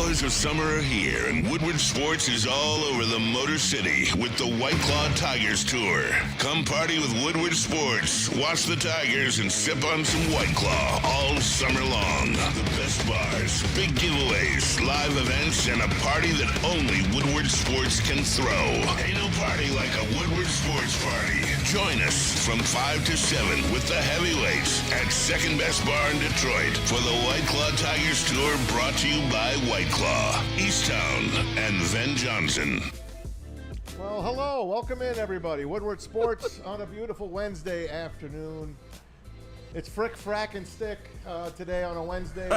joys of summer are here, and Woodward Sports is all over the Motor City with the White Claw Tigers Tour. Come party with Woodward Sports, watch the Tigers, and sip on some White Claw all summer long. The best bars, big giveaways, live events, and a party that only Woodward Sports can throw. Ain't no party like a Woodward Sports party. Join us from 5 to 7 with the heavyweights at Second Best Bar in Detroit for the White Claw Tigers Tour, brought to you by White Claw, Easttown, and Ven Johnson. Well, hello. Welcome in, everybody. Woodward Sports on a beautiful Wednesday afternoon. It's Frick, Frack, and Stick today on a Wednesday.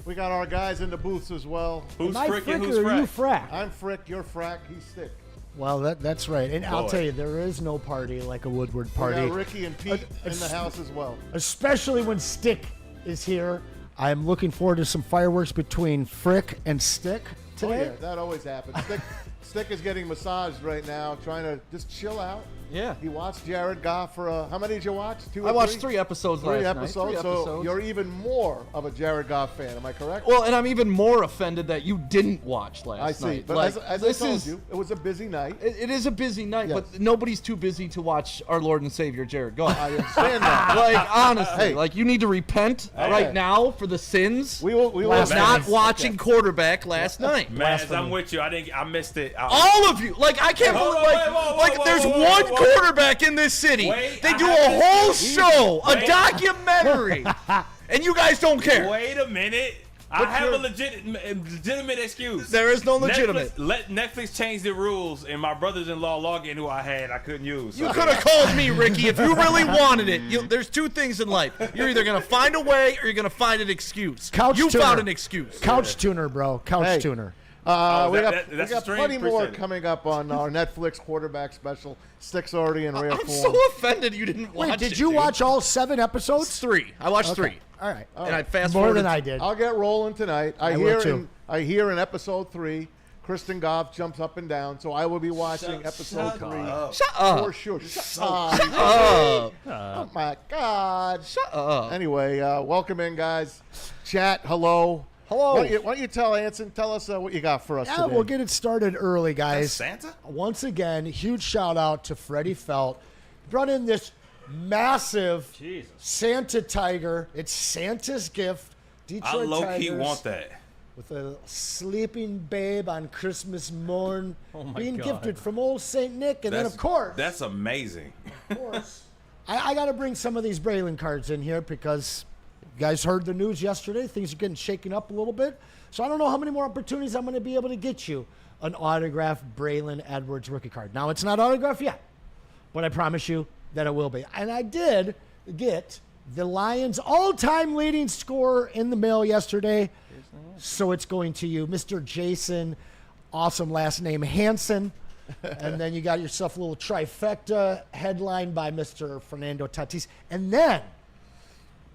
We got our guys in the booths as well. Who's Frick and who's who's you Frack? Frack? I'm Frick, you're Frack, he's Stick. Well, that's right. And I'll tell you, there is no party like a Woodward party. We got Ricky and Pete in the house as well. Especially when Stick is here. I'm looking forward to some fireworks between Frick and Stick today. Oh, yeah, that always happens. Stick is getting massaged right now, trying to just chill out. Yeah. He watched Jared Goff for how many did you watch? Two or I watched three? 3 episodes Three last episodes, night. so you're even more of a Jared Goff fan. Am I correct? Well, and I'm even more offended that you didn't watch last I see. night. But Like, as I told you, it was a busy night. It is a busy night, Yes. but nobody's too busy to watch our Lord and Savior Jared Goff. I understand that. Like, honestly, Hey. like, you need to repent right now for the sins We will of not night. watching quarterback last night. Maz, I'm with you. I missed it. All of you, like, I can't believe, like, there's one quarterback in this city. Wait, they I do have a this whole thing. show, a Wait. documentary, and you guys don't care. Wait a minute. I have a legitimate excuse. There is no legitimate. Let Netflix change the rules, and my brothers-in-law login who I had, I couldn't use. You could have called me, Ricky, if you really wanted it. There's 2 things in life. You're either going to find a way or you're going to find an excuse. You tuner. found an excuse. Couch tuner, bro. Couch Hey. tuner. we that's got a stream? plenty more Appreciate it. coming up on our Netflix quarterback special. Stick's already in rare I'm form. so offended you didn't watch Wait, it. did you dude. watch all 7 episodes? It's 3. I watched 3. All right. And I fast More forwarded. than I did. I'll get rolling tonight. I will too. I hear in episode 3, Kristen Goff jumps up and down, so I will be watching episode 3 Shut up. for sure. Shut up. Up. Oh my God. Shut up. Anyway, welcome in, guys. Chat, hello. Hello. Why don't you tell Anson? Tell us what you got for us Yeah, today. we'll get it started early, guys. Santa? Once again, huge shout out to Freddie Felt. Brought in this massive Santa tiger. It's Santa's gift. I Detroit low-key Tigers want that. with a sleeping babe on Christmas morn, being God. gifted from old Saint Nick, and then of course, That's amazing. I got to bring some of these Braylon cards in here because you guys heard the news yesterday. Things are getting shaken up a little bit. So I don't know how many more opportunities I'm going to be able to get you an autographed Braylon Edwards rookie card. Now, it's not autographed yet, but I promise you that it will be. And I did get the Lions' all-time leading scorer in the mail yesterday. So it's going to you, Mr. Jason, awesome last name, Hansen. And then you got yourself a little trifecta headlined by Mr. Fernando Tatis. And then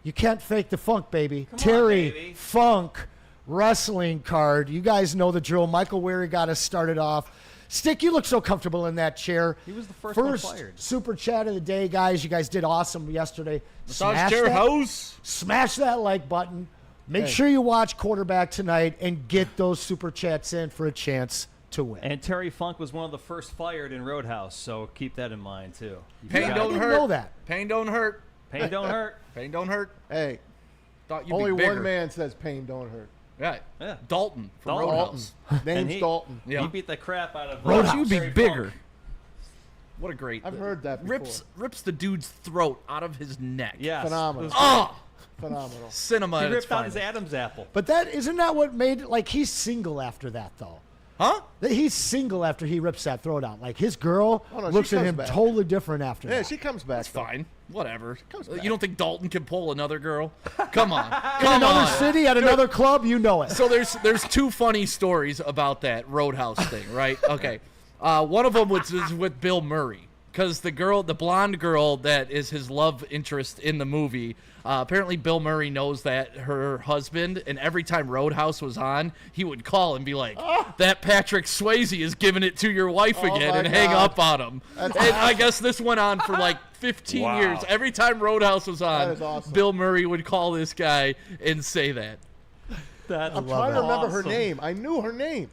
you can't fake the funk, baby. Terry Funk wrestling card. You guys know the drill. Michael Weary got us started off. Stick, you look so comfortable in that chair. He was the first one fired. Super chat of the day, guys. You guys did awesome yesterday. Massage chair house. Smash that like button. Make sure you watch quarterback tonight and get those super chats in for a chance to win. And Terry Funk was one of the first fired in Roadhouse, so keep that in mind too. Pain I don't didn't hurt. know that. Pain don't hurt. Pain don't hurt. Pain don't hurt. Hey, Thought you'd only be bigger. one man says pain don't hurt. Right. Yeah. Dalton from Dalton. Roadhouse. Name's he- Dalton. Yeah. He beat the crap out of Roadhouse. You'd be Terry bigger. Funk. What a great. I've heard that before. Rips the dude's throat out of his neck. Yes. Phenomenal. Oh, Phenomenal. cinema. He at its ripped out his finest. Adam's apple. But that isn't that what made it, like, he's single after that though. Huh? That he's single after he rips that throat out. Like his girl Oh, no, she looks at comes him back. totally different after Yeah, that. she comes back. That's fine. Whatever. back. You don't think Dalton can pull another girl? Come on. In Come another on. city at another club, you know it. So there's 2 funny stories about that Roadhouse thing, right? Okay. One of them was with Bill Murray. Because the blonde girl that is his love interest in the movie, apparently Bill Murray knows that her husband, and every time Roadhouse was on, he would call and be like, that Patrick Swayze is giving it to your wife again, my and hang God. up on him. And I guess this went on for like 15 Wow. years. Every time Roadhouse was That on, is awesome. Bill Murray would call this guy and say that. That I'm trying to remember her awesome. name. I knew her name.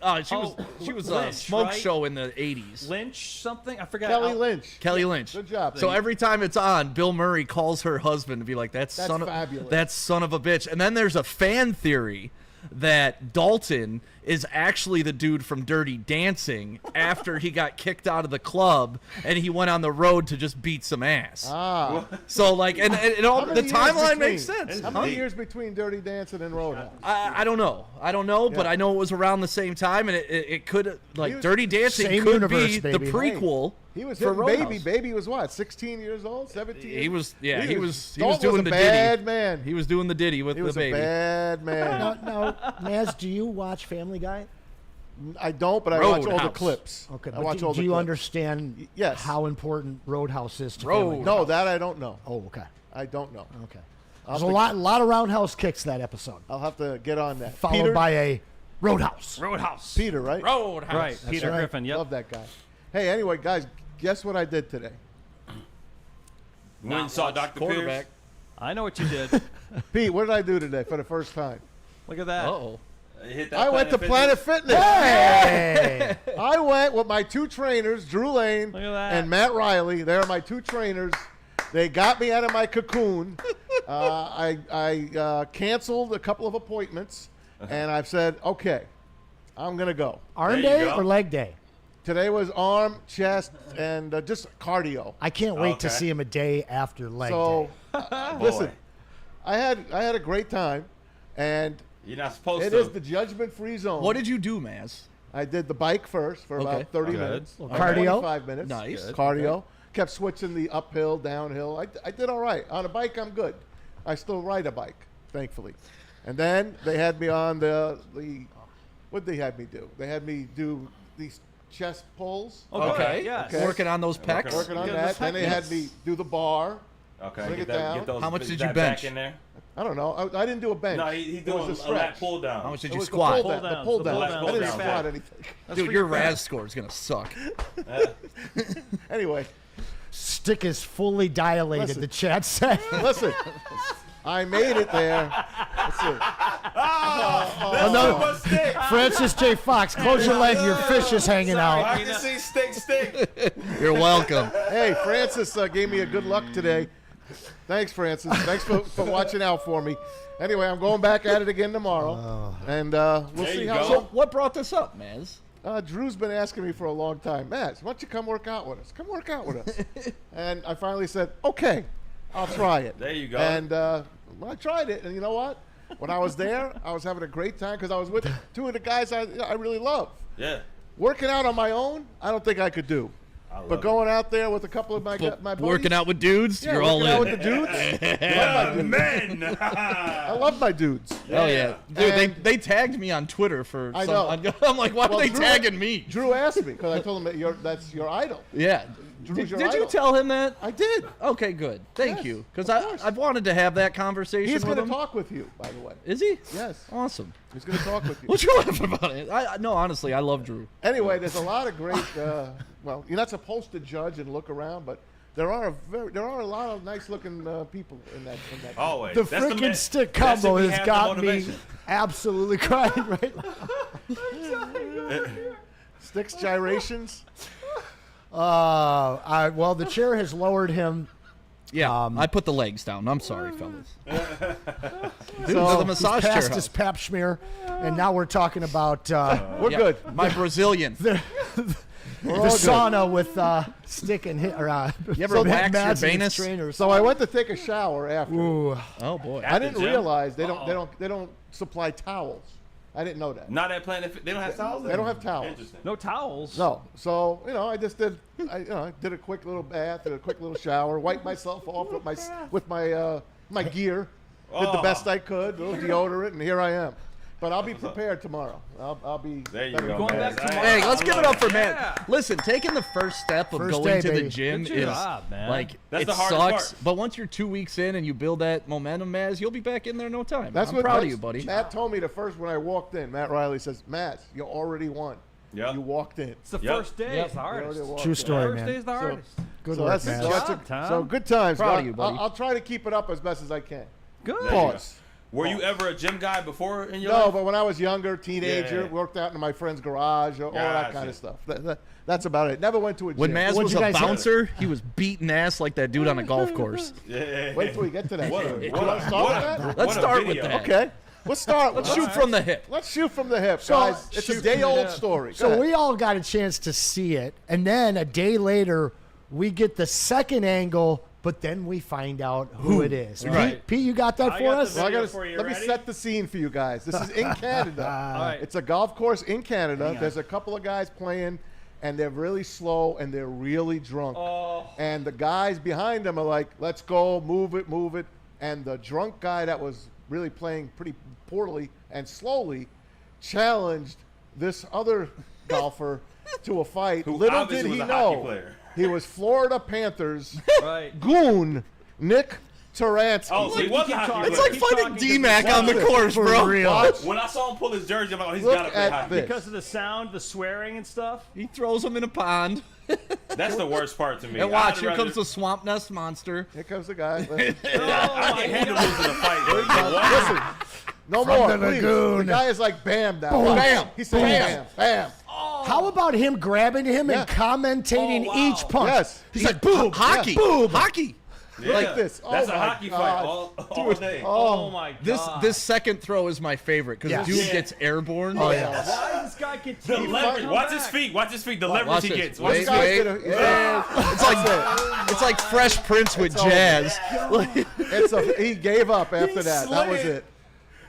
She was a Lynch, smoke right? show in the 80s. Lynch something? I forgot. Kelly Lynch. Kelly Lynch. Good job. So every time it's on, Bill Murray calls her husband to be like, "That son of fabulous. that son of a bitch." And then there's a fan theory that Dalton is actually the dude from Dirty Dancing after he got kicked out of the club and he went on the road to just beat some ass. Ah. So like, and it all How the many years timeline between? makes sense. How many years between Dirty Dancing and Roadhouse? I don't know. But Yeah. I know it was around the same time, and it could He was- Dirty Dancing Same could universe, be baby. the prequel. He was for hitting Roadhouse. Baby was what? 16 years old, 17. He was Dalton doing a the bad ditty. man. He was doing the ditty with He the was baby. a bad man. Now, Maz, do you watch Family Guy? I don't, but I watch all the Roadhouse. clips. Okay, I but watch do, all the do you clips. understand Yes. how important Roadhouse is to Family Guy? No, that I don't know. Oh, okay. I don't know. Okay. I'll There's a have to- lot of roundhouse kicks that episode, I'll have to get on that. followed Peter? by a Roadhouse. Roadhouse. Peter, right? Roadhouse. Right, Peter right. Griffin. Yep. Love that guy. Hey, anyway, guys, guess what I did today? Went and saw Dr. Quarterback. Pierce. I know what you did. Pete, what did I do today for the first time? Look at that. Uh-oh. Hit that I went to Planet Fitness. Hey! I went with my two trainers, Drew Lane Look at that. and Matt Riley. They're my two trainers. They got me out of my cocoon. I canceled a couple of appointments, and I've said, okay, I'm going to go. Arm There you day go. or leg day? Today was arm, chest, and just cardio. I can't wait to Okay. see him a day after leg So, day. listen, I had a great time, and You're not supposed it to. is the judgment-free zone. What did you do, Maz? I did the bike first for Okay. about 30 Good. minutes. Little cardio. 25 minutes. Nice. Good. Cardio. Kept switching the uphill, downhill. I did all right. On a bike, I'm good. I still ride a bike, thankfully. And then they had me on the what did they have me do? They had me do these chest pulls. Okay. Yes. Okay. Working on those pecs. Working on Yeah, that. those Then they had pecs. me do the bar. Okay. Bring Get it that, down. get those, How much did that you bench? Back in there. I don't know. I didn't do a bench. No, he's It was doing a a stretch. lat pull down. How much did It you was squat? The pull down. Pull The downs, pull the down. pull I downs. didn't Very squat bad. anything. That's Dude, for your fat. Raz score is gonna suck. Anyway, Stick is fully dilated, Listen. the chat said. listen. I made it there. Let's see. no. Francis J. Fox, close your leg, your fish is hanging out. I can see stick. You're welcome. Hey, Francis gave me a good luck today. Thanks, Francis. Thanks for watching out for me. Anyway, I'm going back at it again tomorrow, and we'll There see you how. go. So what brought this up, Maz? Drew's been asking me for a long time, Matt, why don't you come work out with us? Come work out with us. And I finally said, okay, I'll try it. There you go. And I tried it, and you know what? When I was there, I was having a great time because I was with two of the guys I really love. Yeah. Working out on my own, I don't think I could do. love But it. going out there with a couple of my buddies, Working out with dudes, yeah, you're all working out in. with the dudes. Men. I love my dudes. Oh yeah, dude. And- They tagged me on Twitter for. I some, know. I'm like, why Well, are they Drew- tagging me? Drew asked me because I told him that that's your idol. Yeah. Drew's Did your you idol. tell him that? I did. Okay, good. Thank Yes, you. Because of course. I've wanted to have that conversation He's with going to him. talk with you, by the way. Is he? Yes. Awesome. He's going to talk with you. What you laughing about it? No, honestly, I love Drew. Anyway, there's a lot of great. Well, you're not supposed to judge and look around, but there are a lot of nice-looking people in that. Always. The That's freaking man- stick that's combo if we has have the got me motivation. absolutely crying right now. Sticks gyrations. Well, the chair has lowered him. Yeah, I put the legs down. I'm sorry, fellas. Dude, So, the massage He's chair. past his pap smear, and now we're talking about We're Yeah, good. My Brazilian. the sauna with stick and hit. Or, You ever wax your Mads and his Venus? trainers. So I went to take a shower after. Ooh. Oh boy. I didn't the gym? realize they don't supply towels. I didn't know that. Not at Planet Fit. They don't have towels. They don't have towels. Interesting. No towels. No. So, I just did I did a quick little bath, did a quick little shower, wiped myself off with my gear. Did the best I could, a little deodorant, and here I am. But I'll be prepared tomorrow. I'll be There you better go. Going man. back tomorrow. Hey, let's give it up for Yeah. Matt. Listen, taking the first step of First going day, to the baby. gym Good is job, man. like That's it the hardest sucks. part. But once you're 2 weeks in and you build that momentum, Maz, you'll be back in there in no time. That's I'm what proud of that's- you, buddy. Matt told me when I walked in. Matt Riley says, "Matt, you already won. Yeah. You walked in. It's the Yep. first day. Yep. It's the You already hardest. walked True in. story, First man. day is the hardest. Good So work, that's man. Tom. so good times. Proud of I'll- you, buddy. I'll try to keep it up as best as I can. Good. Pause. Were you ever a gym guy before in your No, life? but when I was younger, teenager, Yeah. worked out in my friend's garage, all that kind Gotcha. of stuff. That's about it. Never went to a gym. When Maz What'd was you a guys do? bouncer, he was beating ass like that dude on a golf course. Yeah. Wait till we get to that. What a- story. what You a- want to start with that? what Let's a start with video. that. Okay. Let's start. Let's shoot from the hip. Let's shoot from the hip, guys. It's a day-old story. Go So ahead. we all got a chance to see it, and then a day later, we get the second angle, but then we find out who it is. Right. Pete, you got that I for got the us? Well, video for you. let me Ready? set the scene for you guys. This is in Canada. All right. It's a golf course in Canada. Hang on. There's a couple of guys playing, and they're really slow, and they're really drunk. Oh. And the guys behind them are like, let's go, move it, move it. And the drunk guy that was really playing pretty poorly and slowly challenged this other golfer to a fight. Who Little obviously did he was a hockey know, player. he was Florida Panthers Right. goon Nick Taransky. Oh, so he was a keep hockey talking. It's player. like Keep fighting talking, D-Mac on the this. course, bro. real. Watch. When I saw him pull his jersey, I'm like, oh, he's Look got to play at hockey. this. Because of the sound, the swearing and stuff. He throws him in a pond. That's the worst part to me. And watch, I'd here rather- comes the swamp nest monster. Here comes the guy. I can handle losing a fight. Listen, no From more. the Please. lagoon. The guy is like bam now. Boom. Bam. He said bam. Bam. How about him grabbing him Yeah. and commentating Oh, wow. each punch? Yes. He's like, boom, Hockey. Yeah. boom. Hockey. Yeah. Like this. Oh That's a my hockey fight God. all day. Oh, my god. This second throw is my favorite because Yeah. the dude Yeah. gets airborne. Oh, yeah. Why does this guy get The teed leverage. up? Watch Come his back. feet. Watch his feet. The leverage Watch he this. gets. Wait, Watch his This guy's wait. gonna- It's like Fresh Prince with jazz. he gave up after that. That was slid. it.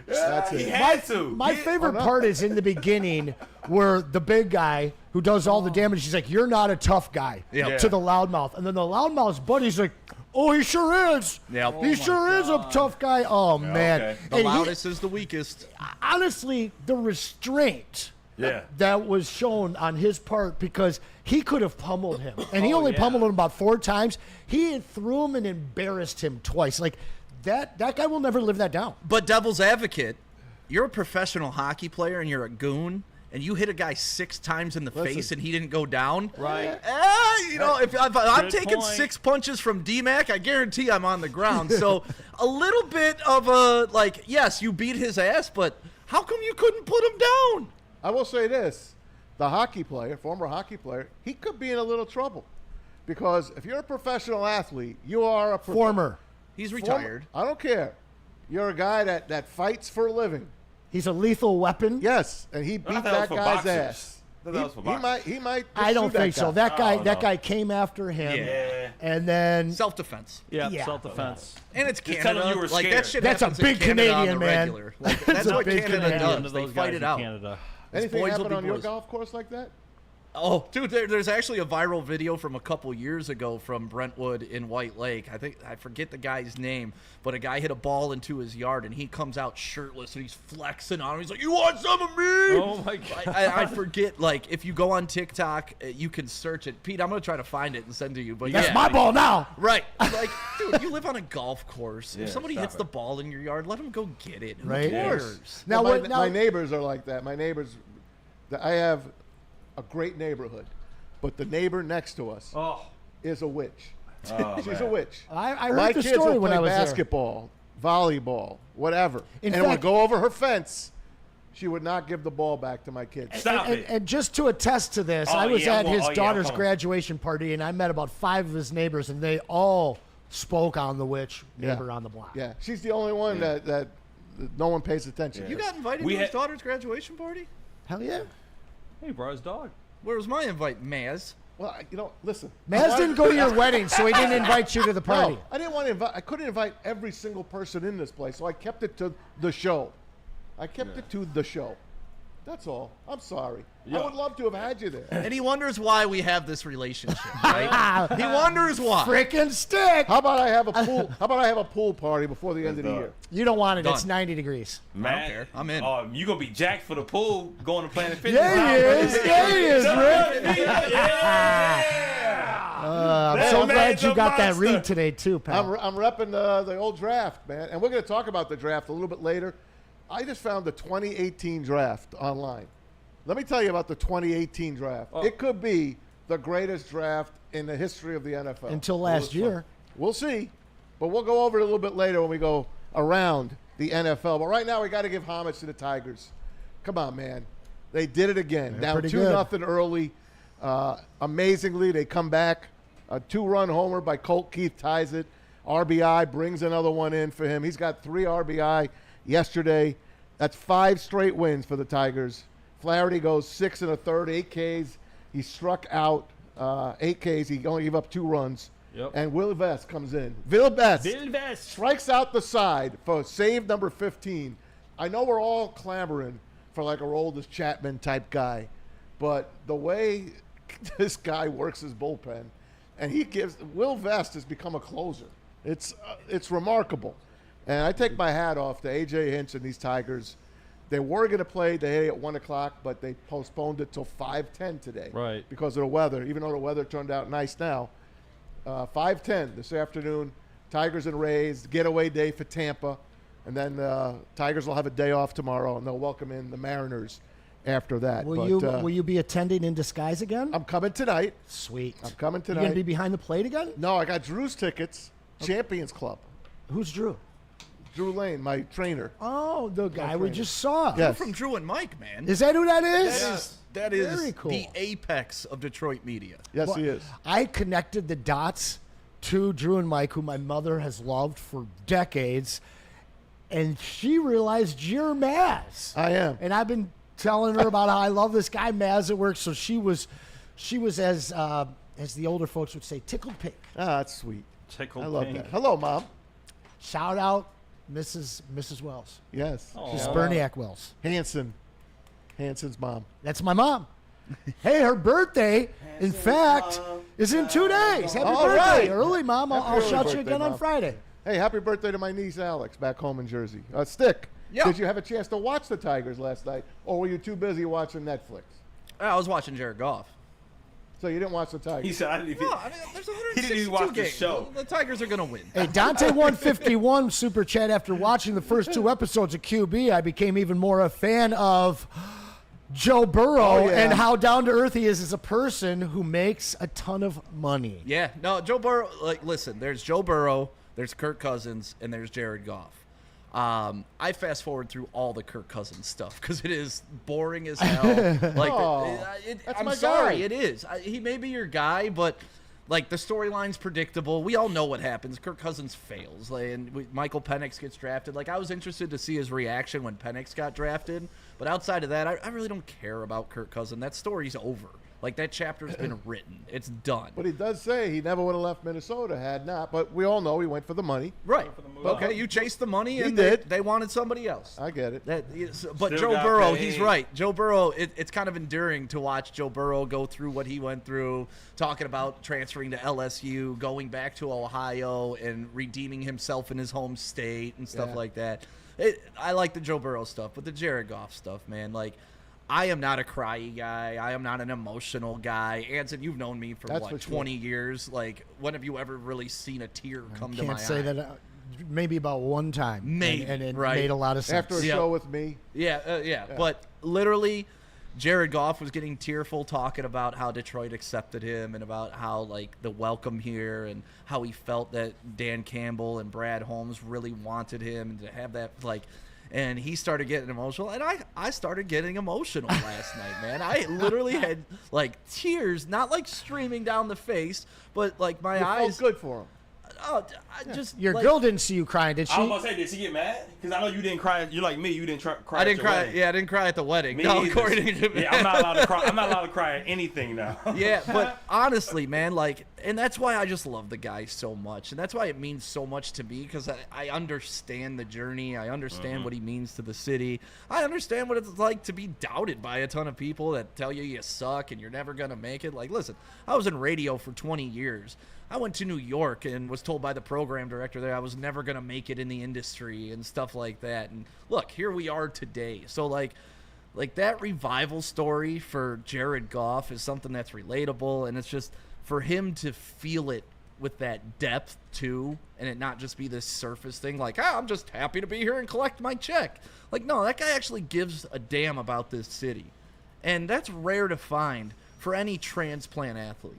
That's He it. had to. My favorite no. part is in the beginning where the big guy who does all the damage, he's like, you're not a tough guy Yeah. to the loudmouth. And then the loudmouth's buddy's like, oh, he sure is. Yep. He sure is a tough guy. Oh, man. okay. The And he- loudest is the weakest. honestly, the restraint Yeah. that was shown on his part, because he could have pummeled him. And he only yeah. pummeled him about 4 times. He threw him and embarrassed him twice. Like, that guy will never live that down. But devil's advocate, you're a professional hockey player and you're a goon, and you hit a guy 6 times in the face and he didn't go down. Right. You know, if I'm Good taking point. 6 punches from D-Mac, I guarantee I'm on the ground. So a little bit of a, like, yes, you beat his ass, but how come you couldn't put him down? I will say this. The hockey player, former hockey player, he could be in a little trouble. Because if you're a professional athlete, you are a Former. He's former- retired. I don't care. You're a guy that fights for a living. He's a lethal weapon. Yes, and he I beat thought that that was for guy's boxers. ass. I thought that was for He boxers. might. I don't pursue think so. That guy, Oh, that no. guy came after him, Yeah. and then Self-defense. Yeah, Yeah. self-defense. And it's Just tell Canada. him you were Like, that scared. shit That's a happens in big Canada on Canadian, the man. regular. Like, That's that's a what big Canada Canadian. does. One of They those fight guys it in out. Canada. Anything boys will happen be on your boys. golf course like that? Oh, dude, there's actually a viral video from a couple years ago from Brentwood in White Lake. I forget the guy's name, but a guy hit a ball into his yard, and he comes out shirtless, and he's flexing on him. He's like, "You want some of me?" Oh my god. I forget, like, if you go on TikTok, you can search it. Pete, I'm going to try to find it and send to you. But that's yeah, my ball now. Right. Like, dude, you live on a golf course. Yeah, If somebody stop hits it. the ball in your yard, let him go get it. Who Right. cares? Now, Well, what? my Now, neighbors are like that. My neighbors, I have a great neighborhood, but the neighbor next to us Oh. is a witch. Oh, She's man. a witch. I heard My the kids story will when play I was there. basketball, volleyball, whatever, In and would fact- go over her fence. She would not give the ball back to my kids. Stop and, it. and just to attest to this, Oh, I was yeah, at well, his oh, yeah, daughter's come on. graduation party, and I met about 5 of his neighbors, and they all spoke on the witch Yeah. neighbor on the block. Yeah, she's the only one that no one pays attention to. You got invited We to his had- daughter's graduation party? Hell yeah. Hey, brought his dog. Where was my invite, Maz? Well, listen. Maz didn't go to your wedding, so he didn't invite you to the party. No, I didn't want to invite. I couldn't invite every single person in this place, so I kept it to the show. I kept it to the show. That's all. I'm sorry. I would love to have had you there. And he wonders why we have this relationship, right? He wonders why. Frickin' stick. How about I have a pool? How about I have a pool party before the end of the year? You don't want it. Done. It's 90 degrees. Man, care. I'm in. Oh, you gonna be jacked for the pool, going to Planet Fitness. Yeah, he is. Yeah, he is, Rick. Yeah. I'm That so glad man's you a got that monster. read today, too, pal. I'm repping the old draft, man, and we're going to talk about the draft a little bit later. I just found the 2018 draft online. Let me tell you about the 2018 draft. It could be the greatest draft in the history of the NFL. Until last year. We'll see, but we'll go over it a little bit later when we go around the NFL. But right now, we got to give homage to the Tigers. Come on, man. They did it again. They're Down pretty good. 2-0 early. Amazingly, they come back. A 2-run homer by Colt Keith ties it. RBI brings another one in for him. He's got 3 RBI yesterday. That's 5 straight wins for the Tigers. Flaherty goes 6 1/3, 8 Ks. He struck out 8 Ks. He only gave up 2 runs. Yep. And Will Vest comes in. Will Vest Vilves. strikes out the side for save number 15. I know we're all clamoring for like a Roldis Chapman type guy, but the way this guy works his bullpen, and Will Vest has become a closer. It's remarkable. And I take my hat off to A.J. Hinch and these Tigers. They were going to play today at 1 o'clock, but they postponed it till 5:10 today. Right. Because of the weather, even though the weather turned out nice now. 5:10 this afternoon, Tigers and Rays, getaway day for Tampa. And then Tigers will have a day off tomorrow, and they'll welcome in the Mariners after that. Will you be attending in disguise again? I'm coming tonight. Sweet. I'm coming You tonight. going to be behind the plate again? No, I got Drew's tickets. Champions Club. Who's Drew? Drew Lane, my trainer. Oh, the guy we trainer. just saw. Yes. From Drew and Mike, man. Is that who that is? That is Very cool. the apex of Detroit media. Yes, Well, he is. I connected the dots to Drew and Mike, who my mother has loved for decades, and she realized you're Maz. I am. And I've been telling her about how I love this guy Maz at work. So she was as the older folks would say, tickled pink. Ah, that's sweet. Tickled I love pink. that. Hello, Mom. Shout out Mrs. Wells. Yes. She's Berniak Wells. Hanson's mom. That's my mom. Hey, her birthday, in fact, is in 2 days. Happy All birthday. right. Early, Mom. I'll Happy early shout you birthday, again on Mom. Friday. Hey, happy birthday to my niece Alex back home in Jersey. Stick. Yeah. Did you have a chance to watch the Tigers last night, or were you too busy watching Netflix? I was watching Jared Goff. So you didn't watch the Tigers? He said, I didn't even. No, I mean, there's He didn't 162 even watch the games. show. The Tigers are going to win. Hey, Dante 151 super chat. After watching the first 2 episodes of QB, I became even more a fan of Joe Burrow Oh, yeah. and how down to earth he is as a person who makes a ton of money. Yeah, no, Joe Burrow, listen, there's Joe Burrow, there's Kirk Cousins, and there's Jared Goff. I fast forward through all the Kirk Cousins stuff because it is boring as hell. That's I'm my sorry, guy. it is. He may be your guy, but like the storyline's predictable. We all know what happens. Kirk Cousins fails, Michael Penix gets drafted. I was interested to see his reaction when Penix got drafted, but outside of that, I really don't care about Kirk Cousins. That story's over. That chapter's been written. It's done. But he does say he never would have left Minnesota had not. But we all know he went for the money. Right. Okay, you chased the money, and did. they wanted somebody else. I get it. But Still Joe got Burrow, paid. he's right. Joe Burrow, it's kind of endearing to watch Joe Burrow go through what he went through, talking about transferring to LSU, going back to Ohio, and redeeming himself in his home state and stuff Yeah. like that. I like the Joe Burrow stuff, but the Jared Goff stuff, man, I am not a cryy guy. I am not an emotional guy. Anson, you've known me for, That's for sure. 20 years. When have you ever really seen a tear come to my Can't say eye? that. Maybe about one time. Maybe, And it right. made a lot of sense. After a Yeah. show with me. Yeah. But literally, Jared Goff was getting tearful talking about how Detroit accepted him and about how, the welcome here and how he felt that Dan Campbell and Brad Holmes really wanted him and to have that, and he started getting emotional, and I started getting emotional last night, man. I literally had, tears, not, streaming down the face, but, my You eyes. felt good for him. Oh, I just. Your girl didn't see you crying, did she? I was gonna say, did she get mad? Because I know you didn't cry. You're like me. You didn't cry. I didn't at your cry. wedding. Yeah, I didn't cry at the wedding. Me No, either. according to me. Yeah, I'm not allowed to cry. I'm not allowed to cry at anything now. Yeah, but honestly, man, and that's why I just love the guy so much, and that's why it means so much to me, because I understand the journey. I understand what he means to the city. I understand what it's like to be doubted by a ton of people that tell you suck and you're never gonna make it. Listen, I was in radio for 20 years. I went to New York and was told by the program director that I was never going to make it in the industry and stuff like that. And look, here we are today. So that revival story for Jared Goff is something that's relatable, and it's just for him to feel it with that depth too, and it not just be this surface thing I'm just happy to be here and collect my check. No, that guy actually gives a damn about this city. And that's rare to find for any transplant athlete.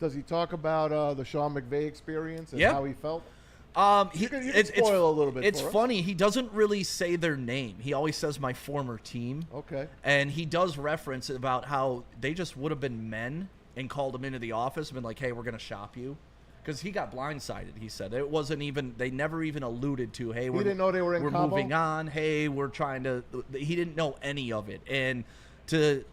Does he talk about the Sean McVay experience and Yep. how he felt? You can spoil a little bit. It's for us. funny. He doesn't really say their name. He always says my former team. Okay. And he does reference about how they just would have been men and called him into the office and been like, hey, we're going to shop you. Because he got blindsided, he said. It wasn't even, they never even alluded to, hey, He didn't know they were in we're combo? moving on. Hey, we're trying to, he didn't know any of it. And to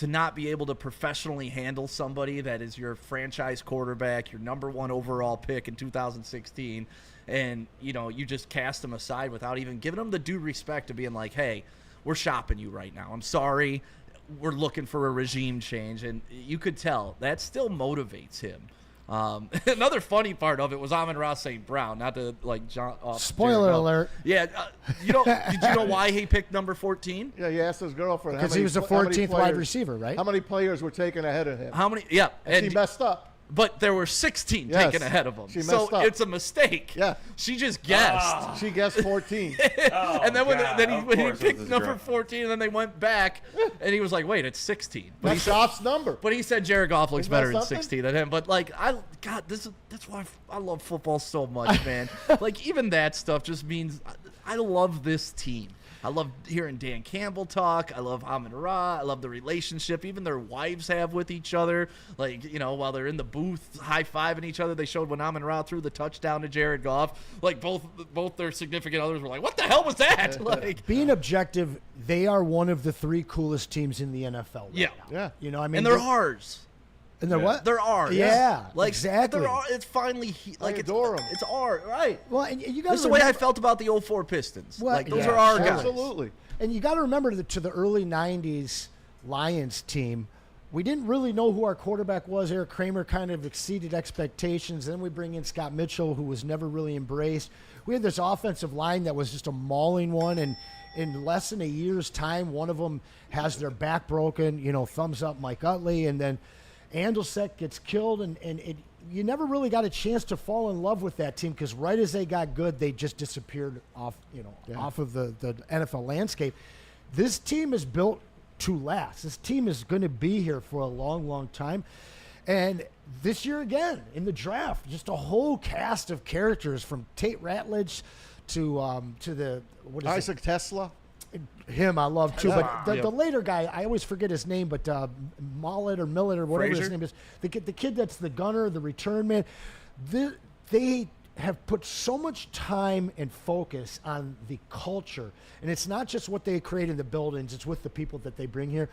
not be able to professionally handle somebody that is your franchise quarterback, your number 1 overall pick in 2016, and, you just cast him aside without even giving him the due respect of being like, hey, we're shopping you right now. I'm sorry. We're looking for a regime change. And you could tell that still motivates him. Another funny part of it was Amon-Ra St. Brown, not to John. Spoiler alert. Yeah, did you know why he picked number 14? Yeah, he asked his girlfriend. Because he was the 14th wide receiver, right? How many players were taken ahead of him? How many? Yeah, And he messed up. But there were 16 Yes, taken ahead of him. she So messed up. it's a mistake. Yeah. She just guessed. She guessed 14. And then when he Of picked course number this 14, and then they went back, and he was like, wait, it's 16. But That's Goff's number. he said Jared Goff looks Isn't that better in something? 16 than him. But that's why I love football so much, man. Even that stuff just means I love this team. I love hearing Dan Campbell talk. I love Amon-Ra. I love the relationship even their wives have with each other. While they're in the booth high-fiving each other, they showed when Amon-Ra threw the touchdown to Jared Goff. Both their significant others were like, what the hell was that? Being objective, they are one of the 3 coolest teams in the NFL right Yeah. now. Yeah. And they're ours. And they're what? They're ours. Yeah, exactly. It's finally I adore 'em. It's ours, right? Well, and you got This is the way I felt about the 04 Pistons. Well, Those yeah, are our sure. guys. Absolutely. And you got to remember to the early 90s Lions team, we didn't really know who our quarterback was. Eric Kramer kind of exceeded expectations. Then we bring in Scott Mitchell, who was never really embraced. We had this offensive line that was just a mauling one, and in less than a year's time, one of them has their back broken, thumbs up Mike Utley, and then Andelsek gets killed, and you never really got a chance to fall in love with that team because right as they got good, they just disappeared off of the NFL landscape. This team is built to last. This team is going to be here for a long, long time. And this year again, in the draft, just a whole cast of characters from Tate Ratledge to the Isaac Tesla. Him I love too, but Yeah. the later guy, I always forget his name, but Millet or whatever his Frazier? name is, the kid that's the gunner, the return man. They have put so much time and focus on the culture, and it's not just what they create in the buildings; it's with the people that they bring here.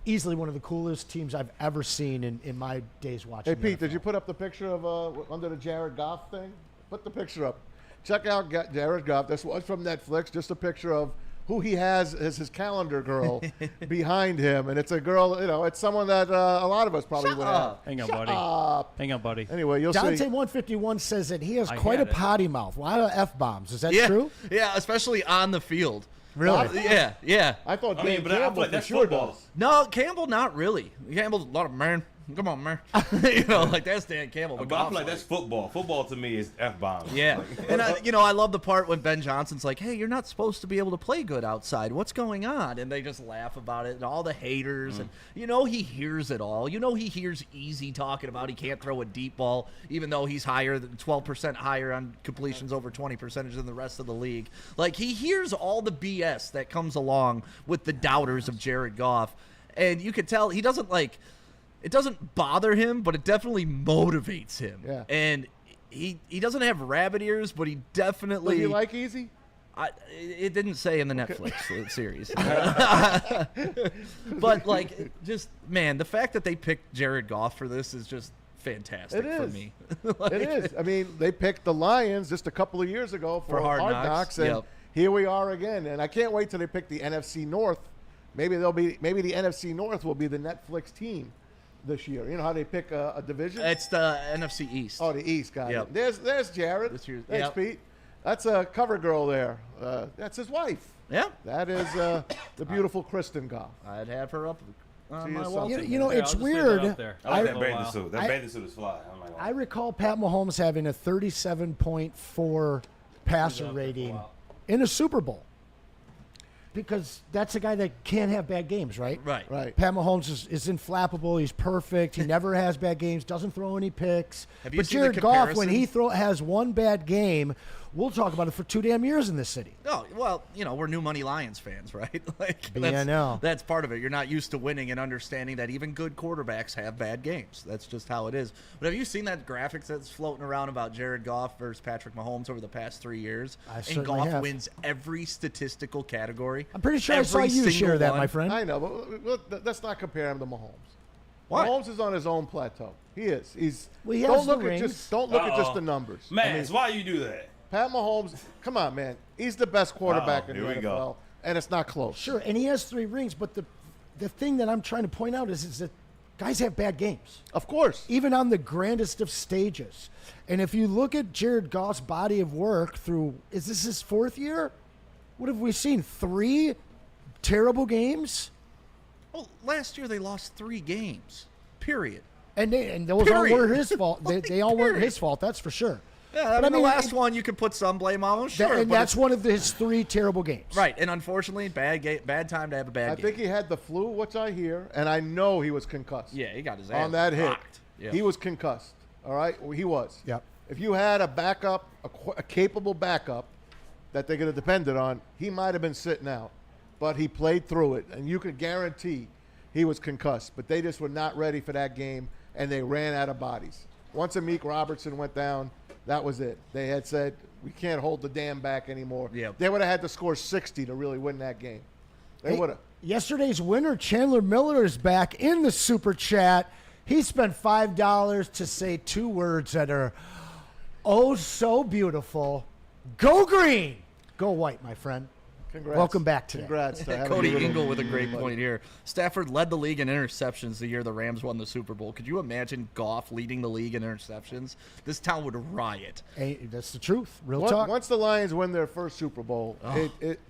Easily one of the coolest teams I've ever seen in my days watching. Hey, Pete, the did you NFL. put up the picture of under the Jared Goff thing? Put the picture up. Check out Jared Goff. This was from Netflix. Just a picture of who he has as his calendar girl behind him. And it's a girl, it's someone that a lot of us probably would have. Hang on, Shut buddy. up. Hang on, buddy. Anyway, you'll Dante see. 151 says that he has I quite a had it. potty mouth, a lot of F-bombs. Is that Yeah. true? Yeah, especially on the field. Really? Yeah. I thought I mean, Dan but I Campbell feel like for that's sure football. does. No, Campbell, not really. Campbell's a lot of man. Come on, man. That's Dan Campbell. But I feel like that's football. Football to me is F-bombs. Yeah, and I love the part when Ben Johnson's like, "Hey, you're not supposed to be able to play good outside. What's going on?" And they just laugh about it, and all the haters, and he hears it all. He hears Easy talking about he can't throw a deep ball, even though he's higher than 12% higher on completions over 20% than the rest of the league. He hears all the BS that comes along with the doubters of Jared Goff, and you could tell he doesn't It doesn't bother him, but it definitely motivates him. Yeah. And he doesn't have rabbit ears, but he definitely. Does he like Easy? It didn't say in the Netflix series. But man, the fact that they picked Jared Goff for this is just fantastic It for is. me. It is. I mean, they picked the Lions just a couple of years ago for Hard Hard Knocks. Knocks, and Yep. here we are again. And I can't wait till they pick the NFC North. Maybe the NFC North will be the Netflix team this year. You know how they pick a division? It's the NFC East. Oh, the East, got Yep. it. There's Jared. This year's- Thanks, yep. Pete. That's a cover girl there. That's his wife. Yeah, That is the beautiful Kristen Goff. I'd have her up on She my is wall. something. You know, Yeah, it's I'll just leave that weird. out there. I like that For a bathing while. suit. That bathing suit is fly. I'm like, I recall Pat Mahomes having a 37.4 passer rating in a Super Bowl. because that's a guy that can't have bad games, right? Right. Right. Pat Mahomes is inflappable. He's perfect. He never has bad games. Doesn't throw any picks. Have you But seen the Jared Goff, when he comparison? has one bad game, we'll talk about it for 2 damn years in this city. Oh, well, we're new money Lions fans, right? Like BNL. that's part of it. You're not used to winning and understanding that even good quarterbacks have bad games. That's just how it is. But have you seen that graphics that's floating around about Jared Goff versus Patrick Mahomes over the past 3 years? I and certainly Goff have. wins every statistical category. I'm pretty sure I saw Every you share single that, one. my friend. I know, but let's not compare him to Mahomes. Why? Mahomes is on his own plateau. He is. Well, he has the Don't rings. look at just the numbers. Maz, why you do that? Pat Mahomes, come on, man. He's the best quarterback in the here we NFL, go. and it's not close. Sure, and he has 3 rings, but the thing that I'm trying to point out is that guys have bad games, Of course. even on the grandest of stages. And if you look at Jared Goff's body of work through, is this his 4th year? What have we seen? 3 terrible games? Well, last year they lost 3 games. Period. And those all Period. weren't his fault. They all weren't Period. his fault, that's for sure. Yeah, But the last one you could put some blame on. Sure, And but that's it's- one of his 3 terrible games. right. And unfortunately, bad time to have a bad I game. think he had the flu, which I hear, and I know he was concussed. Yeah, he got his ass On that hit. rocked. Yeah. He was concussed. All right? Well, he was. Yep. If you had a backup, a capable backup that they could have depended on, he might have been sitting out. But he played through it, and you could guarantee he was concussed. But they just were not ready for that game, and they ran out of bodies. Once Amik Robertson went down, that was it. They had said, we can't hold the dam back anymore. Yeah. They would have had to score 60 to really win that game. They Hey, would have. Yesterday's winner, Chandler Miller, is back in the super chat. He spent $5 to say 2 words that are oh so beautiful. Go green. Go white, my friend. Congrats. Welcome back today. Congrats to having Cody you. Ingle with a great point here. Stafford led the league in interceptions the year the Rams won the Super Bowl. Could you imagine Goff leading the league in interceptions? This town would riot. Hey, that's the truth. Real talk. Once the Lions win their first Super Bowl,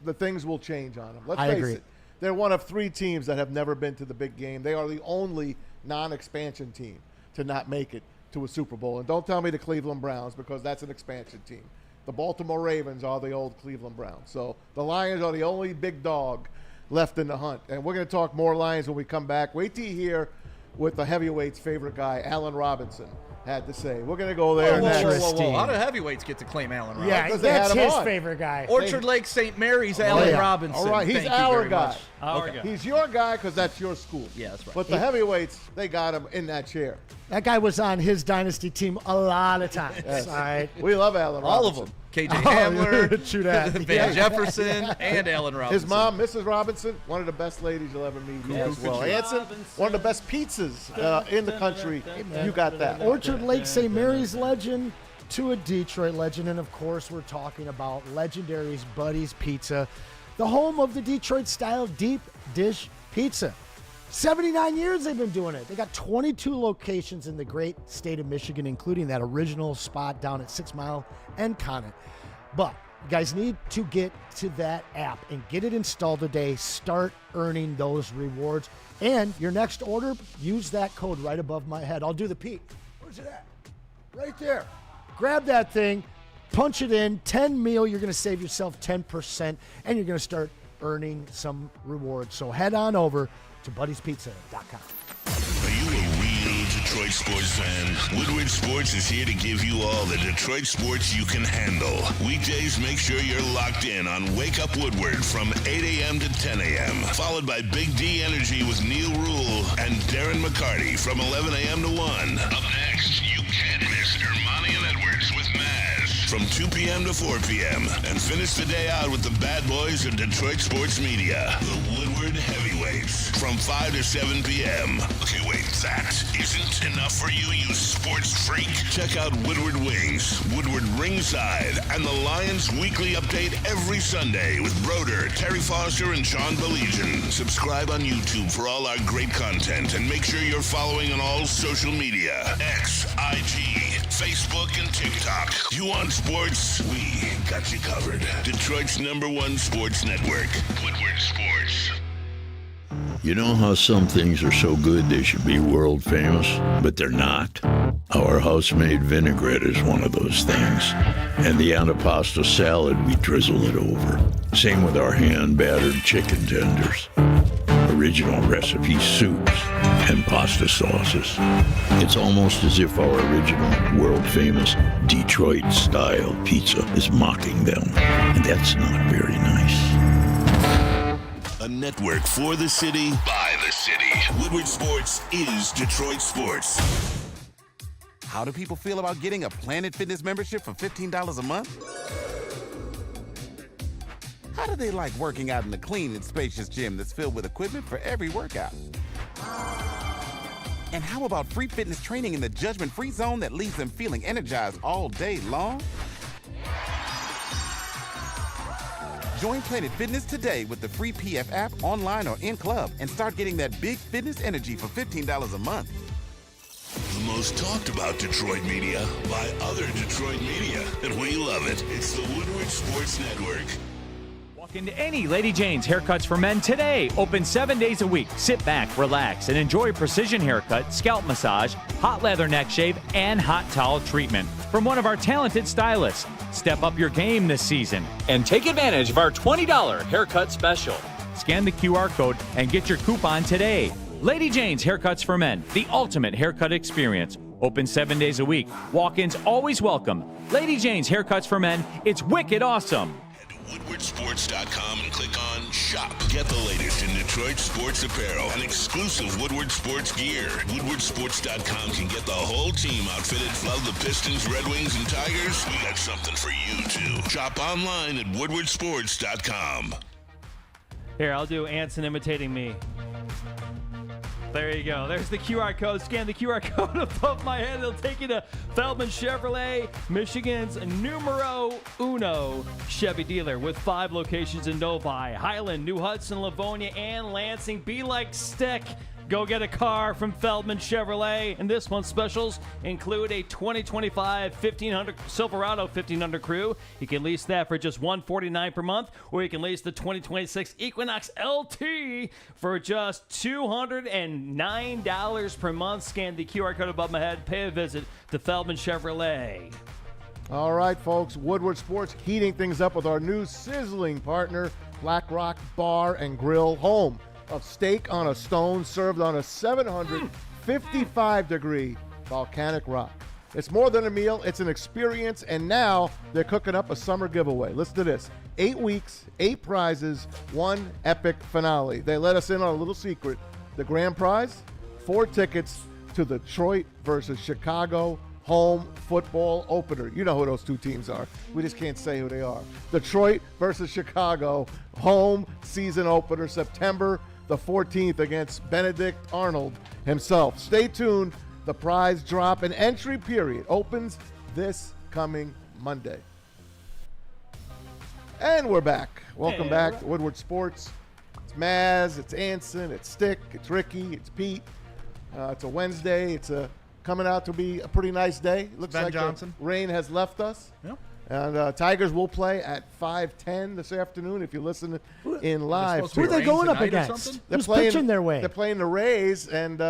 the things will change on them. Let's I face agree. it. They're one of 3 teams that have never been to the big game. They are the only non-expansion team to not make it to a Super Bowl. And don't tell me the Cleveland Browns, because that's an expansion team. The Baltimore Ravens are the old Cleveland Browns. So the Lions are the only big dog left in the hunt. And we're going to talk more Lions when we come back. Wait till you hear what the heavyweights' favorite guy, Allen Robinson, had to say. We're going to go there Whoa, whoa, next. whoa, whoa, Interesting. whoa. How do heavyweights get to claim Allen Robinson? Yeah, because they had that's him his on. favorite guy. Orchard Lake St. Mary's Allen yeah. Robinson. All right, he's Thank you our very guy. much. Our guy. He's your guy because that's your school. Yeah, that's right. But the heavyweights, they got him in that chair. That guy was on his dynasty team a lot of times. Yes. All right. We love Allen All of Robinson. them. KJ Hamler, True that. Van Jefferson, and Allen Robinson. His mom, Mrs. Robinson, one of the best ladies you'll ever meet as well. Anson, one of the best pizzas in the country. You got that. Orchard Lake St. Mary's legend to a Detroit legend. And of course, we're talking about legendary's Buddy's Pizza, the home of the Detroit style deep dish pizza. 79 years they've been doing it. They got 22 locations in the great state of Michigan, including that original spot down at 6 Mile and Conant. But you guys need to get to that app and get it installed today. Start earning those rewards. And your next order, use that code right above my head. I'll do the peek. Where's it at? Right there. Grab that thing, punch it in, 10 meal. You're going to save yourself 10%, and you're going to start earning some rewards. So head on over to buddiespizza.com. Are you a real Detroit sports fan? Woodward Sports is here to give you all the Detroit sports you can handle. Weekdays, make sure you're locked in on Wake Up Woodward from 8 a.m. to 10 a.m. Followed by Big D Energy with Neil Rule and Darren McCarty from 11 a.m. to 1. Up next, you can't miss Ermanni and Edwards with Maz from 2 p.m. to 4 p.m. And finish the day out with the bad boys of Detroit sports media, the Woodward Heavyweights, from 5 to 7 p.m. Okay, wait, that isn't enough for you, you sports freak? Check out Woodward Wings, Woodward Ringside, and the Lions Weekly Update every Sunday with Broder, Terry Foster, and Sean Baligian. Subscribe on YouTube for all our great content, and make sure you're following on all social media. X, IG, Facebook, and TikTok. You want sports? We got you covered. Detroit's #1 sports network, Woodward Sports. You know how some things are so good they should be world famous, but they're not? Our house-made vinaigrette is one of those things. And the antipasto salad, we drizzle it over. Same with our hand-battered chicken tenders. Original recipe soups and pasta sauces. It's almost as if our original, world-famous Detroit-style pizza is mocking them. And that's not very nice. A network for the city, by the city. Woodward Sports is Detroit Sports. How do people feel about getting a Planet Fitness membership for $15 a month? How do they like working out in a clean and spacious gym that's filled with equipment for every workout? And how about free fitness training in the judgment-free zone that leaves them feeling energized all day long? Join Planet Fitness today with the free PF app, online or in club, and start getting that big fitness energy for $15 a month. The most talked about Detroit media by other Detroit media, and we love it. It's the Woodward Sports Network. Walk into any Lady Jane's Haircuts for Men today. Open 7 days a week. Sit back, relax, and enjoy precision haircut, scalp massage, hot leather neck shave, and hot towel treatment from one of our talented stylists. Step up your game this season and take advantage of our $20 haircut special. Scan the QR code and get your coupon today. Lady Jane's Haircuts for Men, the ultimate haircut experience. Open 7 days a week. Walk-ins always welcome. Lady Jane's Haircuts for Men. It's wicked awesome. WoodwardSports.com and click on Shop. Get the latest in Detroit sports apparel and exclusive Woodward Sports gear. WoodwardSports.com can get the whole team outfitted. Love the Pistons, Red Wings, and Tigers? We got something for you, too. Shop online at WoodwardSports.com. Here, I'll do Anson imitating me. There you go. There's the QR code. Scan the QR code above my head. It'll take you to Feldman Chevrolet, Michigan's numero uno Chevy dealer with 5 locations in Novi, Highland, New Hudson, Livonia, and Lansing. Be like Stick. Go get a car from Feldman Chevrolet. And this month's specials include a 2025 1500 Silverado 1500 Crew. You can lease that for just $149 per month, or you can lease the 2026 Equinox LT for just $209 per month. Scan the QR code above my head. Pay a visit to Feldman Chevrolet. All right, folks. Woodward Sports heating things up with our new sizzling partner, Black Rock Bar and Grill, home of steak on a stone served on a 755-degree volcanic rock. It's more than a meal, it's an experience, and now they're cooking up a summer giveaway. Listen to this. 8 weeks, 8 prizes, 1 epic finale. They let us in on a little secret. The grand prize, 4 tickets to the Detroit versus Chicago home football opener. You know who those 2 teams are. We just can't say who they are. Detroit versus Chicago home season opener, September the 14th against Benedict Arnold himself. Stay tuned. The prize drop and entry period opens this coming Monday. And we're back. Welcome back to Woodward Sports. It's Maz, it's Anson, it's Stick, it's Ricky, it's Pete. It's a Wednesday. It's coming out to be a pretty nice day. Looks Ben like Johnson. the rain has left us. Yep. And Tigers will play at 5:10 this afternoon if you listen in live. Who are they rain going up tonight or against? something? They're Who's pitching their way? They're playing the Rays, and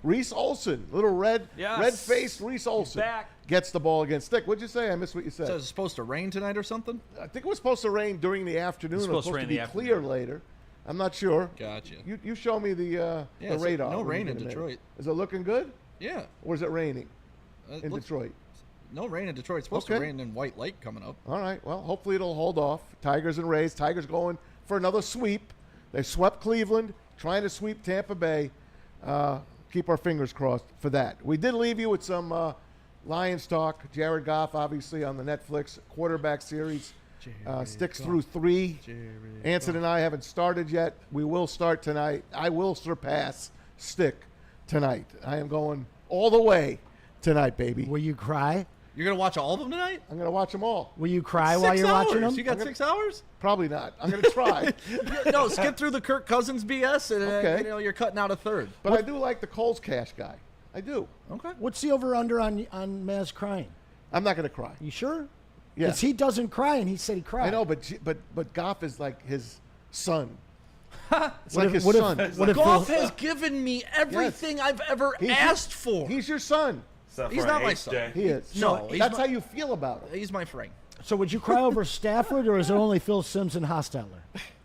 Reese Olson, little red-faced Reese Olson, back. gets the ball against Stick. What'd you say? I missed what you said. So it's supposed to rain tonight or something? I think it was supposed to rain during the afternoon. It's It was supposed to supposed to rain be in the clear later. I'm not sure. Gotcha. You show me the radar. no when rain you in get a minute. Detroit. Is it looking good, Yeah. or is it raining It in looks- Detroit? No rain in Detroit. It's supposed to Okay. rain in White Lake coming up. All right. Well, hopefully it'll hold off. Tigers and Rays. Tigers going for another sweep. They swept Cleveland, trying to sweep Tampa Bay. Keep our fingers crossed for that. We did leave you with some Lions talk. Jared Goff, obviously, on the Netflix quarterback series. Sticks through 3. Anson and I haven't started yet. We will start tonight. I will surpass Stick tonight. I am going all the way tonight, baby. Will you cry? You're going to watch all of them tonight? I'm going to watch them all. Will you cry while you're watching them? You got 6 hours? Probably not. I'm going to try. No, skip through the Kirk Cousins BS, and Okay. you're cutting out a third. But I do like the Coles Cash guy. I do. Okay. What's the over/under on Maz crying? I'm not going to cry. You sure? Yeah. Because he doesn't cry, and he said he cried. I know, but Goff is like his son. It's like his son. Goff has given me everything I've ever asked for. He's your son. He's not my son. He is. No, that's how you feel about it. He's my Frank. So would you cry over Stafford, or is it only Phil Simms and Hostetler?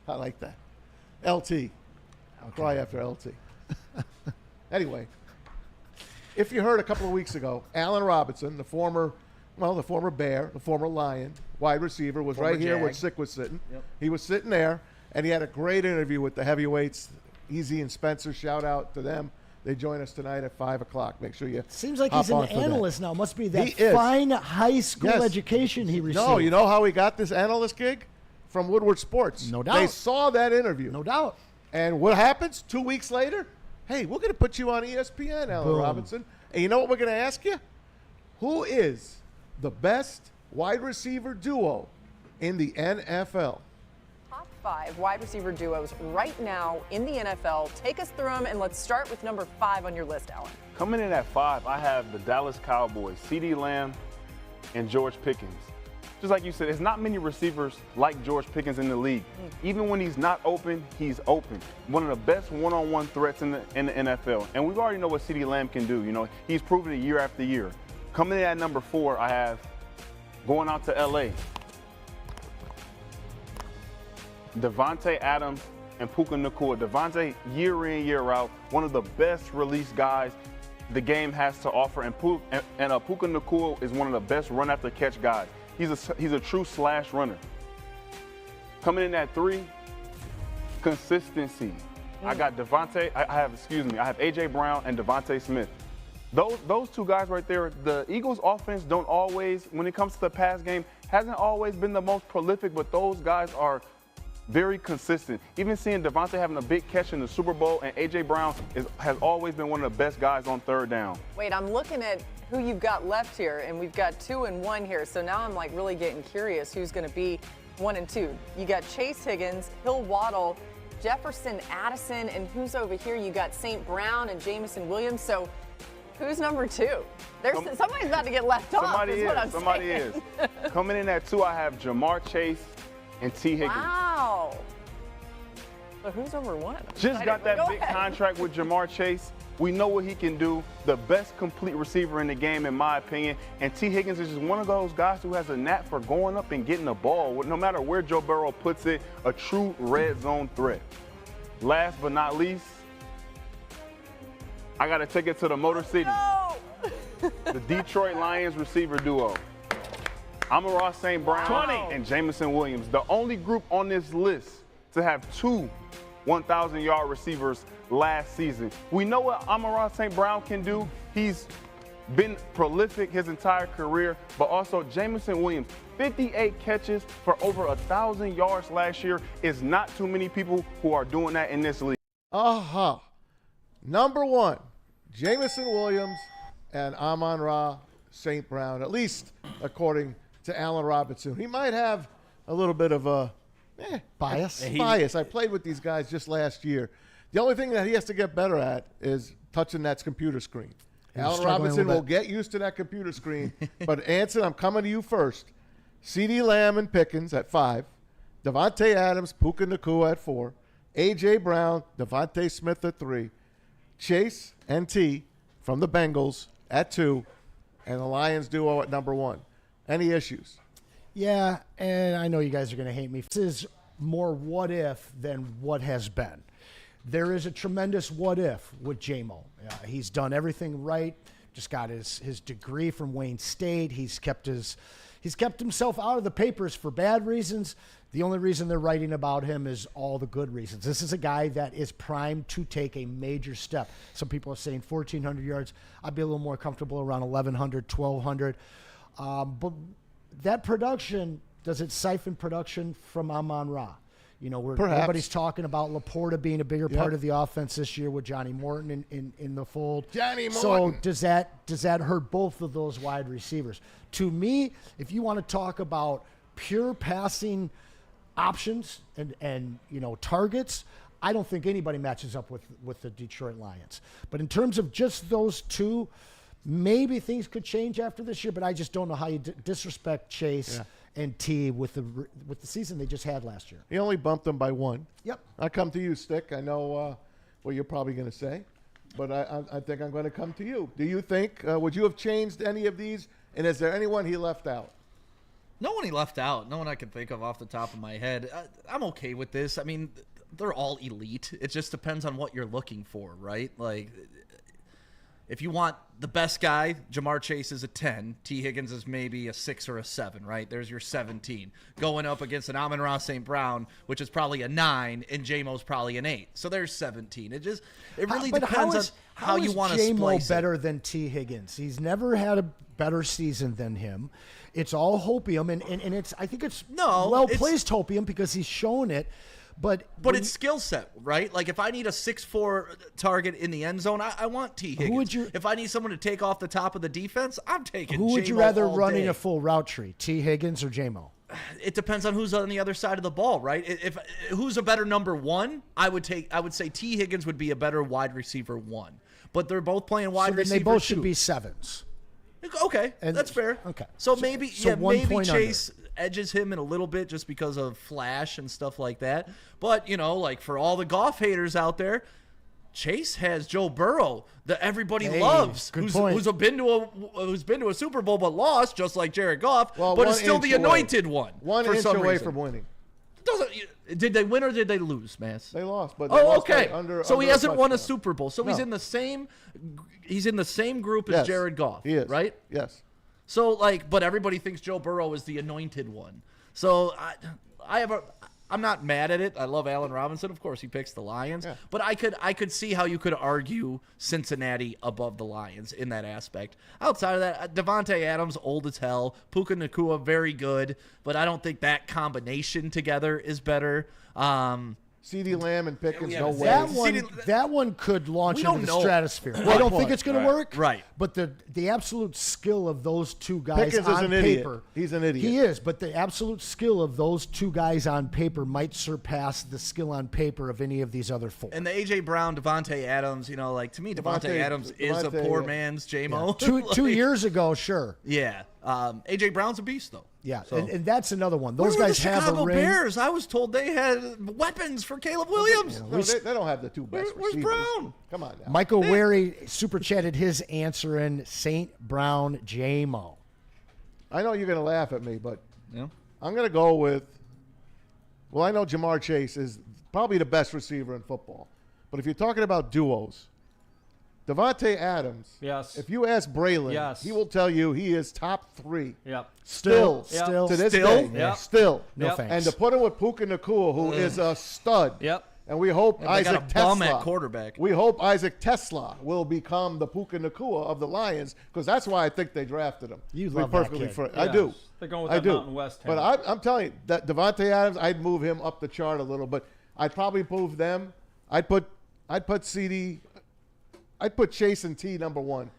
I like that. LT. I'll cry after LT. Anyway, if you heard a couple of weeks ago, Allen Robinson, the former Bear, the former Lion, wide receiver, was right here where Sick was sitting. Yep. He was sitting there, and he had a great interview with the heavyweights, Easy and Spencer. Shout out to them. They join us tonight at 5 o'clock. Make sure you Seems like he's an analyst now. Must be that He is. fine high school education he received. No, you know how he got this analyst gig? From Woodward Sports. No doubt. They saw that interview. No doubt. And what happens 2 weeks later? Hey, we're going to put you on ESPN, Allen Boom. Robinson. And you know what we're going to ask you? Who is the best wide receiver duo in the NFL? Top 5 wide receiver duos right now in the NFL. Take us through them, and let's start with number 5 on your list, Alan. Coming in at 5, I have the Dallas Cowboys, CeeDee Lamb and George Pickens. Just like you said, there's not many receivers like George Pickens in the league. Even when he's not open, he's open. One of the best one-on-one threats in the NFL. And we already know what CeeDee Lamb can do. You know, he's proven it year after year. Coming in at number 4, I have going out to L.A. Devontae Adams and Puka Nacua. Devontae, year in, year out, one of the best release guys the game has to offer. And Puka Nacua is one of the best run-after-catch guys. He's a true slash runner. Coming in at 3, consistency. I got I have A.J. Brown and Devontae Smith. Those two guys right there, the Eagles offense don't always, when it comes to the pass game, hasn't always been the most prolific, but those guys are very consistent. Even seeing Devontae having a big catch in the Super Bowl, and A.J. Brown has always been one of the best guys on third down. Wait, I'm looking at who you've got left here, and we've got 2 and 1 here. So now I'm like really getting curious who's going to be 1 and 2. You got Chase Higgins, Hill Waddle, Jefferson Addison, and who's over here? You got St. Brown and Jamison Williams. So who's number 2? Somebody's about to get left off. Somebody is. Coming in at 2, I have Jamar Chase and T. Higgins. Wow. So who's over 1? Just got that big contract with Jamar Chase. We know what he can do. The best complete receiver in the game, in my opinion. And T. Higgins is just one of those guys who has a knack for going up and getting the ball. No matter where Joe Burrow puts it, a true red zone threat. Last but not least, I got to take it to the Motor City. No. The Detroit Lions receiver duo. Amon-Ra St. Brown and Jamison Williams. The only group on this list to have 2 1,000-yard receivers last season. We know what Amon-Ra St. Brown can do. He's been prolific his entire career, but also Jamison Williams, 58 catches for over 1,000 yards last year. Is not too many people who are doing that in this league. Number 1, Jamison Williams and Amon-Ra St. Brown, at least according to Allen Robinson. He might have a little bit of a bias. I played with these guys just last year. The only thing that he has to get better at is touching that computer screen. Allen Robinson will get used to that computer screen. But Anson, I'm coming to you first. CeeDee Lamb and Pickens at 5. Devontae Adams, Puka Nacua at 4. A.J. Brown, Devontae Smith at 3. Chase and T from the Bengals at 2. And the Lions duo at number 1. Any issues? Yeah, and I know you guys are going to hate me. This is more what if than what has been. There is a tremendous what if with J-Mo. He's done everything right. Just got his degree from Wayne State. He's kept himself out of the papers for bad reasons. The only reason they're writing about him is all the good reasons. This is a guy that is primed to take a major step. Some people are saying 1,400 yards. I'd be a little more comfortable around 1,100, 1,200. But that production, does it siphon production from Amon-Ra? You know, everybody's talking about Laporta being a bigger part of the offense this year with Johnny Morton in the fold. Johnny Morton. So does that hurt both of those wide receivers? To me, if you want to talk about pure passing options and targets, I don't think anybody matches up with the Detroit Lions. But in terms of just those two, maybe things could change after this year, but I just don't know how you disrespect Chase and T with the season they just had last year. He only bumped them by 1. Yep. I come to you, Stick. I know what you're probably going to say, but I think I'm going to come to you. Do you think, would you have changed any of these? And is there anyone he left out? No one he left out. No one I can think of off the top of my head. I'm okay with this. I mean, they're all elite. It just depends on what you're looking for, right? Like, if you want the best guy, Jamar Chase is a 10. T. Higgins is maybe a 6 or a 7, right? There's your 17. Going up against an Amon-Ra St. Brown, which is probably a 9, and J-Mo's probably an 8. So there's 17. It really depends on how you want to J-Mo splice better it. than T. Higgins? He's never had a better season than him. It's all hopium, and it's I think it's well-placed hopium because he's shown it. But it's skill set, right? Like, if I need a 6'4" target in the end zone, I want T. Higgins. If I need someone to take off the top of the defense, I'm taking Who would you J-Mo rather all running day. a full route tree, T. Higgins or J-Mo? It depends on who's on the other side of the ball, right? If who's a better number 1, I would say T. Higgins would be a better wide receiver 1. But they're both playing wide So then receiver they both 2. should be 7s. Okay, And- that's fair. okay. So So maybe 1 point Chase edges him in a little bit just because of flash and stuff like that. But, like, for all the golf haters out there, Chase has Joe Burrow that everybody loves, good who's point. been to a Super Bowl but lost, just like Jared Goff, Well, but one is still inch the away. anointed one. One for inch some away reason. from winning. Did they win or did they lose, Mass? They lost, but they lost by under So he hasn't won a touchdown. Super Bowl. So he's No. in the same. He's in the same group as Yes, Jared Goff. He is right. Yes. So but everybody thinks Joe Burrow is the anointed one. So I'm not mad at it. I love Allen Robinson. Of course, he picks the Lions. Yeah. But I could see how you could argue Cincinnati above the Lions in that aspect. Outside of that, Devontae Adams, old as hell. Puka Nacua, very good. But I don't think that combination together is better. CeeDee Lamb and Pickens, Yeah, no that way. That one could launch We into don't the know. stratosphere. Right. I don't Right. think it's going to work. Right. But the absolute skill of those two guys Pickens on is an idiot. paper. He's an idiot. He is, but the absolute skill of those two guys on paper might surpass the skill on paper of any of these other 4. And the A.J. Brown, Devontae Adams, to me, Devontae Adams is a poor man's J-Mo. Two years ago, sure. Yeah. A.J. Brown's a beast, though. Yeah, So. and that's another one. Where Those were guys the have Chicago a ring. Bears? I was told they had weapons for Caleb Williams. No, they don't have the two best Where's receivers. Brown? Come on now. Michael Wary super chatted his answer in St. Brown J-Mo. I know you're going to laugh at me, but Yeah. I'm going to go with, well, I know Jamar Chase is probably the best receiver in football. But if you're talking about duos, Devontae Adams, Yes. if you ask Braylon, Yes. he will tell you he is top 3. Yep. Still, Still. to this Still? day. Yep. Still. No Yep. thanks. And to put him with Puka Nacua, who is a stud. Yep. And we hope Yeah, they got Isaac a bum Tesla. at quarterback. We hope Isaac Tesla will become the Puka Nacua of the Lions, because that's why I think they drafted him. You To be love that perfectly kid. frank. I Yes. do. They're going with I that do. Mountain West But I'm telling you that Devontae Adams, I'd move him up the chart a little, but I'd probably move them. I'd put CD. I'd put Chase and T number 1.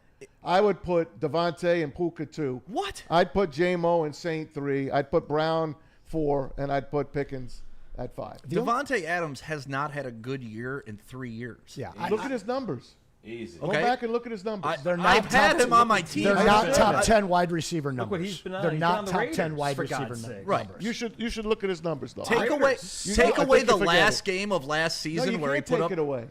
I would put Devontae and Puka 2. What? I'd put J-Mo and Saint 3. I'd put Brown 4, and I'd put Pickens at 5. Devontae Adams has not had a good year in 3 years. Yeah, Look at his numbers. Easy. Go Okay. back and look at his numbers. They're not I've had top him on my team. They're I not understand top that. 10 wide receiver numbers. what he's been on. They're He's been not on the top Raiders, 10 wide for receiver God's sake. Right. numbers. You should look at his numbers though. Take I away think the you forget last it. game of last No, season you where he can't put take up. it away.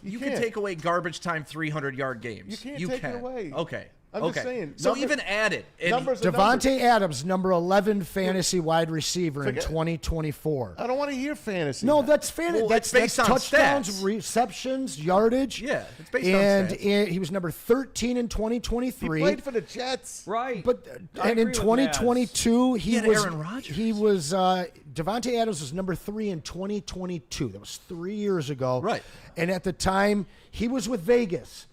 You can't. can take away garbage time 300-yard games. You can't take it away. Okay. I'm okay. just saying, So numbers- even add it. And Numbers are numbers. Devontae Adams, number 11 fantasy wide receiver in Forget- 2024. I don't want to hear fantasy. No, that's fantasy. Well, that's it's based on touchdowns, stats. receptions, yardage. Yeah, it's based on and stats. he was number 13 in he 2023. played for the Jets. Right. But I and agree in with 2022 He he had was Aaron Rodgers. he was Devontae Adams was number 3 in 2022. That was 3 years ago. Right. And at the time he was with Vegas.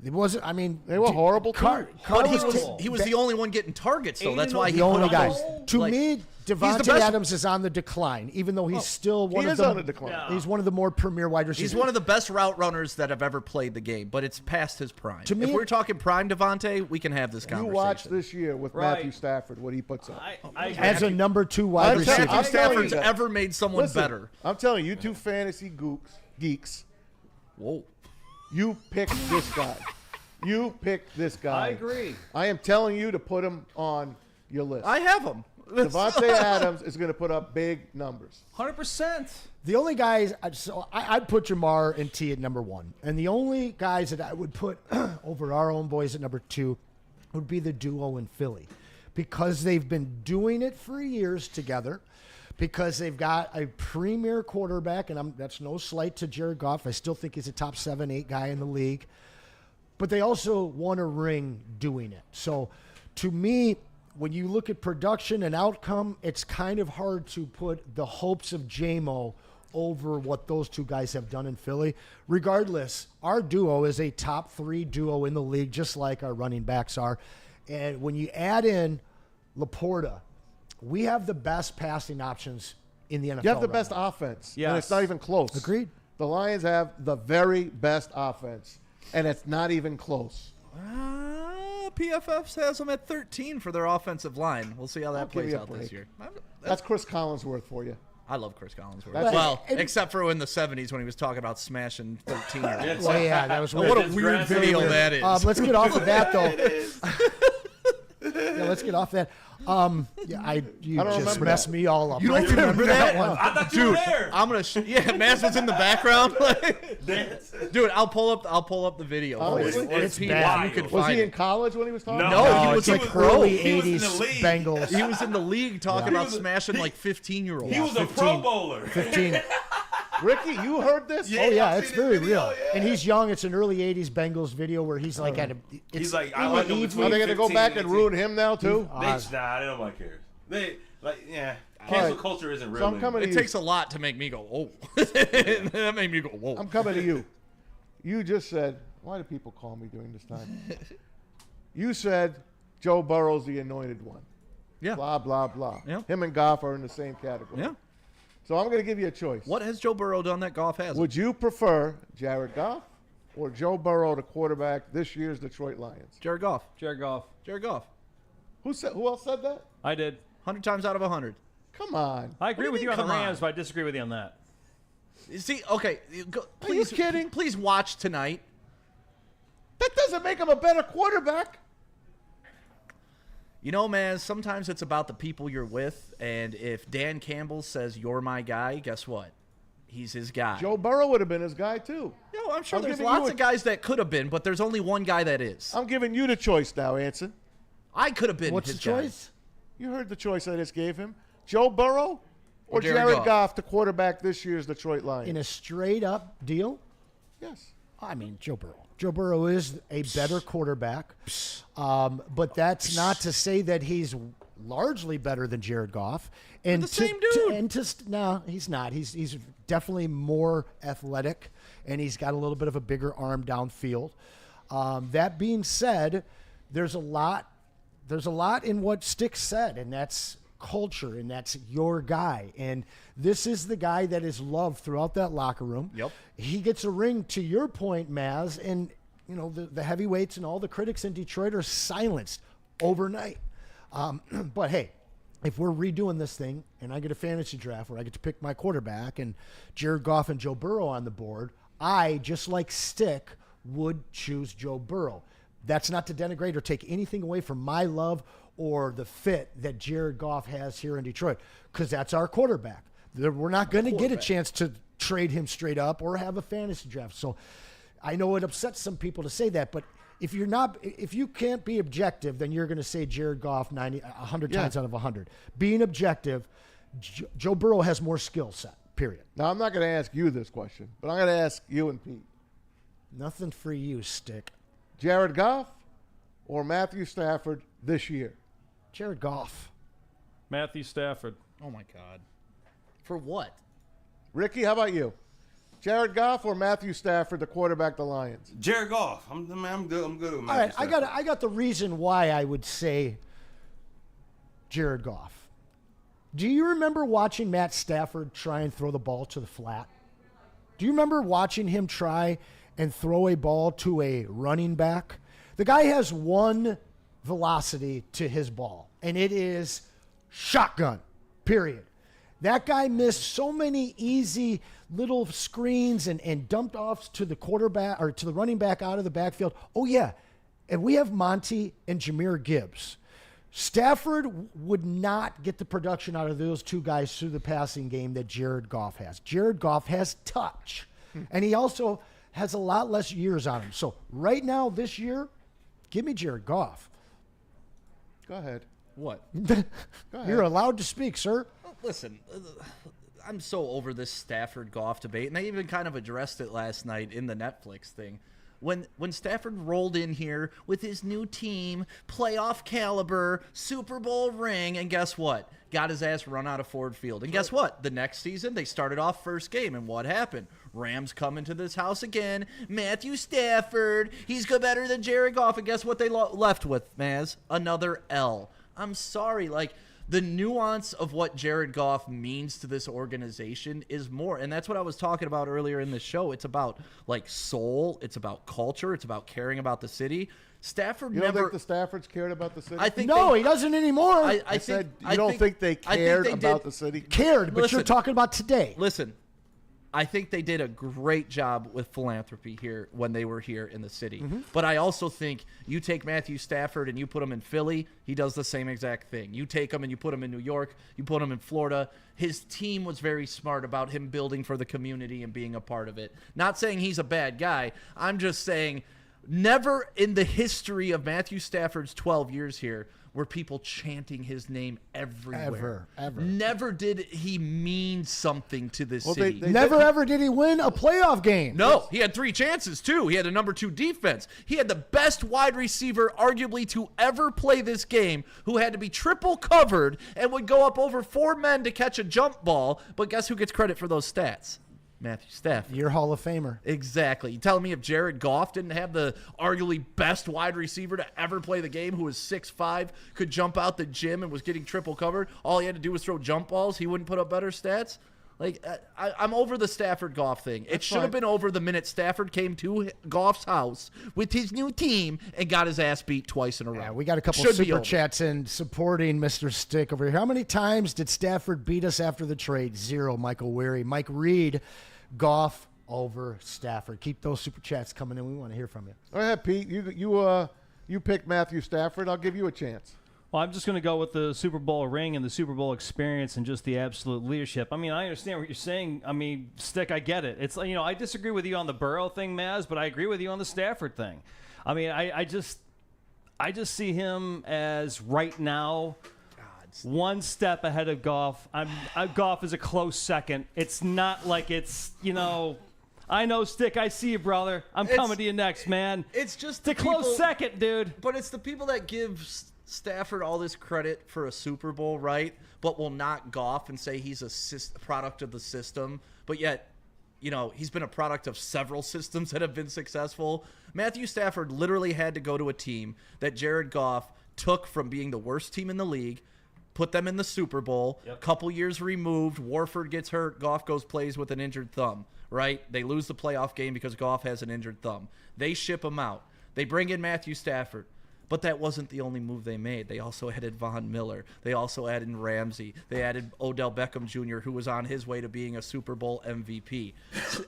It wasn't. I mean, They were horrible too. But Carlos- he was the only one getting targets, though. That's why he the put only up guy. those, To like- me, he's the Devontae best- Adams is on the decline, even though he's still one He of is the on the decline. Yeah. He's one of the more premier wide receivers. He's one of the best route runners that have ever played the game, but it's past his prime. To me, if we're talking prime Devontae, we can have this You conversation. watch this year with Right. Matthew Stafford, what he puts up. I as a number 2 wide I'm receiver. telling Matthew I'm telling Stafford's you that. ever made someone Listen, better. I'm telling you, two fantasy geeks, Whoa. you picked this guy. You picked this guy. I agree. I am telling you to put him on your list. I have him. Devontae Adams is going to put up big numbers. 100%. The only guys, I'd put Jamar and T at number 1. And the only guys that I would put over our own boys at number 2 would be the duo in Philly. Because they've been doing it for years together. Because they've got a premier quarterback. And that's no slight to Jared Goff. I still think he's a top 7, 8 guy in the league. But they also won a ring doing it. So to me, when you look at production and outcome, it's kind of hard to put the hopes of J-Mo over what those two guys have done in Philly. Regardless, our duo is a top 3 duo in the league, just like our running backs are. And when you add in Laporta, we have the best passing options in the NFL. You have the right best now. offense. Yes. And it's not even close. Agreed. The Lions have the very best offense, and it's not even close. PFF has them at 13 for their offensive line. We'll see how that give me plays a out break. this year. That's Chris Collinsworth for you. I love Chris Collinsworth. That's- Well, and- except for in the 70s when he was talking about smashing 13. Well, yeah, that was weird. What a weird video that is. Let's get off of that, though. Yeah, let's get off that. You I don't just remember messed that. me all up. You don't remember that? one? I thought you were there. I'm gonna. Yeah, Maz was in the background. Dude, I'll pull up the video. Honestly, it's Pete, bad. You can Was find he in it. college when he was talking? No, he was it's a like pro. early He was in 80s the league. Bengals. He was in the league talking about was a- smashing like 15-year-olds. He was a Pro Bowler. 15. Ricky, you heard this? Yeah. Oh, yeah, I've it's seen this very video, real. yeah. And he's young. It's an early 80s Bengals video where he's like at a. He's like, I like him Are between they going to go 15 back and 18. ruin him now, too? Nah, they don't like care. They cancel right. culture isn't real. So I'm coming to It you. takes a lot to make me go, oh. That made me go, whoa. I'm coming to you. You just said, why do people call me during this time? You said Joe Burrow's the anointed one. Yeah. Blah, blah, blah. Yeah. Him and Goff are in the same category. Yeah. So I'm going to give you a choice. What has Joe Burrow done that Goff hasn't? Would you prefer Jared Goff or Joe Burrow, the quarterback, this year's Detroit Lions? Jared Goff. Jared Goff. Jared Goff. Who else said that? I did. 100 times out of 100. Come on. I agree do you with you mean, on the come on? Rams, but I disagree with you on that. You see, okay, please, kidding? Please watch tonight. That doesn't make him a better quarterback. You know, man, sometimes it's about the people you're with, and if Dan Campbell says you're my guy, guess what? He's his guy. Joe Burrow would have been his guy, too. No, I'm sure I'm there's giving you lots a- of guys that could have been, but there's only one guy that is. I'm giving you the choice now, Anson. I could have been What's his the choice? You heard the choice I just gave him. Joe Burrow or Jared Jared Goff? Goff, the quarterback this year's Detroit Lions? In a straight up deal? Yes. I mean, Joe Burrow. Joe Burrow is a better quarterback, but that's not to say that he's largely better than Jared Goff. And the same dude. No, he's not. He's definitely more athletic, and he's got a little bit of a bigger arm downfield. That being said, there's a lot in what Stick said, and that's culture, and that's your guy. And this is the guy that is loved throughout that locker room. Yep. He gets a ring, to your point, Maz, and you know the heavyweights and all the critics in Detroit are silenced overnight. But hey, if we're redoing this thing and I get a fantasy draft where I get to pick my quarterback and Jared Goff and Joe Burrow on the board, I, just like Stick, would choose Joe Burrow. That's not to denigrate or take anything away from my love or the fit that Jared Goff has here in Detroit, because that's our quarterback. We're not going to get a chance to trade him straight up or have a fantasy draft. So I know it upsets some people to say that, but if you can't be objective, then you're going to say Jared Goff 100 times out of 100. Being objective, Joe Burrow has more skill set, period. Now, I'm not going to ask you this question, but I'm going to ask you and Pete. Nothing for you, Stick. Jared Goff or Matthew Stafford this year? Jared Goff. Matthew Stafford. Oh, my God. For what? Ricky, how about you? Jared Goff or Matthew Stafford, the quarterback, the Lions? Jared Goff. I'm good. I'm good with All Matthew right, Stafford. I got the reason why I would say Jared Goff. Do you remember watching Matt Stafford try and throw the ball to the flat? Do you remember watching him try and throw a ball to a running back? The guy has one velocity to his ball, and it is shotgun, period. That guy missed so many easy little screens and dumped offs to the quarterback or to the running back out of the backfield. Oh, yeah. And we have Monty and Jahmyr Gibbs. Stafford would not get the production out of those two guys through the passing game that Jared Goff has. Jared Goff has touch, and he also has a lot less years on him. So right now, this year, give me Jared Goff. Go ahead. What? Go ahead. You're allowed to speak, sir. Listen, I'm so over this Stafford Goff debate, and they even kind of addressed it last night in the Netflix thing. When Stafford rolled in here with his new team, playoff caliber, Super Bowl ring, and guess what? Got his ass run out of Ford Field. And guess what? The next season, they started off first game, and what happened? Rams come into this house again. Matthew Stafford, he's good better than Jared Goff, and guess what they left with, Maz? Another L. I'm sorry, the nuance of what Jared Goff means to this organization is more. And that's what I was talking about earlier in the show. It's about, soul. It's about culture. It's about caring about the city. Stafford You never... don't think the Staffords cared about the city? I think No, he doesn't anymore. I said you don't think they cared about the city? Cared, but Listen. you're talking about today. Listen, I think they did a great job with philanthropy here when they were here in the city. But I also think you take Matthew Stafford and you put him in Philly, he does the same exact thing. You take him and you put him in New York, you put him in Florida. His team was very smart about him building for the community and being a part of it. Not saying he's a bad guy. I'm just saying never in the history of Matthew Stafford's 12 years here were people chanting his name everywhere. Ever. Never did he mean something to this city. Never ever did he win a playoff game. No, he had 3 chances, too. He had a number 2 defense. He had the best wide receiver, arguably, to ever play this game, who had to be triple covered and would go up over 4 men to catch a jump ball. But guess who gets credit for those stats? Matthew Stafford. You're Hall of Famer. Exactly. You telling me if Jared Goff didn't have the arguably best wide receiver to ever play the game, who was 6'5", could jump out the gym and was getting triple covered, all he had to do was throw jump balls, he wouldn't put up better stats? I'm over the Stafford Goff thing. It should have been over the minute Stafford came to Goff's house with his new team and got his ass beat twice in a row. Yeah, we got a couple Should be super over. chats in supporting Mr. Stick over here. How many times did Stafford beat us after the trade? 0, Michael Weary. Mike Reed, Goff over Stafford. Keep those super chats coming in. We want to hear from you. Go ahead, Pete. You picked Matthew Stafford. I'll give you a chance. Well, I'm just going to go with the Super Bowl ring and the Super Bowl experience and just the absolute leadership. I mean, I understand what you're saying. I mean, Stick, I get it. It's I disagree with you on the Burrow thing, Maz, but I agree with you on the Stafford thing. I mean, I just see him as right now one step ahead of Goff. Goff is a close second. It's not like it's I know, Stick. I see you, brother. I'm coming to you next, man. It's just a close second, dude. But it's the people that give Stafford all this credit for a Super Bowl, right? But will knock Goff and say he's a product of the system. But yet, he's been a product of several systems that have been successful. Matthew Stafford literally had to go to a team that Jared Goff took from being the worst team in the league, put them in the Super Bowl, couple years removed, Warford gets hurt, Goff plays with an injured thumb, right? They lose the playoff game because Goff has an injured thumb. They ship him out. They bring in Matthew Stafford. But that wasn't the only move they made. They also added Von Miller. They also added Ramsey. They added Odell Beckham Jr., who was on his way to being a Super Bowl MVP.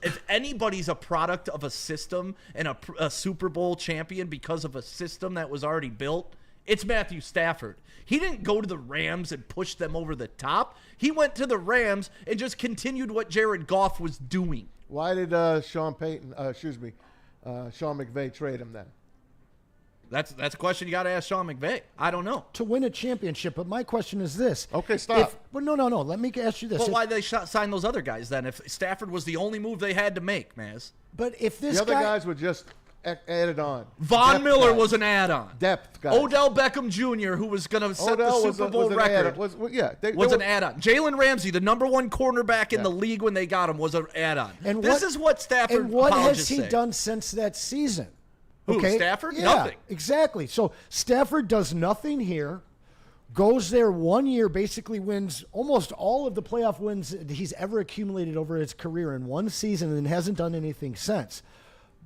If anybody's a product of a system and a Super Bowl champion because of a system that was already built, it's Matthew Stafford. He didn't go to the Rams and push them over the top. He went to the Rams and just continued what Jared Goff was doing. Why did Sean McVay trade him then? That's a question you got to ask Sean McVay. I don't know. To win a championship, but my question is this. Okay, stop. No. Let me ask you this. Well, why did they sign those other guys then if Stafford was the only move they had to make, Maz? But if this the other guys were just added on. Von Miller was an add-on. Depth guys. Odell Beckham Jr., who was going to set the Super Bowl record, was an add-on. Jalen Ramsey, the number 1 cornerback in the league when they got him, was an add-on. And this is what Stafford and what has he say. done since that season? Who, Stafford? Yeah, nothing. Exactly. So Stafford does nothing here, goes there 1 year, basically wins almost all of the playoff wins he's ever accumulated over his career in one season and hasn't done anything since.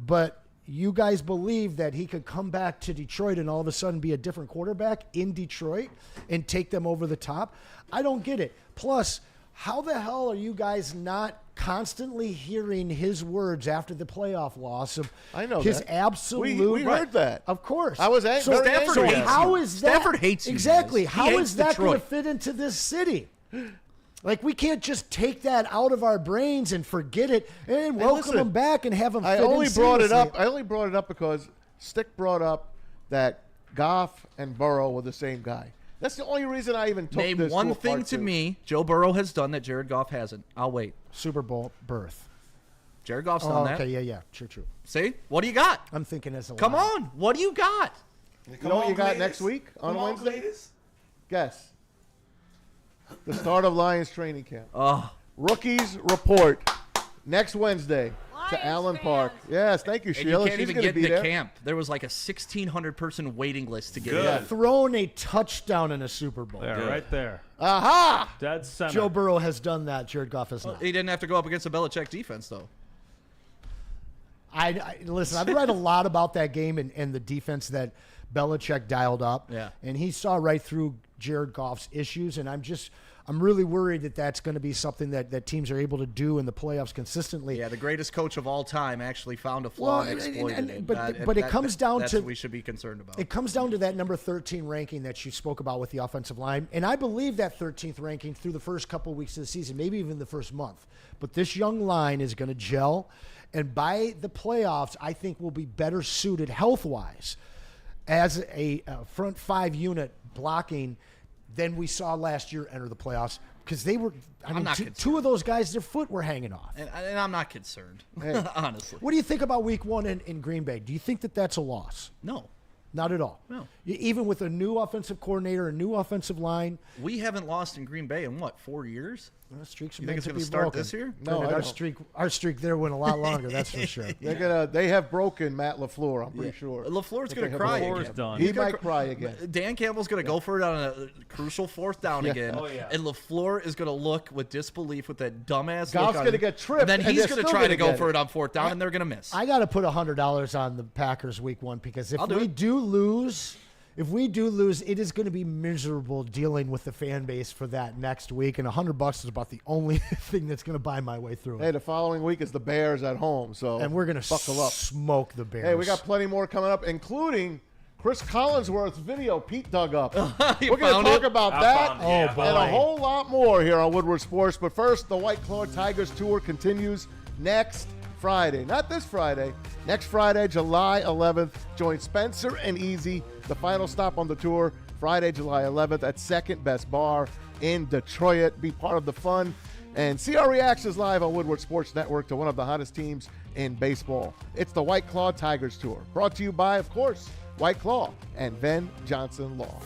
But you guys believe that he could come back to Detroit and all of a sudden be a different quarterback in Detroit and take them over the top? I don't get it. Plus, How the hell are you guys not constantly hearing his words after the playoff loss of his absolute? We heard that. Of course. I was angry. Stafford So hates how you. is that? Stafford hates you. Exactly. Guys. How He is hates that going to Detroit. fit into this city? Like, we can't just take that out of our brains and forget it and welcome listen, them back and have them fit I in only brought it seamlessly. up. I only brought it up because Stick brought up that Goff and Burrow were the same guy. That's the only reason I even took Name this one to a thing part to two. me Joe Burrow has done that Jared Goff hasn't. I'll wait. Super Bowl berth. Jared Goff's Oh, done that. okay, yeah. True. See? What do you got? I'm thinking as a Come line. on. What do you got? You know what you got next week on Wednesday? Guess. The start of Lions training camp. Oh, Rookies report next Wednesday to Allen Park. Yes, thank you, and Sheila. you can't She's even gonna get be into there. camp. There was like a 1,600-person waiting list to get Good. in. Throwing a touchdown in a Super Bowl. There, right there. Aha! Dead center. Joe Burrow has done that. Jared Goff has not. He didn't have to go up against a Belichick defense, though. Listen, I've read a lot about that game and the defense that Belichick dialed up. Yeah. And he saw right through Jared Goff's issues, and I'm really worried that that's going to be something that teams are able to do in the playoffs consistently. Yeah, the greatest coach of all time actually found a flaw and exploited it. But it comes down that's to what we should be concerned about. It comes down to that number 13 ranking that you spoke about with the offensive line. And I believe that 13th ranking through the first couple of weeks of the season, maybe even the first month. But this young line is going to gel. And by the playoffs, I think we'll be better suited health-wise as a front five unit blocking than we saw last year enter the playoffs. Because they were, two of those guys, their foot were hanging off. And I'm not concerned, honestly. What do you think about week one in Green Bay? Do you think that that's a loss? No. Not at all. No. Even with a new offensive coordinator, a new offensive line. We haven't lost in Green Bay in, 4 years? Streaks You think it's going to start this year? No, I don't. Our streak there went a lot longer. That's for sure. They have broken Matt LaFleur. I'm pretty sure. LaFleur's going to They have cry broken again. him. done. He might cry again. Dan Campbell's going to go for it on a crucial fourth down again. Oh, yeah. And LaFleur is going to look with disbelief with that dumbass Goff's look on gonna him. get tripped, And then and he's they're going to still try to gonna go get for it. it on fourth down, and they're going to miss. I got to put $100 on the Packers week one because if I'll do we it. do lose, it is going to be miserable dealing with the fan base for that next week. And $100 is about the only thing that's going to buy my way through Hey, it. the following week is the Bears at home, so And we're going to buckle up. smoke the Bears. Hey, we got plenty more coming up, including Chris Collinsworth's video Pete dug up. You We're going found to talk it? about I that found it, yeah. Oh, boy. and a whole lot more here on Woodward Sports. But first, the White Claw Tigers tour continues next Friday. Not this Friday. Next Friday, July 11th. Join Spencer and Easy, the final stop on the tour, Friday, July 11th at Second Best Bar in Detroit. Be part of the fun and see our reactions live on Woodward Sports Network to one of the hottest teams in baseball. It's the White Claw Tigers Tour, brought to you by, of course, White Claw and Venn Johnson Law.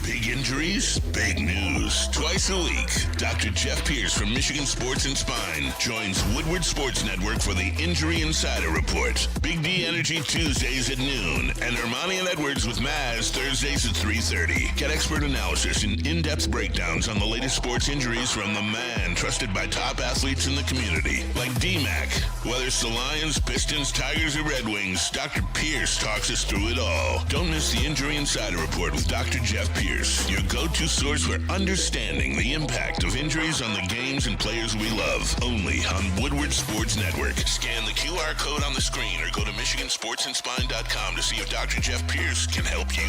Big injuries, big news. Twice a week, Dr. Jeff Pierce from Michigan Sports and Spine joins Woodward Sports Network for the Injury Insider Report. Big D Energy Tuesdays at noon, and Ermanni and Edwards with Maz Thursdays at 3:30. Get expert analysis and in-depth breakdowns on the latest sports injuries from the man trusted by top athletes in the community, like D-Mac. Whether it's the Lions, Pistons, Tigers, or Red Wings, Dr. Pierce talks us through it all. Don't miss the Injury Insider Report with Dr. Jeff Pierce, your go-to source for understanding the impact of injuries on the games and players we love. Only on Woodward Sports Network. Scan the QR code on the screen or go to MichiganSportsandSpine.com to see if Dr. Jeff Pierce can help you.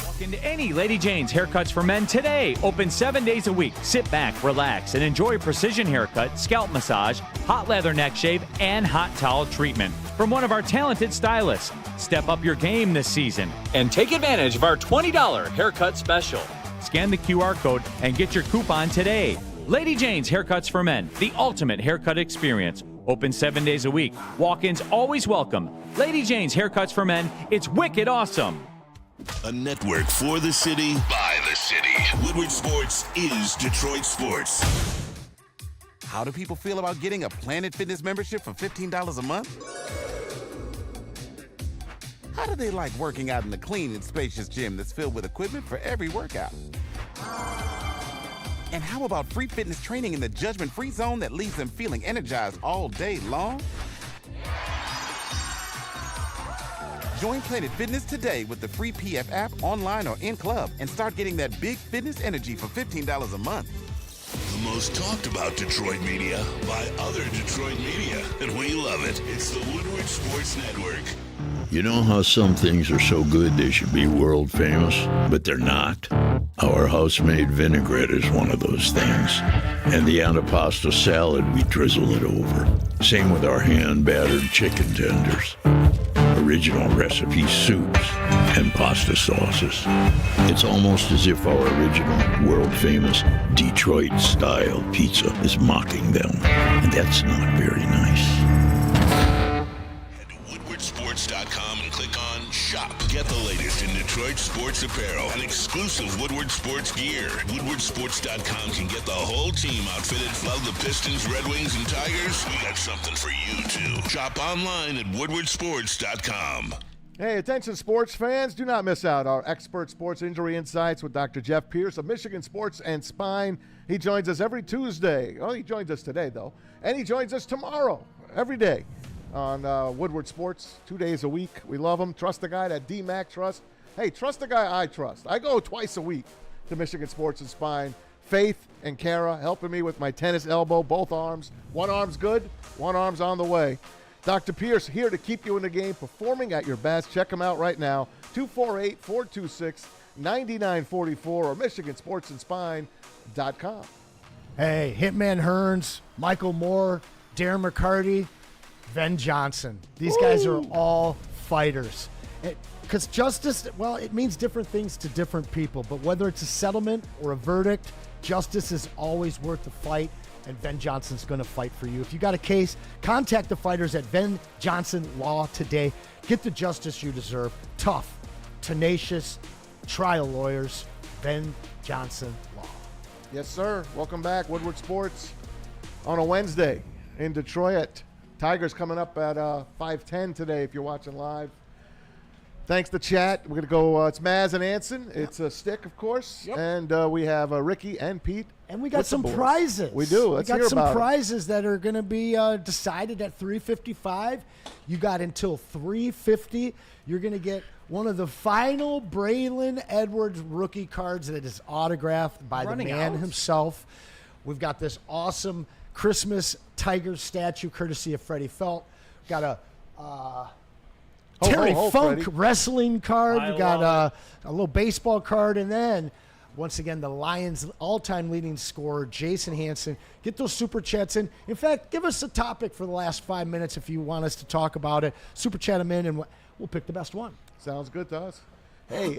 Walk into any Lady Jane's Haircuts for Men today. Open 7 days a week. Sit back, relax, and enjoy precision haircut, scalp massage, hot leather neck shave, and hot towel treatment from one of our talented stylists. Step up your game this season and take advantage of our $20 haircut special. Scan the QR code and get your coupon today. Lady Jane's Haircuts for Men, the ultimate haircut experience. Open 7 days a week. Walk-ins always welcome. Lady Jane's Haircuts for Men, it's wicked awesome. A network for the city, by the city. Woodward Sports is Detroit Sports. How do people feel about getting a Planet Fitness membership for $15 a month? How do they like working out in a clean and spacious gym that's filled with equipment for every workout? And how about free fitness training in the judgment-free zone that leaves them feeling energized all day long? Join Planet Fitness today with the free PF app online or in club and start getting that big fitness energy for $15 a month. The most talked about Detroit media by other Detroit media, and we love it. It's the Woodward Sports Network. You know how some things are so good they should be world famous, but they're not? Our house-made vinaigrette is one of those things. And the antipasto salad, we drizzle it over. Same with our hand-battered chicken tenders. Original recipe soups and pasta sauces. It's almost as if our original, world-famous Detroit-style pizza is mocking them. And that's not very nice. Woodwardsports.com and click on Shop. Get the latest in Detroit sports apparel and exclusive Woodward Sports gear. Woodwardsports.com can get the whole team outfitted. Love the Pistons, Red Wings, and Tigers? We got something for you, too. Shop online at woodwardsports.com. Hey, attention sports fans. Do not miss out our expert sports injury insights with Dr. Jeff Pierce of Michigan Sports and Spine. He joins us every Tuesday. Oh, he joins us today, though. And he joins us tomorrow, every day, on Woodward Sports, 2 days a week. We love him. Trust the guy that DMAC Trust. Hey, trust the guy I trust. I go twice a week to Michigan Sports and Spine. Faith and Kara helping me with my tennis elbow, both arms. One arm's good, one arm's on the way. Dr. Pierce here to keep you in the game, performing at your best. Check him out right now, 248-426-9944 or MichiganSportsandSpine.com. Hey, Hitman Hearns, Michael Moore, Darren McCarty, Ben Johnson. These guys are all fighters. Because justice, well, it means different things to different people. But whether it's a settlement or a verdict, justice is always worth the fight. And Ben Johnson's going to fight for you. If you got a case, contact the fighters at Ben Johnson Law today. Get the justice you deserve. Tough, tenacious, trial lawyers. Ben Johnson Law. Yes, sir. Welcome back, Woodward Sports, on a Wednesday in Detroit. Tigers coming up at 5:10 today if you're watching live. Thanks to chat. We're going to go, it's Maz and Anson. It's a stick, of course. Yep. And we have Ricky and Pete. And we got some prizes. We do. Let's hear about it. We got some prizes that are going to be decided at 3:55. You got until 3:50. You're going to get one of the final Braylon Edwards rookie cards that is autographed by the man himself. We've got this awesome Christmas Tigers statue courtesy of Freddie Felt. Got a Terry Funk Freddie. Wrestling card. We got a little baseball card. And then, once again, the Lions' all-time leading scorer, Jason Hanson. Get those super chats in. In fact, give us a topic for the last 5 minutes if you want us to talk about it. Super chat them in, and we'll pick the best one. Sounds good to us. Hey,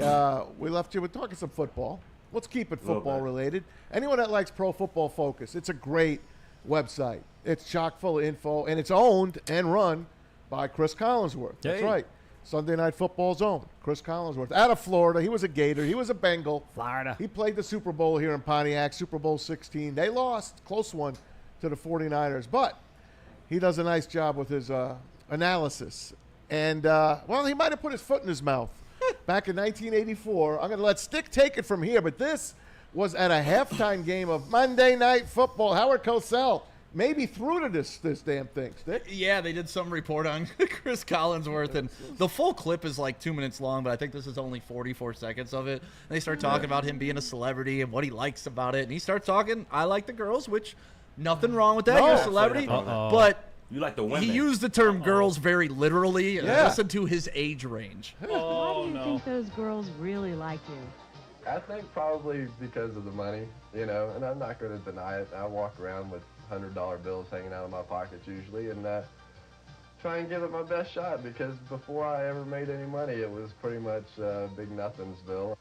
we left you with talking some football. Let's keep it football related. Anyone that likes Pro Football Focus, it's a great website. It's chock full of info, and it's owned and run by Chris Collinsworth. That's right. Sunday Night Football's own. Chris Collinsworth. Out of Florida. He was a Gator. He was a Bengal. Florida. He played the Super Bowl here in Pontiac, Super Bowl 16. They lost, close one, to the 49ers. But he does a nice job with his analysis. And, well, he might have put his foot in his mouth back in 1984. I'm going to let Stick take it from here. But this was at a halftime game of Monday Night Football. Howard Cosell maybe threw to this damn thing, Stick. Yeah, they did some report on Chris Collinsworth, and the full clip is like 2 minutes long, but I think this is only 44 seconds of it. And they start talking about him being a celebrity and what he likes about it. And he starts talking, I like the girls, which nothing wrong with that. You're a celebrity. But you like the women. He used the term girls very literally. Listen to his age range. Why do you think those girls really like you? I think probably because of the money, you know, and I'm not going to deny it. I walk around with $100 bills hanging out of my pockets usually, and try and give it my best shot, because before I ever made any money, it was pretty much big nothingsville.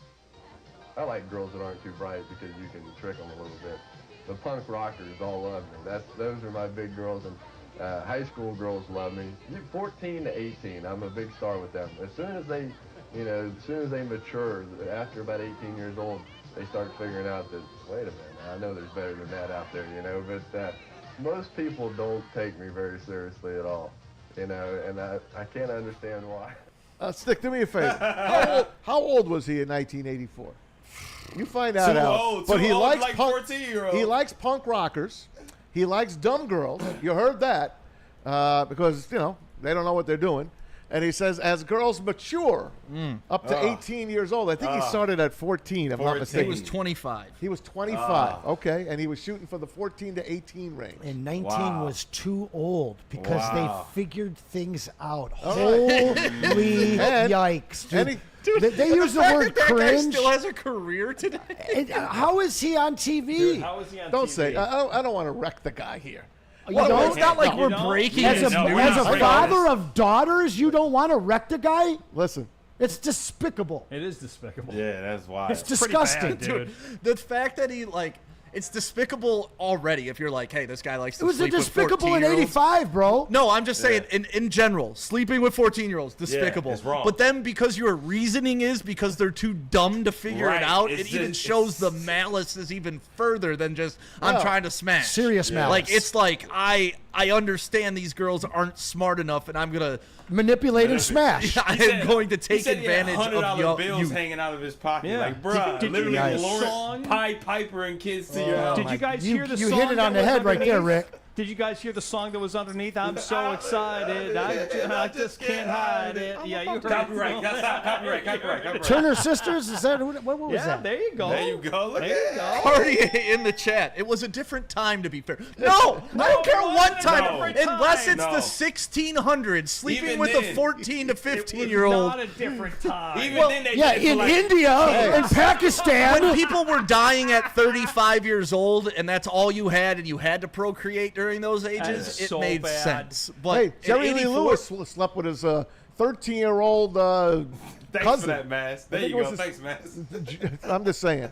I like girls that aren't too bright because you can trick them a little bit. The punk rockers all love me. Those are my big girls, and high school girls love me. 14 to 18, I'm a big star with them. As soon as they, you know, as soon as they mature, after about 18 years old, they start figuring out that, wait a minute, I know there's better than that out there, you know, but most people don't take me very seriously at all, you know, and I can't understand why. Stick, do me a favor. How old was he in 1984? You find out. Too old. But he likes like punk, 14-year-old. He likes punk rockers. He likes dumb girls. You heard that because, you know, they don't know what they're doing. And he says, as girls mature up to 18 years old, I think he started at 14, if I'm not mistaken. He was 25. He was 25, okay, and he was shooting for the 14 to 18 range. And 19 was too old because they figured things out. All Holy And- yikes, and dude. he- They use the word That guy cringe. still has a career today. How is he on TV? Dude, how is he on Don't TV? say, I don't want to wreck the guy here. You Well, don't? it's not like You we're don't? breaking As his a, news. as a breaking father news. of daughters, you don't want to wreck the guy? Listen, It's despicable. It is despicable. Yeah, that's wild. It's Pretty disgusting. bad, dude. The fact that he it's despicable already. If you're like, hey, this guy likes to It was a sleep with despicable in 14-year-olds. 85, bro. No, I'm just saying in general, sleeping with 14-year-olds, despicable. it's wrong. But then because your reasoning is because they're too dumb to figure Right, it out, it's it even just- shows the malice is even further than just I'm trying to smash. Serious malice. Like it's like I understand these girls aren't smart enough, and I'm gonna Manipulate and smash. I am going to take advantage advantage of $100 bills you. hanging out of his pocket. Yeah. Like, bruh, Did you literally hear the Lawrence song? Pied Piper and kids to your house. Did you guys hear the You song? hit it on that the was head right there, underneath? Rick. Did you guys hear the song that was underneath? I'm so excited. I just can't hide it. Yeah, you heard Copyright. it. That's not copyright. Turner Sisters? Is that what was Yeah, that? there you go. There you go. Look There you at go. Party in the chat. It was a different time, to be fair. No, I don't care what time, No. unless it's No. the 1600s, sleeping Even with then, a 14 to It 15-year-old. was not a different time. Even Well, then, they Yeah, did it for in like, India and Pakistan. When people were dying at 35 years old, and that's all you had, and you had to procreate during those ages, is it so made bad. sense. But hey, in Jerry Lee 84 Lewis slept with his 13-year-old Thanks cousin. for that, Mass. There think you it go. was Thanks, Mass. I'm just saying.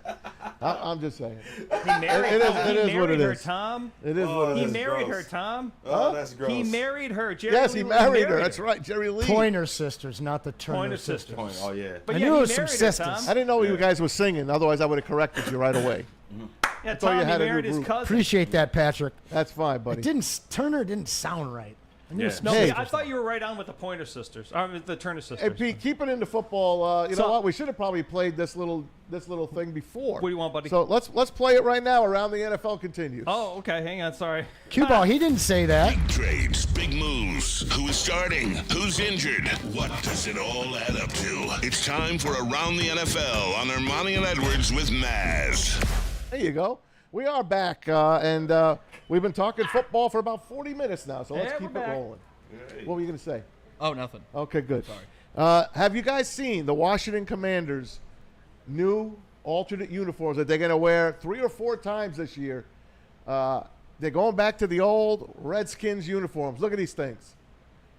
I'm just saying. He married, It is- he it is what married it her, is. Tom. It is what it He is. married gross. her, Tom. Oh, that's gross. He married her. Jerry Yes, Lee he Lewis married her. married That's right, Jerry Lee. Pointer Sisters, not the Turner Pointer Sisters. Sisters. Oh, yeah. But I yeah, knew he it was some married her, sisters. Tom. I didn't know you guys were singing. Otherwise, I would have corrected you right away. Yeah, all Tom, you he had in your married his group. cousin. Appreciate that, Patrick. That's fine, buddy. Turner didn't sound right. I knew it was No, Hey. I thought you were right on with the Pointer Sisters. Or with the Turner Sisters. Hey, Pete, keep it into football. You So- know what? We should have probably played this little thing before. What do you want, buddy? So let's play it right now. Around the NFL continues. Oh, okay. Hang on. Sorry. Cue ball, he didn't say that. Big trades, big moves. Who is starting? Who's injured? What does it all add up to? It's time for Around the NFL on Ermanni and Edwards with Maz. There you go. We are back, and we've been talking football for about 40 minutes now. So let's Yeah, keep we're it back. rolling. What were you going to say? Oh, nothing. Okay, good. Sorry. Have you guys seen the Washington Commanders' new alternate uniforms that they're going to wear 3 or 4 times this year? They're going back to the old Redskins uniforms. Look at these things.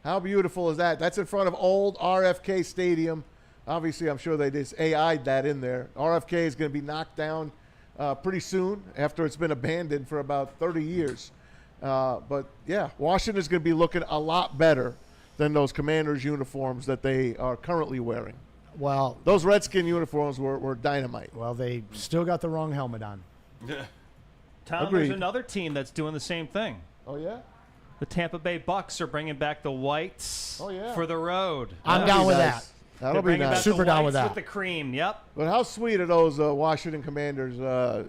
How beautiful is that? That's in front of old RFK Stadium. Obviously, I'm sure they just AI'd that in there. RFK is going to be knocked down pretty soon after it's been abandoned for about 30 years. But, yeah, Washington's going to be looking a lot better than those Commanders uniforms that they are currently wearing. Well, Those Redskin uniforms were dynamite. well, they still got the wrong helmet on. Tom, Agreed. there's another team that's doing the same thing. Oh, yeah? The Tampa Bay Bucks are bringing back the whites for the road. I'm That'll down be with nice. that. That'll They're be bringing nice. back Super the down whites with that. with the cream. Yep. But how sweet are those Washington Commanders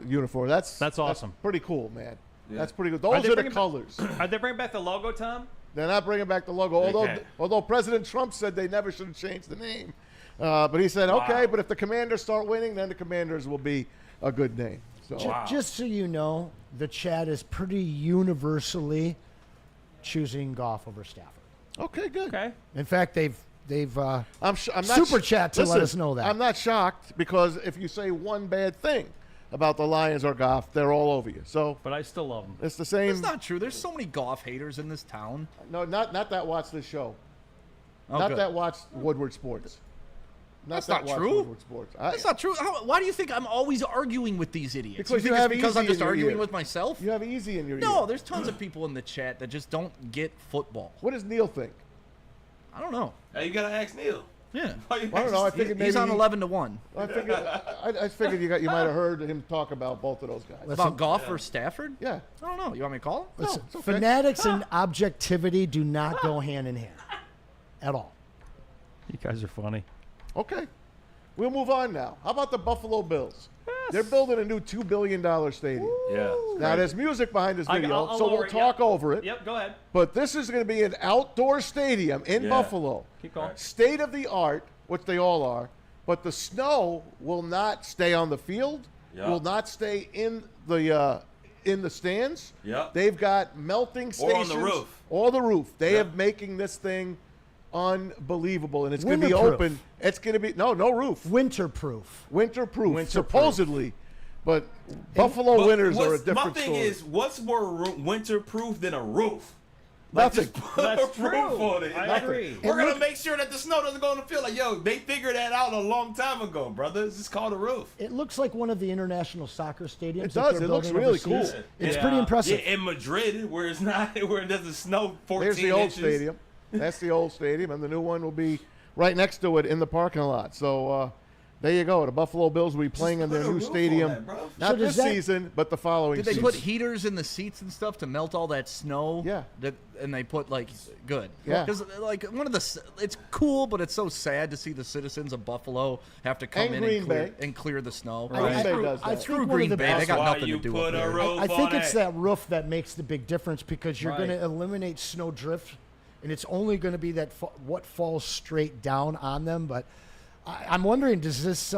uniforms? That's awesome. Pretty cool, man. That's pretty good. Are Those they are the bringing colors. Are they bringing back the logo, Tom? They're not bringing back the logo, can't. although President Trump said they never should have changed the name. But he said, okay, but if the Commanders start winning, then the Commanders will be a good name. So Just so you know, the chat is pretty universally choosing Goff over Stafford. okay, good. Okay. In fact, they've I'm not super chat to let us know that. I'm not shocked because if you say one bad thing about the Lions or Goff, they're all over you. So But I still love them. it's the same. That's not true. There's so many golf haters in this town. No, not that watch this show. Oh, Not good. that watch Woodward Sports. That's that not watch true. Woodward Sports. That's not true. Why do you think I'm always arguing with these idiots? Because you you think have it's because I'm easy just in your arguing ear. with myself? You have easy in your No, ear. there's tons of people in the chat that just don't get football. What does Neil think? I don't know. Hey, you gotta ask Neil. Yeah. Why you I don't know. I ask- figured maybe He's on he- 11-1. I figured you might have heard him talk about both of those guys. About golf or Stafford? Yeah. I don't know. You want me to call him? Listen, it's okay. fanatics and objectivity do not go hand in hand at all. You guys are funny. Okay. We'll move on now. How about the Buffalo Bills? They're building a new $2 billion stadium. Yeah. Now, there's music behind this video, I'll so lower we'll it, talk yep. over it. Yep, go ahead. But this is going to be an outdoor stadium in Buffalo. Keep going. State of the art, which they all are. But the snow will not stay on the field. Yep. Will not stay in the stands. Yep. They've got melting Or stations. on the roof. Or the roof. They Yep. are making this thing unbelievable, and it's going to be Winterproof. open. It's going to be no roof. Winterproof. Winterproof. Supposedly, but Buffalo winters are a different My thing story. is, what's more winter-proof than a roof? Nothing. Just put That's a roof true. on it. I agree. We're going to make sure that the snow doesn't go on the field. Like, yo, they figured that out a long time ago, brother. It's just called a roof. It looks like one of the international soccer stadiums. It that does. they're It looks building really overseas. cool. It's pretty impressive. Yeah, in Madrid, where it's not, where it doesn't snow 14 There's the old inches. stadium. That's the old stadium, and the new one will be right next to it in the parking lot. So there you go. The Buffalo Bills will be playing in their put a new roof on stadium, that, bro. not So does this that- season, but the following Did they season. put heaters in the seats and stuff to melt all that snow? Yeah. And they put good. Yeah. Because it's cool, but it's so sad to see the citizens of Buffalo have to come And in Green Bay. and clear the snow. Green Bay does I that. think Screw one of Green the Bay. They best- got Why nothing you to do put with a it. roof I think on it's it? that roof that makes the big difference because you're going to eliminate snow drift, and it's only going to be that what falls straight down on them. But I'm wondering, does this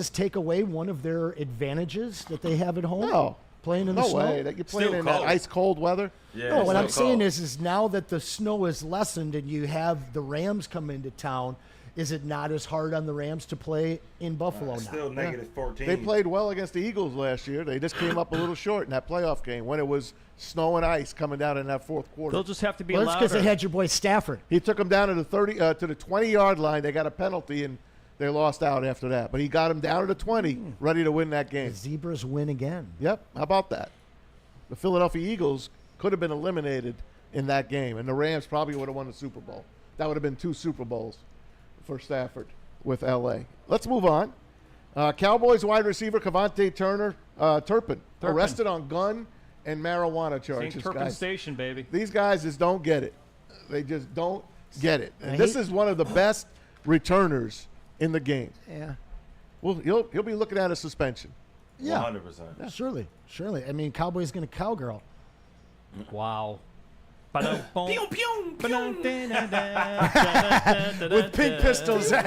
take away one of their advantages that they have at home? No. Playing in the No snow? way. That you're playing Still in that cold. ice cold weather. Yeah, No, it's what so I'm saying cold. is now that the snow is lessened and you have the Rams come into town, is it not as hard on the Rams to play in Buffalo now? Still negative 14. They played well against the Eagles last year. They just came up a little short in that playoff game when it was snow and ice coming down in that fourth quarter. They'll just have to be Well, that's because louder. they had your boy Stafford. He took them down to the 20-yard line. They got a penalty and they lost out after that. But he got them down to the 20, ready to win that game. The Zebras win again. Yep. How about that? The Philadelphia Eagles could have been eliminated in that game, and the Rams probably would have won the Super Bowl. That would have been 2 Super Bowls for Stafford with L.A. Let's move on. Cowboys wide receiver Cavante Turpin, arrested on gun and marijuana charges. St. Turpin guys. Station, baby. These guys just don't get it. They just don't get it. And this is one of the best returners in the game. Yeah. Well, he'll be looking at a suspension. Yeah. 100%. Surely. I mean, Cowboys going to cowgirl. Wow. Pew, pew, pew. With pink pistols. All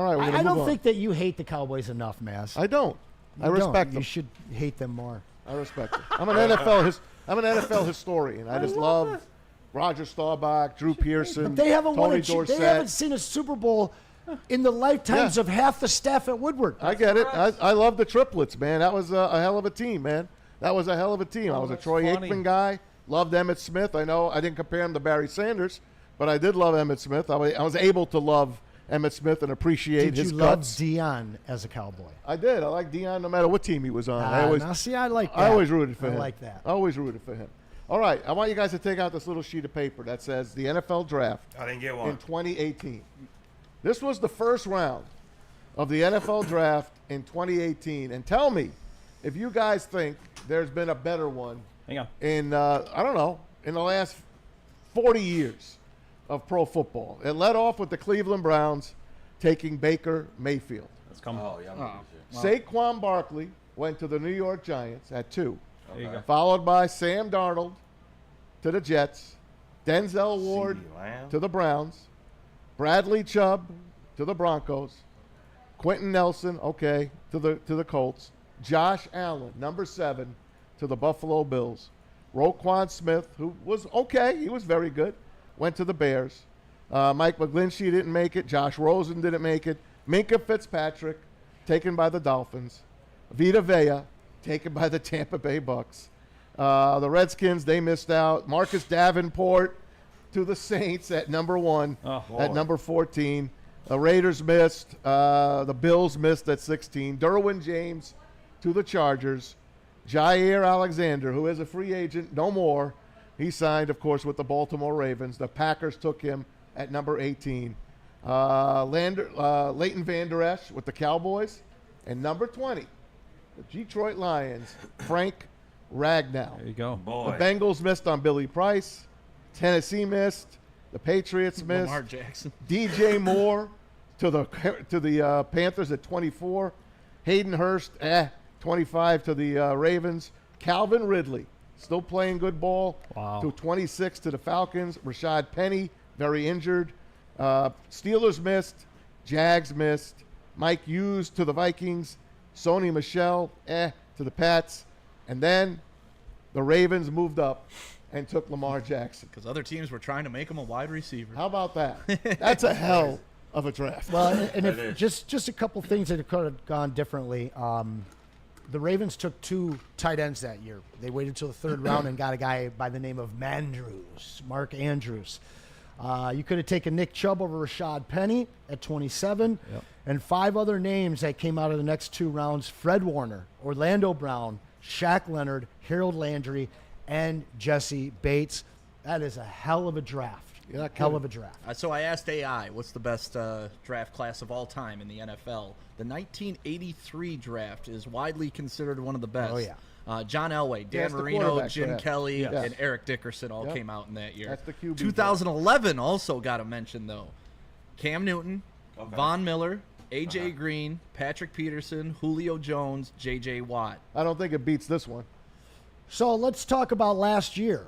right, we're gonna I move don't on. think that you hate the Cowboys enough, Maz. I don't. I You respect don't. them. You should hate them more. I respect them. I'm an NFL historian. I just love Roger Staubach, Drew Pearson, But they haven't won Tony a Dorsett. They haven't seen a Super Bowl in the lifetimes Yeah. of half the staff at Woodward. I get it. I love the triplets, man. That was a hell of a team, man. That was a hell of a team. I was a that's Troy funny. Aikman guy. Loved Emmett Smith. I know I didn't compare him to Barry Sanders, but I did love Emmett Smith. I was able to love Emmett Smith and appreciate Did his you love guts. Dion as a Cowboy? I did. I like Dion no matter what team he was on. I Now, see, I like that. I always rooted for him. I like that. I always rooted for him. All right, I want you guys to take out this little sheet of paper that says the NFL draft I didn't get in one. 2018. This was the first round of the NFL draft in 2018. And tell me if you guys think there's been a better one Hang on. in, I don't know, in the last 40 years of pro football. It led off with the Cleveland Browns taking Baker Mayfield. Let's come. Oh, yeah. Saquon Barkley went to the New York Giants at 2. There you go. Followed by Sam Darnold to the Jets, Denzel Ward CeeDee Lamb. to the Browns, Bradley Chubb to the Broncos, Quentin Nelson, to the Colts, Josh Allen, number 7, to the Buffalo Bills, Roquan Smith, who was okay, he was very good, went to the Bears, Mike McGlinchey didn't make it, Josh Rosen didn't make it, Minka Fitzpatrick, taken by the Dolphins, Vita Vea, taken by the Tampa Bay Bucks. The Redskins, they missed out. Marcus Davenport to the Saints at number 1, at number 14. The Raiders missed. The Bills missed at 16. Derwin James to the Chargers. Jair Alexander, who is a free agent, no more. He signed, of course, with the Baltimore Ravens. The Packers took him at number 18. Leighton Vander Esch with the Cowboys. And number 20, the Detroit Lions, Frank Ragnow. There you go. Boy. The Bengals missed on Billy Price. Tennessee missed. The Patriots missed. Lamar Jackson. DJ Moore, to the Panthers at 24. Hayden Hurst, 25 to the Ravens. Calvin Ridley, still playing good ball, to 26 to the Falcons. Rashad Penny, very injured. Steelers missed. Jags missed. Mike Hughes to the Vikings. Sony Michel, to the Pats. And then the Ravens moved up and took Lamar Jackson. Because other teams were trying to make him a wide receiver. How about that? That's a hell of a draft. Well, and if, just a couple things that could have gone differently. The Ravens took 2 tight ends that year. They waited till the 3rd round and got a guy by the name of Mark Andrews. You could have taken Nick Chubb over Rashad Penny at 27, and 5 other names that came out of the next 2 rounds: Fred Warner, Orlando Brown, Shaq Leonard, Harold Landry, and Jesse Bates. That is a hell of a draft. Hell of a draft. So I asked AI, what's the best draft class of all time in the NFL? The 1983 draft is widely considered one of the best. Oh, yeah. John Elway, Dan Marino, Jim Kelly, and Eric Dickerson all came out in that year. That's the QB 2011 also got a mention, though. Cam Newton, Von Miller, A.J. Green, Patrick Peterson, Julio Jones, J.J. Watt. I don't think it beats this one. So let's talk about last year.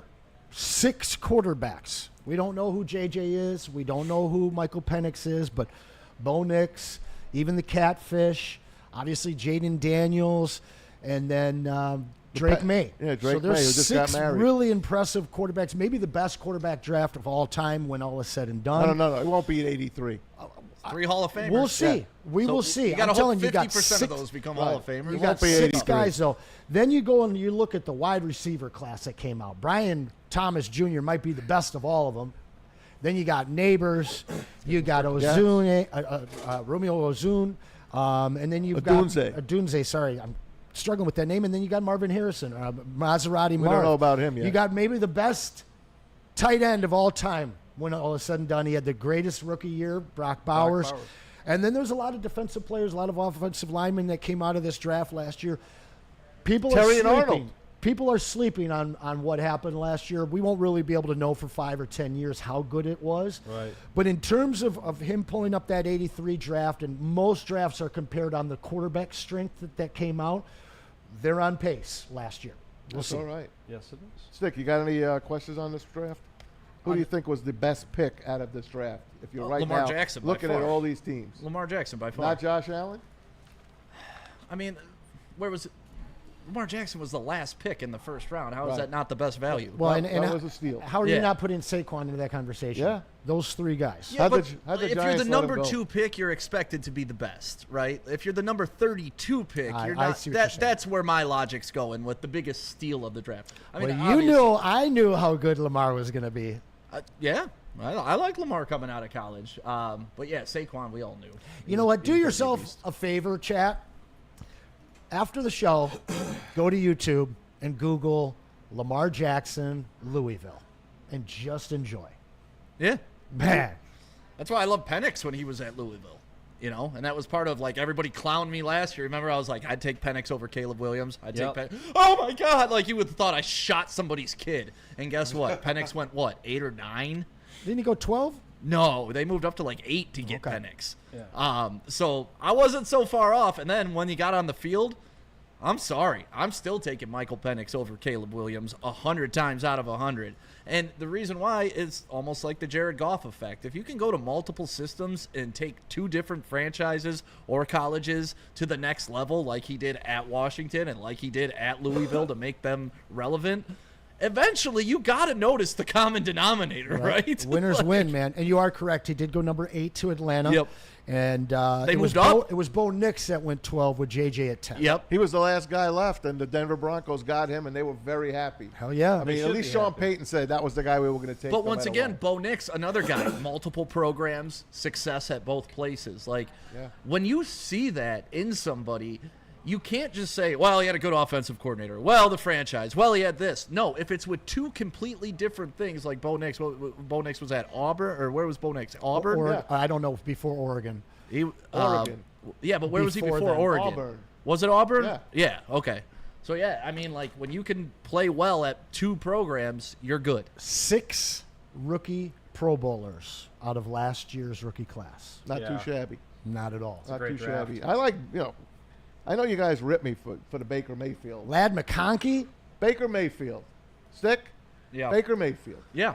6 quarterbacks. We don't know who J.J. is. We don't know who Michael Penix is, but Bo Nix, even the Catfish, obviously Jaden Daniels, and then Drake May. Yeah, Drake May, who just got 6 married. really impressive quarterbacks, maybe the best quarterback draft of all time when all is said and done. No. It won't beat 83. 3 Hall of Famers. We'll see. Yeah. We will see. You got to I'm hope telling 50% you, got 6 of those become Hall of Famers. You got 6 guys, though. Then you go and you look at the wide receiver class that came out. Brian Thomas Jr. might be the best of all of them. Then you got Neighbors. You got Ozune, Romeo Ozune. And then you've got Adunze. Sorry, I'm struggling with that name. And then you got Marvin Harrison, Maserati Marv. We don't know about him yet. You got maybe the best tight end of all time when all is said and done. He had the greatest rookie year, Brock Bowers. And then there's a lot of defensive players, a lot of offensive linemen that came out of this draft last year. Terry and Arnold. People are sleeping on what happened last year. We won't really be able to know for 5 or 10 years how good it was. Right. But in terms of him pulling up that 83 draft, and most drafts are compared on the quarterback strength that came out, they're on pace last year. That's all right. Yes, it is. Stick, you got any questions on this draft? Who do you think was the best pick out of this draft? If you're right Lamar now Jackson, by looking far. at all these teams. Lamar Jackson by far. Not Josh Allen? I mean, where was it? Lamar Jackson was the last pick in the first round. How is that not the best value? Well, that was a steal. How are you not putting Saquon into that conversation? Yeah. Those 3 guys. Yeah, but how'd the if you're Giants the let him number go? 2 pick, you're expected to be the best, right? If you're the number 32 pick, I you're see not. what you're saying. That's where my logic's going with the biggest steal of the draft. I mean, I knew how good Lamar was going to be. Yeah. I like Lamar coming out of college. But yeah, Saquon, we all knew. You know what? Do yourself a favor, chat. After the show, go to YouTube and Google Lamar Jackson, Louisville, and just enjoy. Yeah. Man. That's why I love Penix when he was at Louisville. You know, and that was part of, like, everybody clowned me last year. Remember, I was like, I'd take Penix over Caleb Williams. I'd take Penix. Oh, my God. Like, you would have thought I shot somebody's kid. And guess what? Penix went, 8 or 9? Didn't he go 12? No, they moved up to like 8 to get Penix. Yeah. So I wasn't so far off. And then when he got on the field, I'm sorry, I'm still taking Michael Penix over Caleb Williams 100 times out of 100. And the reason why is almost like the Jared Goff effect. If you can go to multiple systems and take 2 different franchises or colleges to the next level, like he did at Washington and like he did at Louisville to make them relevant, eventually you got to notice the common denominator, right? Winners win, man. And you are correct. He did go number 8 to Atlanta. Yep. And they moved up. It was Bo Nix that went 12 with JJ at 10. Yep. He was the last guy left, and the Denver Broncos got him, and they were very happy. Hell yeah. I mean, at least Sean Payton said that was the guy we were going to take. But once again, Bo Nix, another guy, multiple programs, success at both places. Like, when you see that in somebody, you can't just say, well, he had a good offensive coordinator. Well, the franchise. Well, he had this. No, if it's with 2 completely different things, like Bo Nix. Bo Nix was at Auburn, or where was Bo Nix? Auburn? I don't know, before Oregon. Oregon. Yeah, but where was he before Oregon? Auburn. Was it Auburn? Yeah. Yeah, okay. So, yeah, I mean, like, when you can play well at 2 programs, you're good. 6 rookie Pro Bowlers out of last year's rookie class. Not too shabby. Not at all. Not great too draft. shabby. I like, I know you guys rip me for the Baker Mayfield. Lad McConkey? Baker Mayfield. Stick? Yeah. Baker Mayfield. Yeah.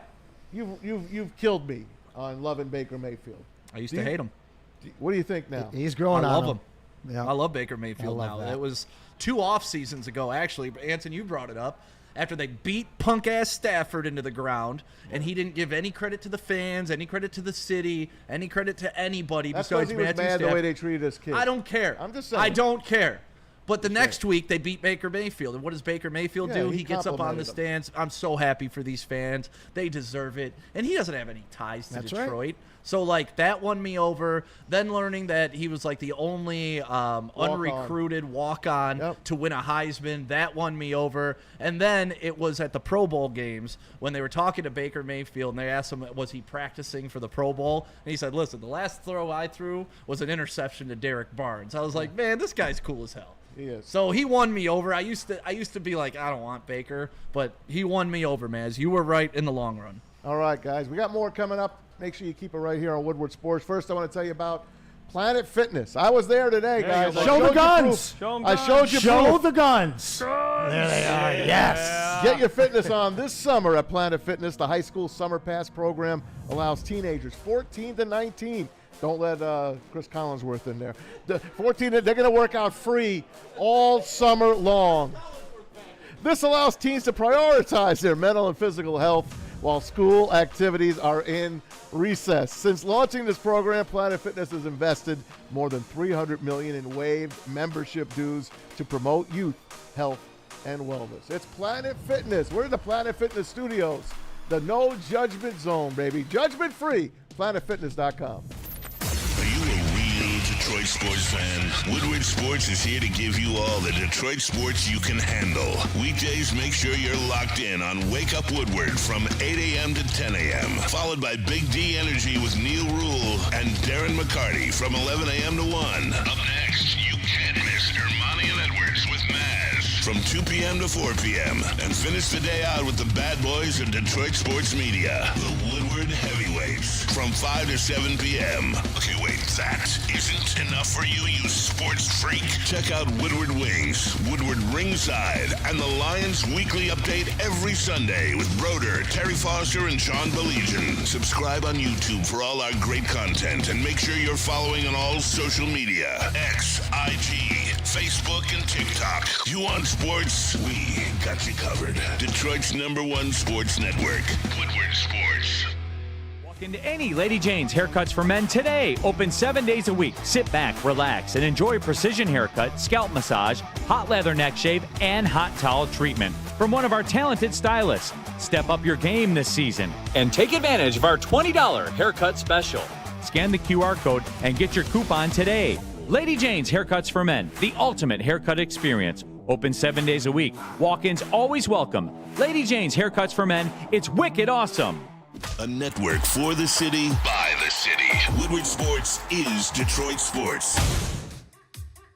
You've killed me on loving Baker Mayfield. I used to hate him. What do you think now? He's growing I on love him. Yeah. I love Baker Mayfield I love now. that. It was 2 off seasons ago, actually. Anson, you brought it up. After they beat punk-ass Stafford into the ground, and he didn't give any credit to the fans, any credit to the city, any credit to anybody That's besides because he was Matthew mad Stafford. the way they treated this kid. I don't care. I'm just saying. I don't care. But the next week, they beat Baker Mayfield. And what does Baker Mayfield Yeah, do? he He gets up on the complimented him. stands. I'm so happy for these fans. They deserve it. And he doesn't have any ties to That's right. Detroit. So, like, that won me over. Then learning that he was, like, the only unrecruited walk-on to win a Heisman, that won me over. And then it was at the Pro Bowl games when they were talking to Baker Mayfield, and they asked him, was he practicing for the Pro Bowl? And he said, listen, the last throw I threw was an interception to Derek Barnes. I was like, man, this guy's cool as hell. He is. So he won me over. I used to be like, I don't want Baker, but he won me over, Maz. You were right in the long run. All right, guys. We got more coming up. Make sure you keep it right here on Woodward Sports. First, I want to tell you about Planet Fitness. I was there today, guys. I Show showed the you guns. proof. I showed you Show proof. the guns. There they are. Yes. Get your fitness on this summer at Planet Fitness. The high school summer pass program allows teenagers 14 to 19. Don't let Chris Collinsworth in there. The 14, they're going to work out free all summer long. This allows teens to prioritize their mental and physical health while school activities are in recess. Since launching this program, Planet Fitness has invested more than $300 million in waived membership dues to promote youth, health, and wellness. It's Planet Fitness. We're in the Planet Fitness studios. The no judgment zone, baby. Judgment free. PlanetFitness.com. Are you a real Detroit sports fan? Woodward Sports is here to give you all the Detroit sports you can handle. Weekdays, make sure you're locked in on Wake Up Woodward from 8 a.m. to 10 a.m. Followed by Big D Energy with Neil Rule and Darren McCarty from 11 a.m. to 1. Up next, you can't miss Ermanni and Edwards with Maz from 2 p.m. to 4 p.m. And finish the day out with the bad boys of Detroit sports media, the Woodward Heavyweights from 5 to 7 p.m. Okay, wait, that isn't enough for you, you sports freak. Check out Woodward Wings, Woodward Ringside, and the Lions Weekly Update every Sunday with Broder, Terry Foster, and Sean Belegian. Subscribe on YouTube for all our great content, and make sure you're following on all social media, X, IG, Facebook, and TikTok. You want sports? We got you covered. Detroit's #1 sports network, Woodward Sports. Walk into any Lady Jane's Haircuts for Men today. Open 7 days a week. Sit back, relax, and enjoy precision haircut, scalp massage, hot leather neck shave, and hot towel treatment from one of our talented stylists. Step up your game this season and take advantage of our $20 haircut special. Scan the QR code and get your coupon today. Lady Jane's Haircuts for Men, the ultimate haircut experience. Open 7 days a week. Walk-ins always welcome. Lady Jane's Haircuts for Men, it's wicked awesome. A network for the city, by the city. Woodward Sports is Detroit sports.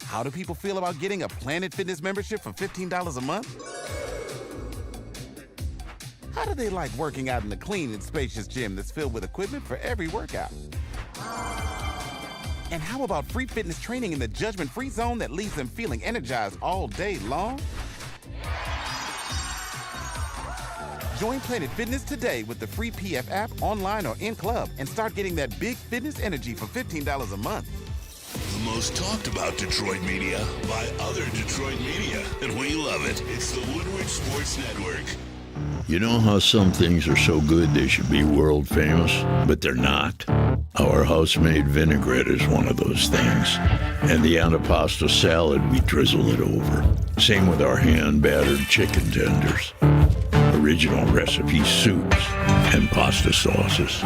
How do people feel about getting a Planet Fitness membership for $15 a month? How do they like working out in a clean and spacious gym that's filled with equipment for every workout? And how about free fitness training in the judgment-free zone that leaves them feeling energized all day long? Join Planet Fitness today with the free PF app, online or in club, and start getting that big fitness energy for $15 a month. The most talked about Detroit media by other Detroit media, and we love it. It's the Woodward Sports Network. You know how some things are so good they should be world famous, but they're not? Our house-made vinaigrette is one of those things. And the antipasto salad, we drizzle it over. Same with our hand-battered chicken tenders. Original recipe soups and pasta sauces.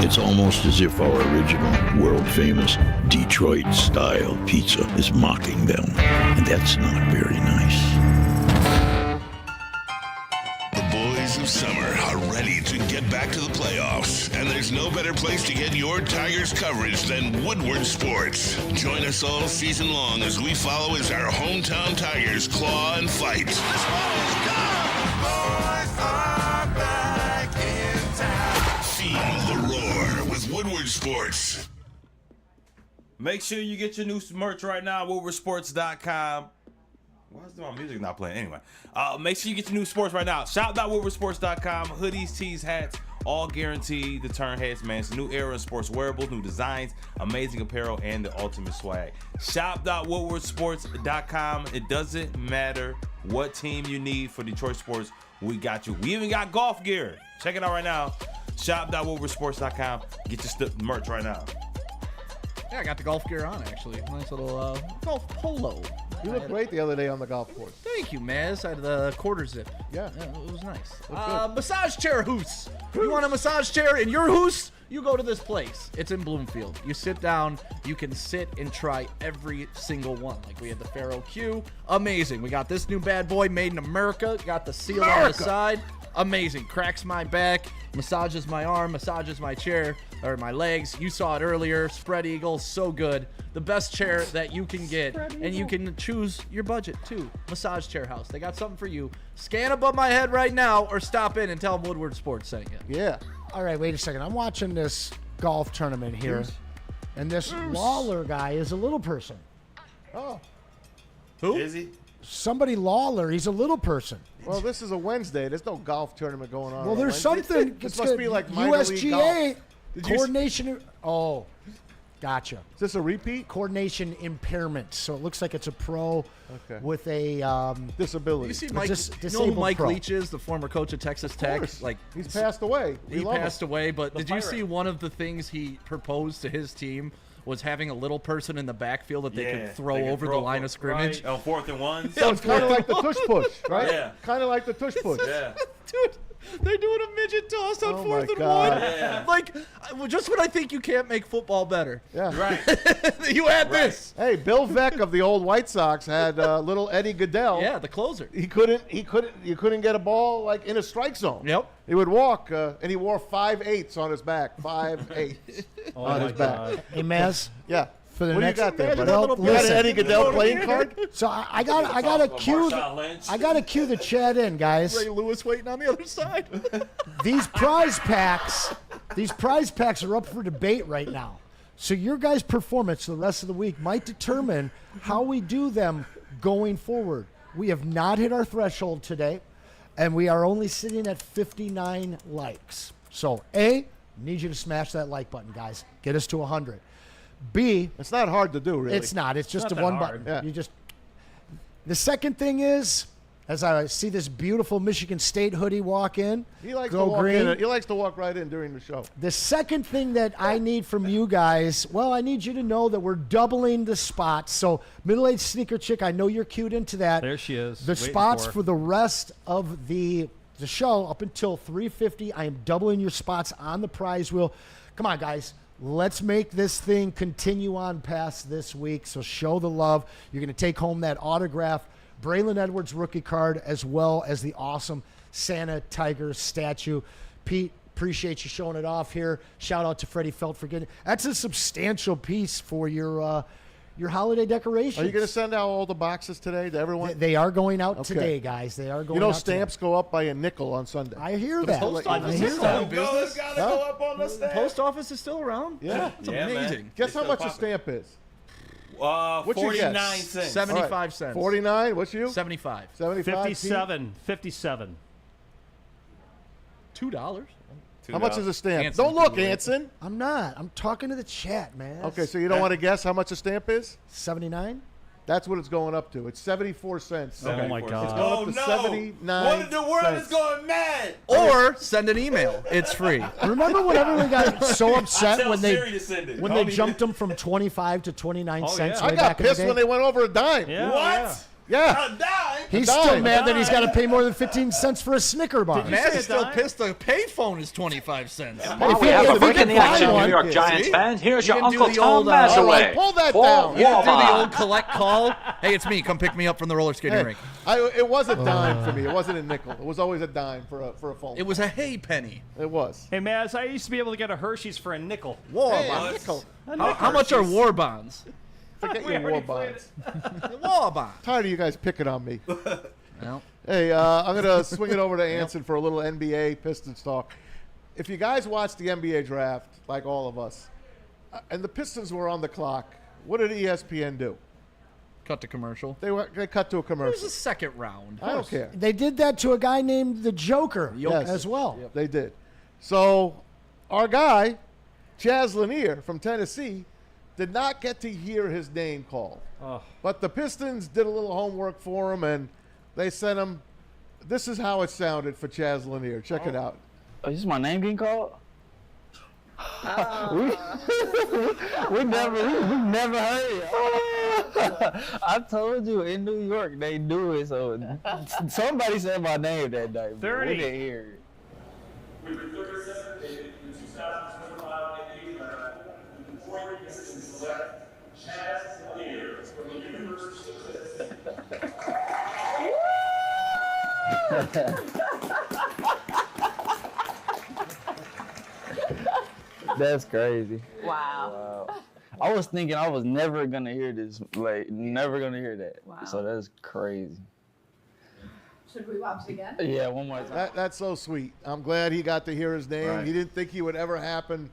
It's almost as if our original, world-famous Detroit-style pizza is mocking them. And that's not very nice. Boys of summer are ready to get back to the playoffs, and there's no better place to get your Tigers coverage than Woodward Sports. Join us all season long as we follow as our hometown Tigers claw and fight. This ball is gone. Boys are back in town. Feel the roar with Woodward Sports. Make sure you get your new merch right now, WoodwardSports.com. Why is my music not playing? Anyway, make sure you get your new sports right now. Shop.WoodwardSports.com. Hoodies, tees, hats, all guaranteed to turn heads, man. It's a new era in sports wearables, new designs, amazing apparel, and the ultimate swag. Shop.WoodwardSports.com. It doesn't matter what team you need for Detroit sports. We got you. We even got golf gear. Check it out right now. Shop.WoodwardSports.com. Get your merch right now. Yeah, I got the golf gear on, actually. Nice little golf polo. You looked great the other day on the golf course. Thank you, Maz. I had the quarter zip. Yeah. It was nice. Good. Massage chair hoose. You want a massage chair in your hoose? You go to this place. It's in Bloomfield. You sit down. You can sit and try every single one. Like we had the Pharaoh Q. Amazing. We got this new bad boy made in America. Got the seal on the side. Amazing. Cracks my back. Massages my arm. Massages my chair or my legs. You saw it earlier. Spread Eagle. So good. The best chair that you can get. And you can choose your budget too. Massage Chair House. They got something for you. Scan above my head right now or stop in and tell them Woodward Sports sent you. Yeah. All right, wait a second. I'm watching this golf tournament here, and this Lawler guy is a little person. Oh. Who? Is he? Somebody Lawler. He's a little person. Well, this is a Wednesday. There's no golf tournament going on. Well, on there's Wednesday. something. This it's must good. be like minor league golf. USGA Did you coordination. Oh, gotcha. Is this a repeat? Coordination impairment. So it looks like it's a pro with a disability. You see Mike, you know who disabled Mike pro. Leach is, the former coach of Texas Tech? Like he's passed away. He passed away, but did you see one of the things he proposed to his team was having a little person in the backfield that they could throw over the line of scrimmage? On 4th and 1. So it's kind of like the tush push, right? Yeah. Kind of like the tush push. Yeah. Dude, they're doing a midget toss on 4th and 1. Yeah. Like, just when I think you can't make football better. Yeah. Right. You add this. Hey, Bill Veeck of the old White Sox had little Eddie Goodell. Yeah, the closer. You couldn't get a ball like in a strike zone. Yep. He would walk, and he wore 5/8 on his back. 5/8 on his back. Hey, Maz. Yeah. For the What do you next, got there, buddy? Well, You got an listen. Eddie Goodell playing card? So I got to cue. I got to cue the chat in, guys. Ray Lewis waiting on the other side. These prize packs are up for debate right now. So your guys' performance the rest of the week might determine how we do them going forward. We have not hit our threshold today, and we are only sitting at 59 likes. So A, need you to smash that like button, guys. Get us to 100. B, it's not hard to do, really. It's not. It's just Not a that one hard. button. You just. The second thing is, as I see this beautiful Michigan State hoodie walk in, He likes go to walk green. in. He likes to walk right in during the show. The second thing that I need from you guys, well, I need you to know that we're doubling the spots. So, middle-aged sneaker chick, I know you're cued into that. There she is. The waiting spots for for the rest of the show up until 3:50. I am doubling your spots on the prize wheel. Come on, guys. Let's make this thing continue on past this week. So show the love. You're going to take home that autograph Braylon Edwards rookie card, as well as the awesome Santa Tiger statue. Pete, appreciate you showing it off here. Shout out to Freddie Felt for getting it. That's a substantial piece for your holiday decorations. Are you going to send out all the boxes today to everyone? They are going out Okay. today, guys. They are going. You know, out stamps go up by a nickel on Sunday. I hear that. Post I office hear is still that. in business. Gotta go up on the stamp. Post office is still around. Yeah. It's Yeah, man. amazing. Guess It's how still much a popping. stamp is? What's your 49 guess? cents. 75 cents. 49. What's you? 75. 75. 57. 57. $2. How much is a stamp? Anson Don't look, can do it. Anson. I'm not. I'm talking to the chat, man. Okay, so you don't want to guess how much a stamp is? 79. That's what it's going up to. It's 74 cents. Oh my God. It's going Oh, up to no. 79 The world cents. is going mad. Or send an email. It's free. Remember when everyone got so upset Tell when Siri to send it. they jumped them from 25 to 29 cents? yeah. way I got back in the pissed day? when they went over a dime. Yeah. What? Yeah. A dime? He's A still dime. mad that he's got to pay more than 15 cents for a Snicker bar. Matt say is still $1? pissed. The payphone is 25 cents. If We he- have if a he break can in the find action, one- New York See? Giants fans. Here's You your can do Uncle the Tom old, All right, Mazzaway. pull that For down. You didn't do the Walmart. old collect call. Hey, it's me. Come pick me up from the roller skating Hey, rink. it was a dime for me. It wasn't a nickel. It was always a dime for a phone. It was a hay penny. It was. Hey, Maz, I used to be able to get a Hershey's for a nickel. War Hey, a bonds. nickel. How much are war bonds? Forget We your war already played bonds. War bonds. Tired of you guys picking on me. Well, Hey, I'm going to swing it over to Anson for a little NBA Pistons talk. if you guys watch the NBA draft, like all of us, and the Pistons were on the clock, what did ESPN do? Cut to commercial. They cut to a It commercial. was a second round. I don't care. They did that to a guy named the Joker Yes. as well. They did. So our guy, Chaz Lanier from Tennessee, did not get to hear his name called. But the Pistons did a little homework for him, and they sent him. This is how it sounded for Chaz Lanier. Check it out. Oh, is this my name getting called? we never heard it. I told you in New York they do it. So somebody said my name that day. But 30. we didn't hear it. With the 37th pick in the 2025 NBA draft, the Detroit Pistons select Chaz Lanier from the University of That's crazy. Wow. I was thinking I was never gonna hear this, like never gonna hear that. Wow. So that's crazy. Should we watch it again? Yeah, one more time. That's so sweet. I'm glad he got to hear his name. Right. He didn't think he would ever happen,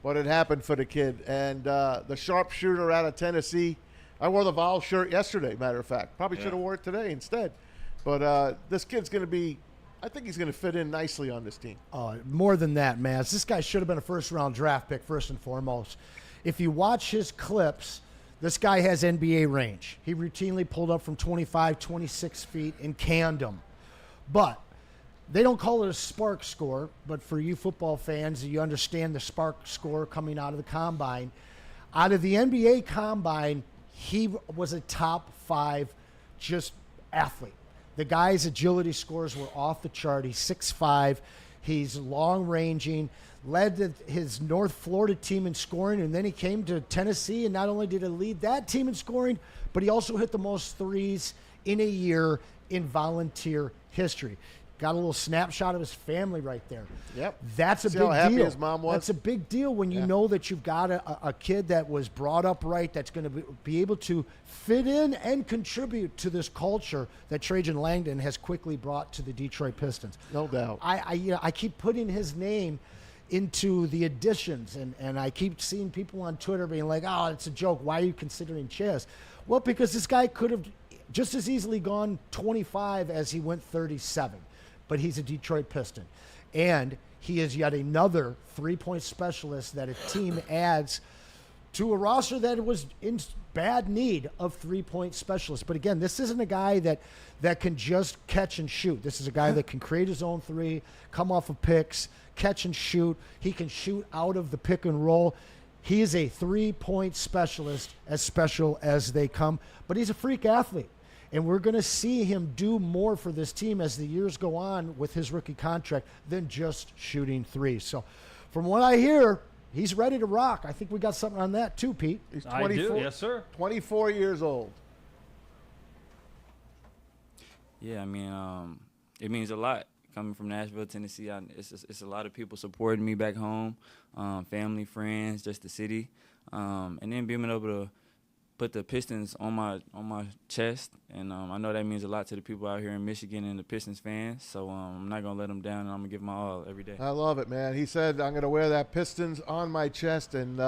but it happened for the kid. And the sharpshooter out of Tennessee, I wore the Vol shirt yesterday, matter of fact. Probably should have wore it today instead. But this kid's going to be, I think he's going to fit in nicely on this team. More than that, Maz. This guy should have been a first-round draft pick, first and foremost. If you watch his clips, this guy has NBA range. He routinely pulled up from 25, 26 feet and canned them. But they don't call it a spark score, but for you football fans, you understand the spark score coming out of the combine. Out of the NBA combine, he was a top 5 just athlete. The guy's agility scores were off the chart. He's 6'5". He's long-ranging, led his North Florida team in scoring, and then he came to Tennessee, and not only did he lead that team in scoring, but he also hit the most threes in a year in volunteer history. Got a little snapshot of his family right there. Yep. That's a See big how happy deal. his mom was? That's a big deal when you know that you've got a kid that was brought up right, that's going to be able to fit in and contribute to this culture that Trajan Langdon has quickly brought to the Detroit Pistons. No doubt. I keep putting his name into the additions, and I keep seeing people on Twitter being like, oh, it's a joke. Why are you considering Chaz? Well, because this guy could have just as easily gone 25 as he went 37. But he's a Detroit Piston. And he is yet another three-point specialist that a team adds to a roster that was in bad need of three-point specialists. But again, this isn't a guy that can just catch and shoot. This is a guy that can create his own three, come off of picks, catch and shoot. He can shoot out of the pick and roll. He is a three-point specialist, as special as they come. But he's a freak athlete. And we're going to see him do more for this team as the years go on with his rookie contract than just shooting threes. So from what I hear, he's ready to rock. I think we got something on that too, Pete. He's I do, yes, sir. 24 years old. Yeah, I mean, it means a lot coming from Nashville, Tennessee. It's a lot of people supporting me back home, family, friends, just the city, and then being able to put the Pistons on my chest, and I know that means a lot to the people out here in Michigan and the Pistons fans. So I'm not gonna let them down, and I'm gonna give my all every day. I love it, man. He said, "I'm gonna wear that Pistons on my chest and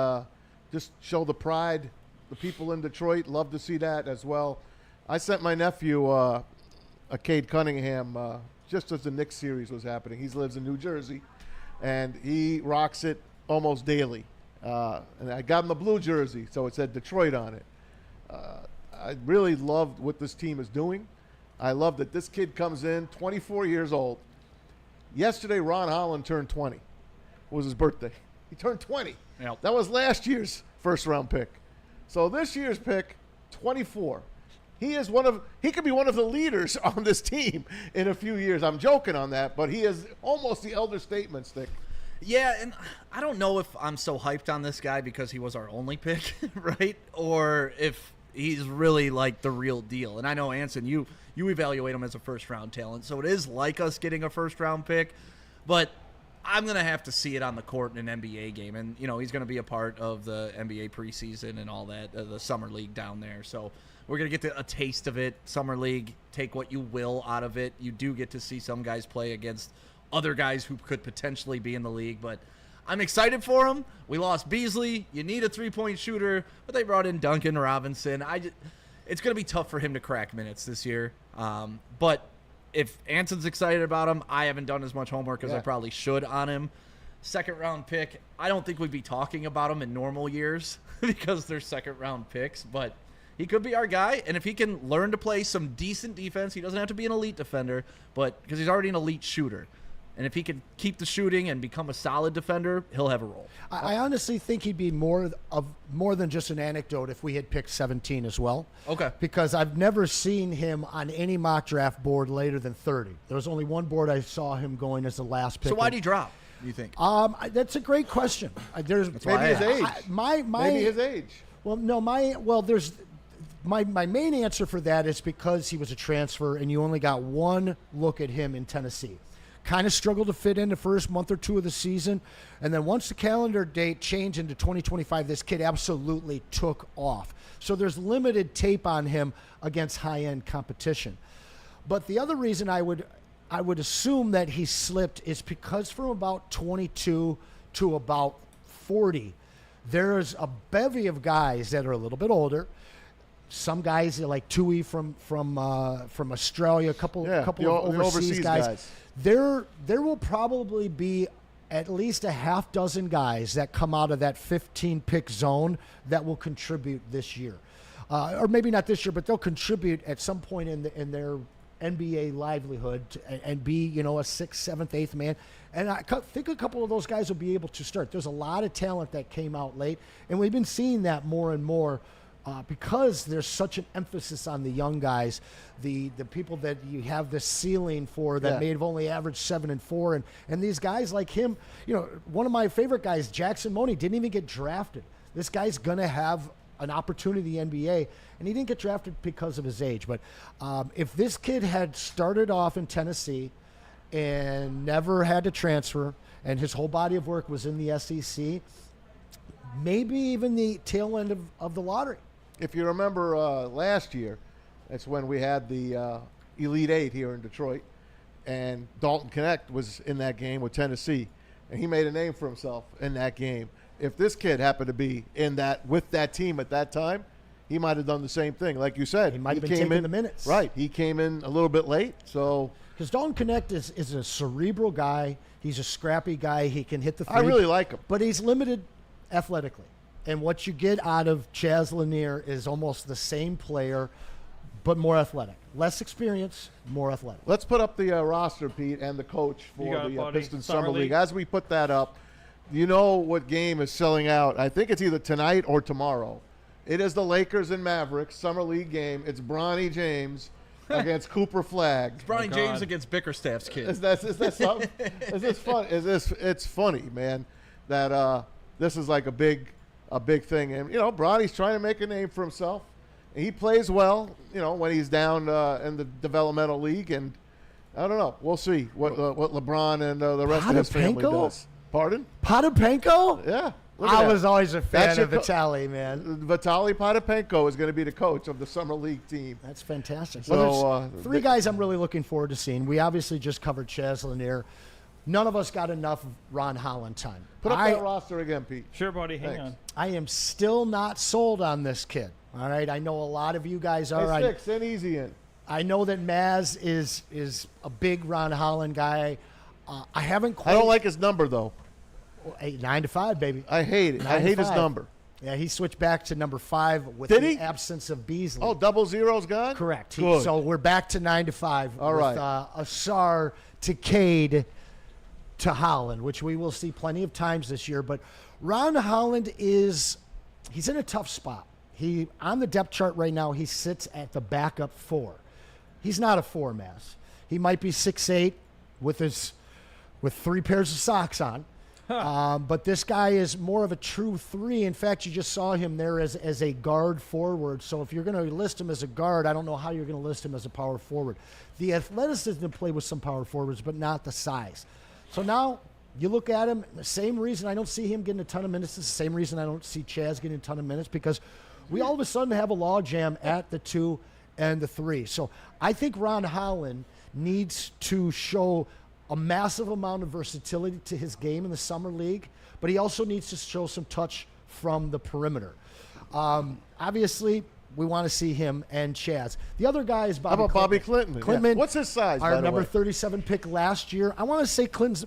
just show the pride." The people in Detroit love to see that as well. I sent my nephew, Cade Cunningham, just as the Knicks series was happening. He lives in New Jersey, and he rocks it almost daily. And I got him the blue jersey, so it said Detroit on it. I really loved what this team is doing. I love that this kid comes in, 24 years old. Yesterday, Ron Holland turned 20. It was his birthday. He turned 20. Yep. That was last year's first-round pick. So this year's pick, 24. He could be one of the leaders on this team in a few years. I'm joking on that, but he is almost the elder statesman stick. Yeah, and I don't know if I'm so hyped on this guy because he was our only pick, right? Or if he's really like the real deal. And I know, Anson, you evaluate him as a first-round talent, so it is like us getting a first-round pick. But I'm going to have to see it on the court in an NBA game. And, you know, he's going to be a part of the NBA preseason and all that, the summer league down there. So we're going to get a taste of it. Summer league, take what you will out of it. You do get to see some guys play against other guys who could potentially be in the league. But I'm excited for him. We lost Beasley. You need a three-point shooter, but they brought in Duncan Robinson. It's going to be tough for him to crack minutes this year. But if Anson's excited about him, I haven't done as much homework as I probably should on him. Second-round pick, I don't think we'd be talking about him in normal years because they're second-round picks, but he could be our guy, and if he can learn to play some decent defense, he doesn't have to be an elite defender, but because he's already an elite shooter. And if he can keep the shooting and become a solid defender, he'll have a role. I honestly think he'd be more than just an anecdote if we had picked 17 as well. Okay. Because I've never seen him on any mock draft board later than 30. There was only one board I saw him going as the last pick. So why'd he drop, you think? That's a great question. Maybe his age. Maybe his age. Well, no, my main answer for that is because he was a transfer and you only got one look at him in Tennessee. Kind of struggled to fit in the first month or two of the season. And then once the calendar date changed into 2025, this kid absolutely took off. So there's limited tape on him against high-end competition. But the other reason I would assume that he slipped is because from about 22 to about 40, there's a bevy of guys that are a little bit older. Some guys like Tui from Australia, a couple of overseas guys. There will probably be at least a half dozen guys that come out of that 15-pick zone that will contribute this year. Or maybe not this year, but they'll contribute at some point in their NBA livelihood and be, a 6th, 7th, 8th man. And I think a couple of those guys will be able to start. There's a lot of talent that came out late, and we've been seeing that more and more. Because there's such an emphasis on the young guys, the people that you have this ceiling for that may have only averaged 7 and 4, and these guys like him, one of my favorite guys, Jackson Money, didn't even get drafted. This guy's gonna have an opportunity in the NBA, and he didn't get drafted because of his age. But if this kid had started off in Tennessee and never had to transfer, and his whole body of work was in the SEC, maybe even the tail end of the lottery. If you remember last year, that's when we had the Elite Eight here in Detroit, and Dalton Connect was in that game with Tennessee, and he made a name for himself in that game. If this kid happened to be in that with that team at that time, he might have done the same thing. Like you said, he might have been taking the minutes. Right, he came in a little bit late, so because Dalton Connect is a cerebral guy. He's a scrappy guy. He can hit the three. I really like him, but he's limited athletically. And what you get out of Chaz Lanier is almost the same player, but more athletic. Less experience, more athletic. Let's put up the roster, Pete, and the coach for the Pistons Summer League. As we put that up, you know what game is selling out. I think it's either tonight or tomorrow. It is the Lakers and Mavericks Summer League game. It's Bronny James against Cooper Flagg. It's Bronny James against Bickerstaff's kid. Is that something? Is this fun? It's funny, man, that this is like a big thing. And, Bronny's trying to make a name for himself. And he plays well, when he's down in the developmental league. And I don't know. We'll see what LeBron and the rest of his family does. Pardon? Potapenko? Yeah. I was always a fan of Vitaly, man. Vitaly Potapenko is going to be the coach of the Summer League team. That's fantastic. So, well, there's three guys I'm really looking forward to seeing. We obviously just covered Chaz Lanier. None of us got enough Ron Holland time. Put up that roster again, Pete. Sure, buddy. Hang on. I am still not sold on this kid. All right. I know a lot of you guys are. Hey, send easy in. I know that Maz is a big Ron Holland guy. I haven't quite. I don't like his number, though. 9 to 5, baby. I hate it. I hate his number. Yeah, he switched back to number 5 with absence of Beasley. Oh, 00's gone? Correct. So we're back to 9 to 5. All right. Asar to Cade to Holland, which we will see plenty of times this year. But Ron Holland he's in a tough spot. On the depth chart right now, he sits at the backup 4. He's not a 4, Maz. He might be 6'8" with 3 pairs of socks on. But this guy is more of a true 3. In fact, you just saw him there as a guard forward. So if you're going to list him as a guard, I don't know how you're going to list him as a power forward. The athleticism to play with some power forwards, but not the size. So now you look at him, the same reason I don't see him getting a ton of minutes is the same reason I don't see Chaz getting a ton of minutes, because we all of a sudden have a logjam at the 2 and the 3. So I think Ron Holland needs to show a massive amount of versatility to his game in the summer league, but he also needs to show some touch from the perimeter. Obviously, we want to see him and Chaz. The other guy is Bobby. How about Bobby Clinton? Clinton. Yeah. What's his size? Our by number the way? 37 pick last year. I want to say Clinton's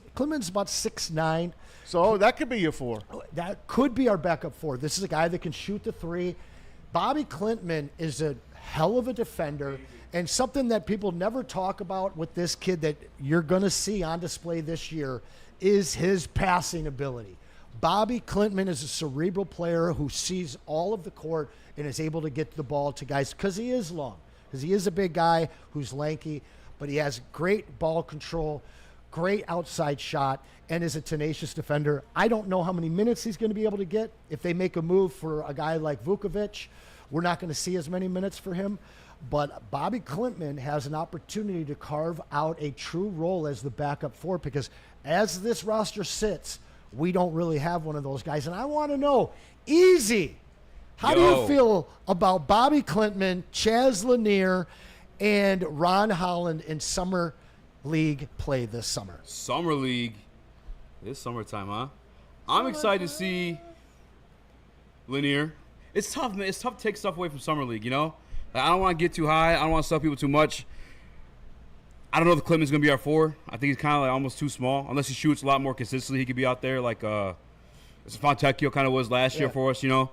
about 6'9". So that could be your 4. That could be our backup 4. This is a guy that can shoot the 3. Bobby Clinton is a hell of a defender, and something that people never talk about with this kid that you're going to see on display this year is his passing ability. Bobby Clinton is a cerebral player who sees all of the court and is able to get the ball to guys because he is long, because he is a big guy who's lanky, but he has great ball control, great outside shot, and is a tenacious defender. I don't know how many minutes he's going to be able to get. If they make a move for a guy like Vukovic, we're not going to see as many minutes for him. But Bobby Clinton has an opportunity to carve out a true role as the backup 4 because as this roster sits, we don't really have one of those guys. And I want to know, Easy, how do you feel about Bobby Clinton, Chaz Lanier, and Ron Holland in summer league play this summer? Summer league. It's summertime, huh? I'm excited to see Lanier. It's tough, man. It's tough to take stuff away from summer league, you know? Like, I don't want to get too high. I don't want to sell people too much. I don't know if Clinton's going to be our 4. I think he's kind of like almost too small. Unless he shoots a lot more consistently, he could be out there like Fontecchio kind of was last year for us, you know?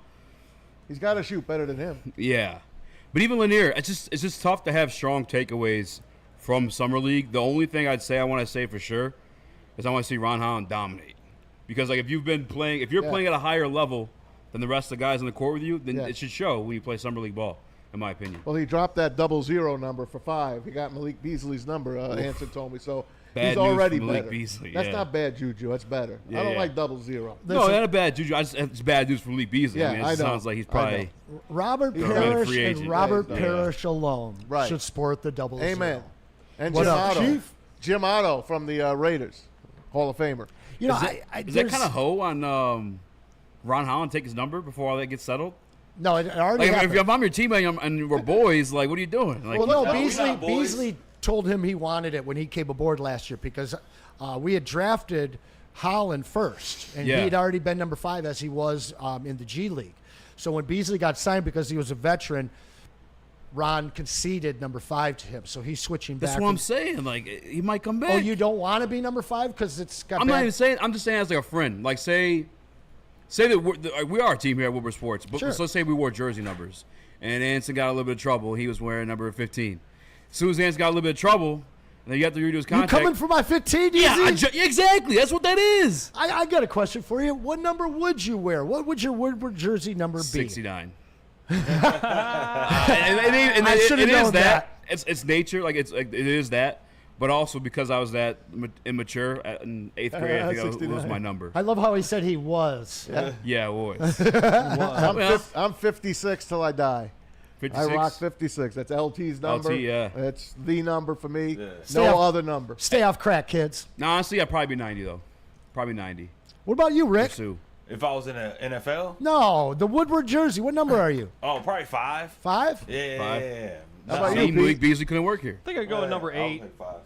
He's got to shoot better than him. Yeah. But even Lanier, it's just tough to have strong takeaways from summer league. The only thing I'd say I want to say for sure is I want to see Ron Holland dominate. Because like if you're playing at a higher level than the rest of the guys on the court with you, then it should show when you play summer league ball, in my opinion. Well, he dropped that 00 number for 5. He got Malik Beasley's number, Anson told me. So Bad he's already news for Malik better. Beasley, That's yeah. not bad juju. That's better. Yeah, I don't yeah. like 00. No, not a bad juju. It's bad news for Malik Beasley. Yeah, I mean, it I know. sounds like he's probably Robert gonna be a Parrish free and agent. Robert Yeah. Parrish alone Right. should sport the 00. Amen. And What Jim up, Otto. Chief? Jim Otto from the Raiders, Hall of Famer. You know, is that kind of hoe on Ron Holland take his number before all that gets settled? No, it already Like, happened. if I'm your teammate and we're boys, like, what are you doing? Like, Well, no, Beasley told him he wanted it when he came aboard last year because we had drafted Holland first, and Yeah. he had already been number 5 as he was in the G League. So when Beasley got signed because he was a veteran, Ron conceded number 5 to him, so he's switching back. That's what I'm saying. Like, he might come back. Oh, you don't want to be number 5 because it's got. I'm bad... not even saying. I'm just saying as like a friend. Like, say that we are a team here at Woodward Sports, but Sure. let's say we wore jersey numbers, and Anson got a little bit of trouble. He was wearing number 15. As soon as Anson got a little bit of trouble, and then you have to redo his You contract. coming for my 15? Yeah, Easy? exactly. That's what that is. I got a question for you. What number would you wear? What would your Woodward jersey number be? 69. I it should've is known that. It's nature. Like it is that. But also because I was that immature in 8th grade, I think that was my number. I love how he said he was. Yeah, it was. I'm 56 till I die. 56? I rock 56. That's LT's number. LT, yeah. That's the number for me. Stay No off- other number. Stay off crack, kids. No, honestly, I'd probably be 90 though. Probably 90. What about you, Rick? Pursue. If I was in the NFL? No, the Woodward jersey. What number are you? Oh, probably 5. 5? Yeah. 5. How about See, you, Malik Pete? Beasley couldn't work here. I think I'd go with number 8.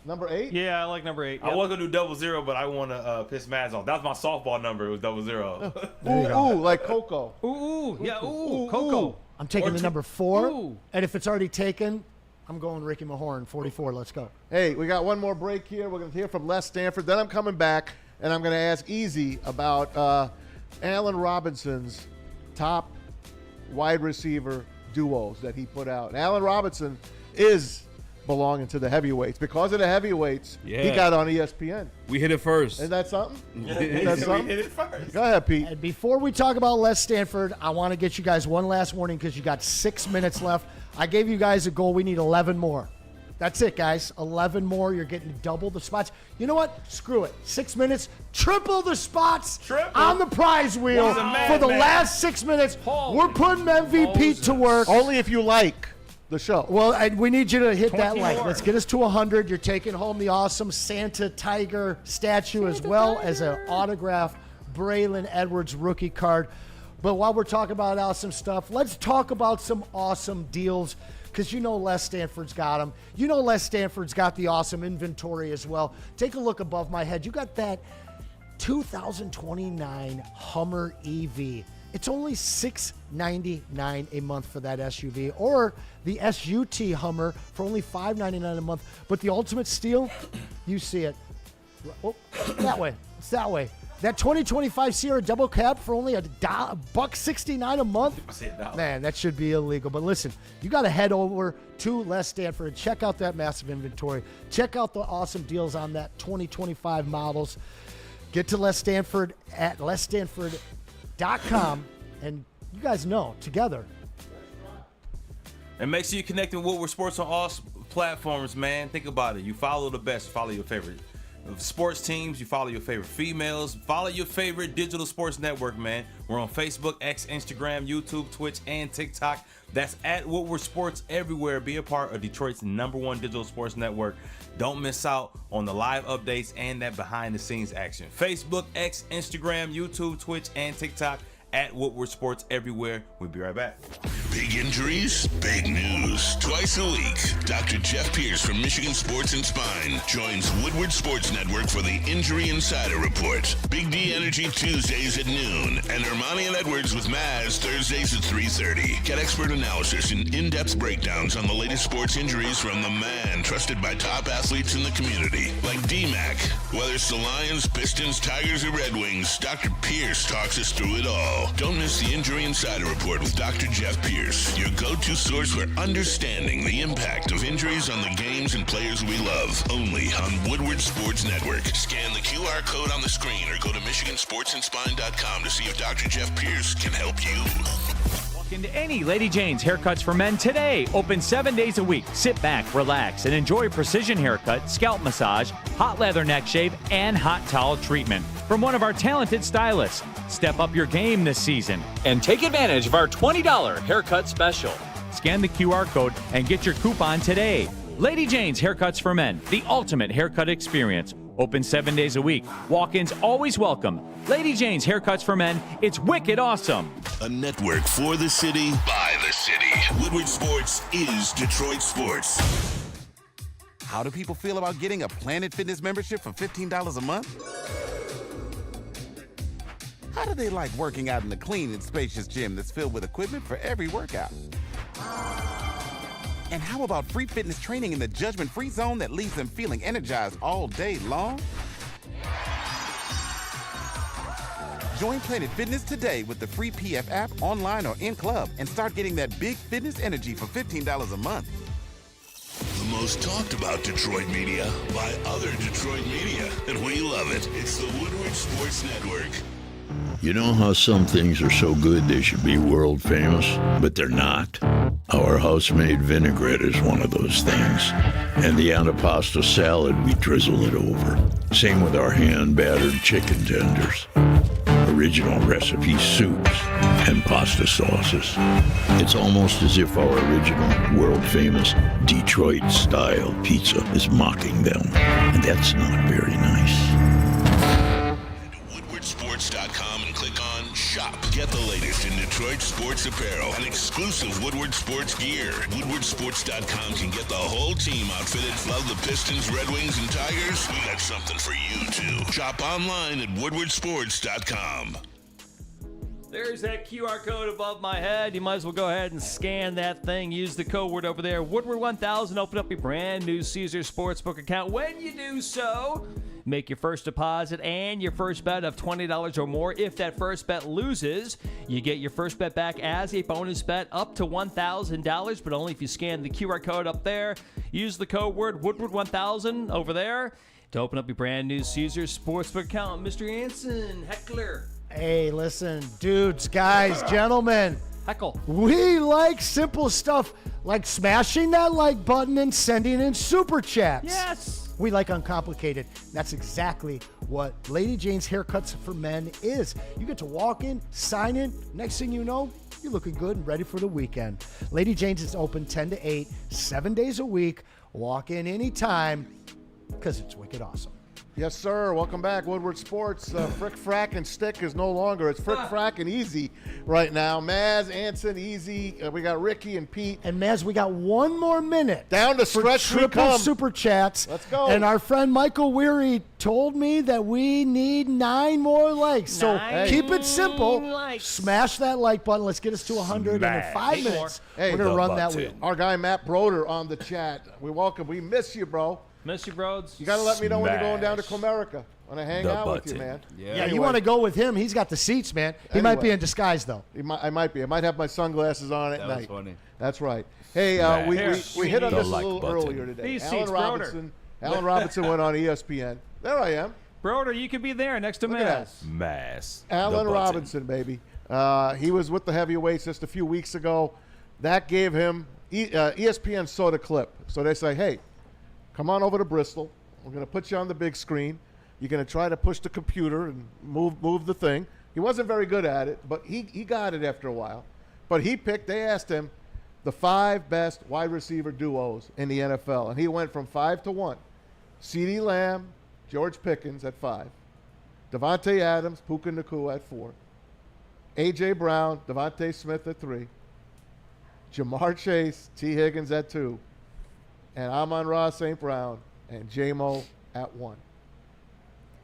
Number 8? Yeah, I like number 8. I was gonna do 00, but I want to piss Maz off. That was my softball number. It was 00. Ooh, like Coco. Coco. I'm taking Or the two- number 4. Ooh. And if it's already taken, I'm going Ricky Mahorn, 44. Let's go. Hey, we got one more break here. We're going to hear from Les Stanford. Then I'm coming back, and I'm going to ask Easy about Allen Robinson's top wide receiver duos that he put out. And Allen Robinson is belonging to the heavyweights. Because of the heavyweights, he Yeah. got on ESPN. We hit it first. Isn't that something? Yeah, Isn't that something? we hit it first. Go ahead, Pete. And before we talk about Les Stanford, I want to get you guys one last warning because you got 6 minutes left. I gave you guys a goal. We need 11 more. That's it, guys. 11 more. You're getting double the spots. You know what? Screw it. 6 minutes. Triple the spots on the prize wheel Wow. for the Man. last 6 minutes. We're putting MVP to work. Only if you like the show. Well, and we need you to hit that 20 like. more. Let's get us to 100. You're taking home the awesome Santa Tiger statue as well as an autographed Braylon Edwards rookie card. But while we're talking about awesome stuff, let's talk about some awesome deals, because you know Les Stanford's got them. You know Les Stanford's got the awesome inventory as well. Take a look above my head. You got that 2029 Hummer EV. It's only $699 a month for that SUV, or the SUT Hummer for only $599 a month. But the ultimate steal, you see it. Oh, that way. It's that way. That 2025 Sierra double cab for only $169 a month. Man, that should be illegal. But listen, you got to head over to Les Stanford and check out that massive inventory. Check out the awesome deals on that 2025 models. Get to Les Stanford at lesstanford.com, and you guys know, together. And make sure you connect with Woodward Sports on all platforms, man. Think about it. You follow the best, follow your favorite sports teams, you follow your favorite females, follow your favorite digital sports network, man. We're on Facebook, X, Instagram, YouTube, Twitch, and TikTok. That's at Woodward Sports everywhere. Be a part of Detroit's #1 digital sports network. Don't miss out on the live updates and that behind the scenes action. Facebook, X, Instagram, YouTube, Twitch, and TikTok at Woodward Sports everywhere. We'll be right back. Big injuries, big news. Twice a week, Dr. Jeff Pierce from Michigan Sports and Spine joins Woodward Sports Network for the Injury Insider Report. Big D Energy Tuesdays at noon, and Ermanni and Edwards with Maz Thursdays at 3:30. Get expert analysis and in-depth breakdowns on the latest sports injuries from the man trusted by top athletes in the community, like D-Mac. Whether it's the Lions, Pistons, Tigers, or Red Wings, Dr. Pierce talks us through it all. Don't miss the Injury Insider Report with Dr. Jeff Pierce, your go-to source for understanding the impact of injuries on the games and players we love. Only on Woodward Sports Network. Scan the QR code on the screen or go to MichiganSportsandSpine.com to see if Dr. Jeff Pierce can help you. Walk into any Lady Jane's Haircuts for Men today. Open 7 days a week. Sit back, relax, and enjoy precision haircut, scalp massage, hot leather neck shave, and hot towel treatment from one of our talented stylists. Step up your game this season and take advantage of our $20 haircut special. Scan the QR code and get your coupon today. Lady Jane's Haircuts for Men, the ultimate haircut experience. Open 7 days a week. Walk-ins always welcome. Lady Jane's Haircuts for Men. It's wicked awesome. A network for the city, by the city. Woodward Sports is Detroit Sports. How do people feel about getting a Planet Fitness membership for $15 a month? How do they like working out in a clean and spacious gym that's filled with equipment for every workout? And how about free fitness training in the judgment-free zone that leaves them feeling energized all day long? Join Planet Fitness today with the free PF app, online or in club, and start getting that big fitness energy for $15 a month. The most talked about Detroit media by other Detroit media, and we love it. It's the Woodward Sports Network. You know how some things are so good they should be world famous, but they're not? Our house-made vinaigrette is one of those things. And the antipasto salad, we drizzle it over. Same with our hand-battered chicken tenders. Original recipe soups and pasta sauces. It's almost as if our original, world-famous Detroit-style pizza is mocking them. And that's not very nice. Woodwardsports.com and click on Shop. Get the latest in Detroit sports apparel and exclusive Woodward Sports gear. Woodwardsports.com can get the whole team outfitted. Love the Pistons, Red Wings, and Tigers? We got something for you, too. Shop online at woodwardsports.com. There's that QR code above my head. You might as well go ahead and scan that thing. Use the code word over there, Woodward1000. Open up your brand new Caesars Sportsbook account. When you do so, make your first deposit and your first bet of $20 or more. If that first bet loses, you get your first bet back as a bonus bet up to $1,000, but only if you scan the QR code up there. Use the code word Woodward1000 over there to open up your brand new Caesars Sportsbook account. Mr. Anson, Heckler. Hey, listen, dudes, guys, gentlemen. Heckle. We like simple stuff like smashing that like button and sending in super chats. Yes. We like uncomplicated. That's exactly what Lady Jane's Haircuts for Men is. You get to walk in, sign in. Next thing you know, you're looking good and ready for the weekend. Lady Jane's is open 10 to 8, 7 days a week. Walk in anytime because it's wicked awesome. Yes, sir. Welcome back, Woodward Sports. Frick, Frack, and Stick is no longer. It's Frick, Frack, and Easy right now. Maz, Anson, Easy. We got Ricky and Pete. And Maz, we got one more minute. Down to for stretch we triple come. super chats. Let's go. And our friend Michael Weary told me that we need 9 more likes. So keep it simple. Smash that like button. Let's get us to 100 and in 5 minutes. We're going to run that wheel. Our guy Matt Broder on the chat. We welcome. We miss you, bro. Miss you, broads. You got to let me know when you're going down to Comerica. I want to hang out with you, man. Yeah, anyway. You want to go with him. He's got the seats, man. He might be in disguise, though. I might be. I might have my sunglasses on at night. That's funny. That's right. Hey, we hit on this a little earlier today. These seats, Broder. Alan Robinson went on ESPN. There I am. Broder, you could be there next to Maz. Alan Robinson, baby. He was with the heavyweights just a few weeks ago. That gave him ESPN saw the clip. So they say, hey, come on over to Bristol. We're going to put you on the big screen. You're going to try to push the computer and move the thing. He wasn't very good at it, but he got it after a while. But they asked him the 5 best wide receiver duos in the NFL, and he went from 5 to 1. CeeDee Lamb, George Pickens at 5. Devontae Adams, Puka Nacua at 4. A.J. Brown, Devontae Smith at 3. Jamar Chase, T. Higgins at 2. And Amon-Ra St. Brown and J-Mo at 1.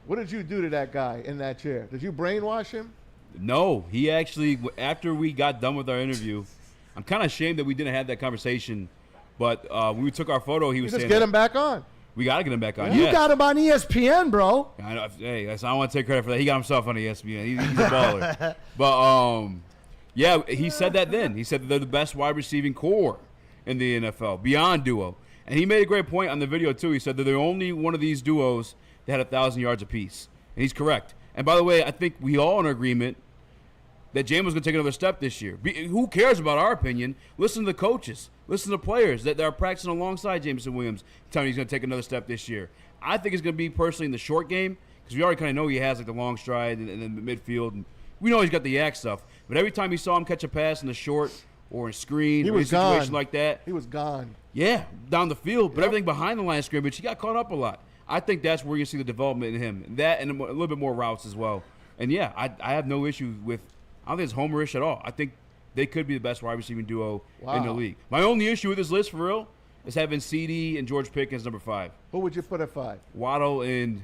What did you do to that guy in that chair? Did you brainwash him? No, he actually, after we got done with our interview, I'm kind of ashamed that we didn't have that conversation, but when we took our photo, he was saying, just get him back on. We got to get him back on. You got him on ESPN, bro. I know, hey, I don't want to take credit for that. He got himself on ESPN. He's a baller. But, yeah, he said that then. He said that they're the best wide receiving core in the NFL, beyond duo. And he made a great point on the video, too. He said they're the only one of these duos that had 1,000 yards apiece. And he's correct. And by the way, I think we all in agreement that Jameis going to take another step this year. Who cares about our opinion? Listen to the coaches. Listen to the players that are practicing alongside Jameson Williams telling he's going to take another step this year. I think it's going to be personally in the short game because we already kind of know he has like the long stride and the midfield. And we know he's got the yak stuff. But every time you saw him catch a pass in the short or in a screen or in a situation like that. He was gone. Yeah, down the field. But everything behind the line of scrimmage, he got caught up a lot. I think that's where you see the development in him. That and a little bit more routes as well. And, yeah, I have no issue with – I don't think it's homerish at all. I think they could be the best wide receiving duo in the league. My only issue with this list, for real, is having CeeDee and George Pickens number 5. Who would you put at 5? Waddle and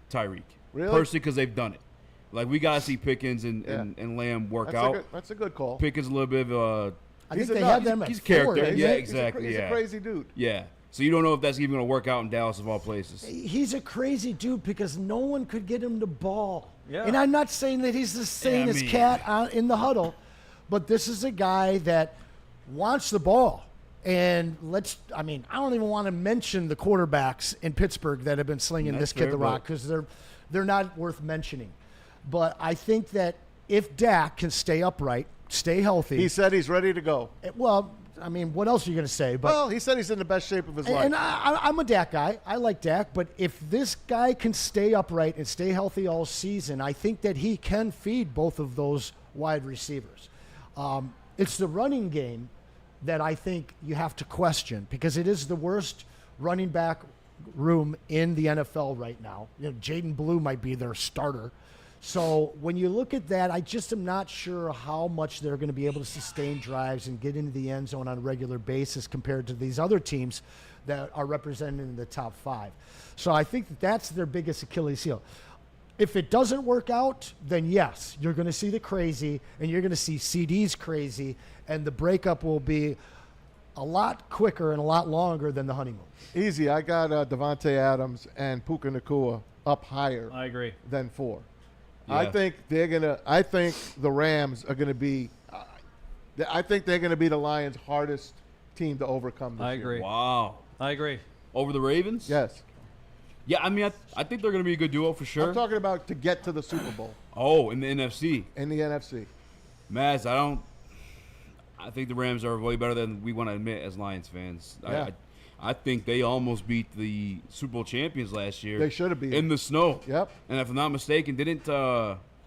Tyreek. Really? Personally, because they've done it. Like, we got to see Pickens and Lamb work out. That's a good call. Pickens a little bit of a – I think they had them at 4. He's character. Yeah, exactly. He's a crazy dude. Yeah. So you don't know if that's even going to work out in Dallas of all places. He's a crazy dude because no one could get him to ball. Yeah. And I'm not saying that he's the sanest cat in the huddle, but this is a guy that wants the ball. And I don't even want to mention the quarterbacks in Pittsburgh that have been slinging this kid the rock because they're not worth mentioning. But I think that if Dak can stay upright, stay healthy. He said he's ready to go. Well, I mean, what else are you going to say? But he said he's in the best shape of his life. And I'm a Dak guy. I like Dak. But if this guy can stay upright and stay healthy all season, I think that he can feed both of those wide receivers. It's the running game that I think you have to question because it is the worst running back room in the NFL right now. You know, Jaden Blue might be their starter. So when you look at that, I just am not sure how much they're going to be able to sustain drives and get into the end zone on a regular basis compared to these other teams that are represented in the top 5. So I think that's their biggest Achilles heel. If it doesn't work out, then yes, you're going to see the crazy, and you're going to see CD's crazy, and the breakup will be a lot quicker and a lot longer than the honeymoon. Easy. I got Devontae Adams and Puka Nacua up higher. I agree. Than 4. Yeah. I think the Rams are gonna be. I think they're gonna be the Lions' hardest team to overcome. This I agree. year. Wow. I agree. Over the Ravens? Yes. Yeah, I mean, I think they're going to be a good duo for sure. I'm talking about to get to the Super Bowl. Oh, in the NFC. In the NFC. Maz, I think the Rams are way better than we want to admit as Lions fans. Yeah. I think they almost beat the Super Bowl champions last year. They should have beat in the snow. Yep. And if I'm not mistaken, didn't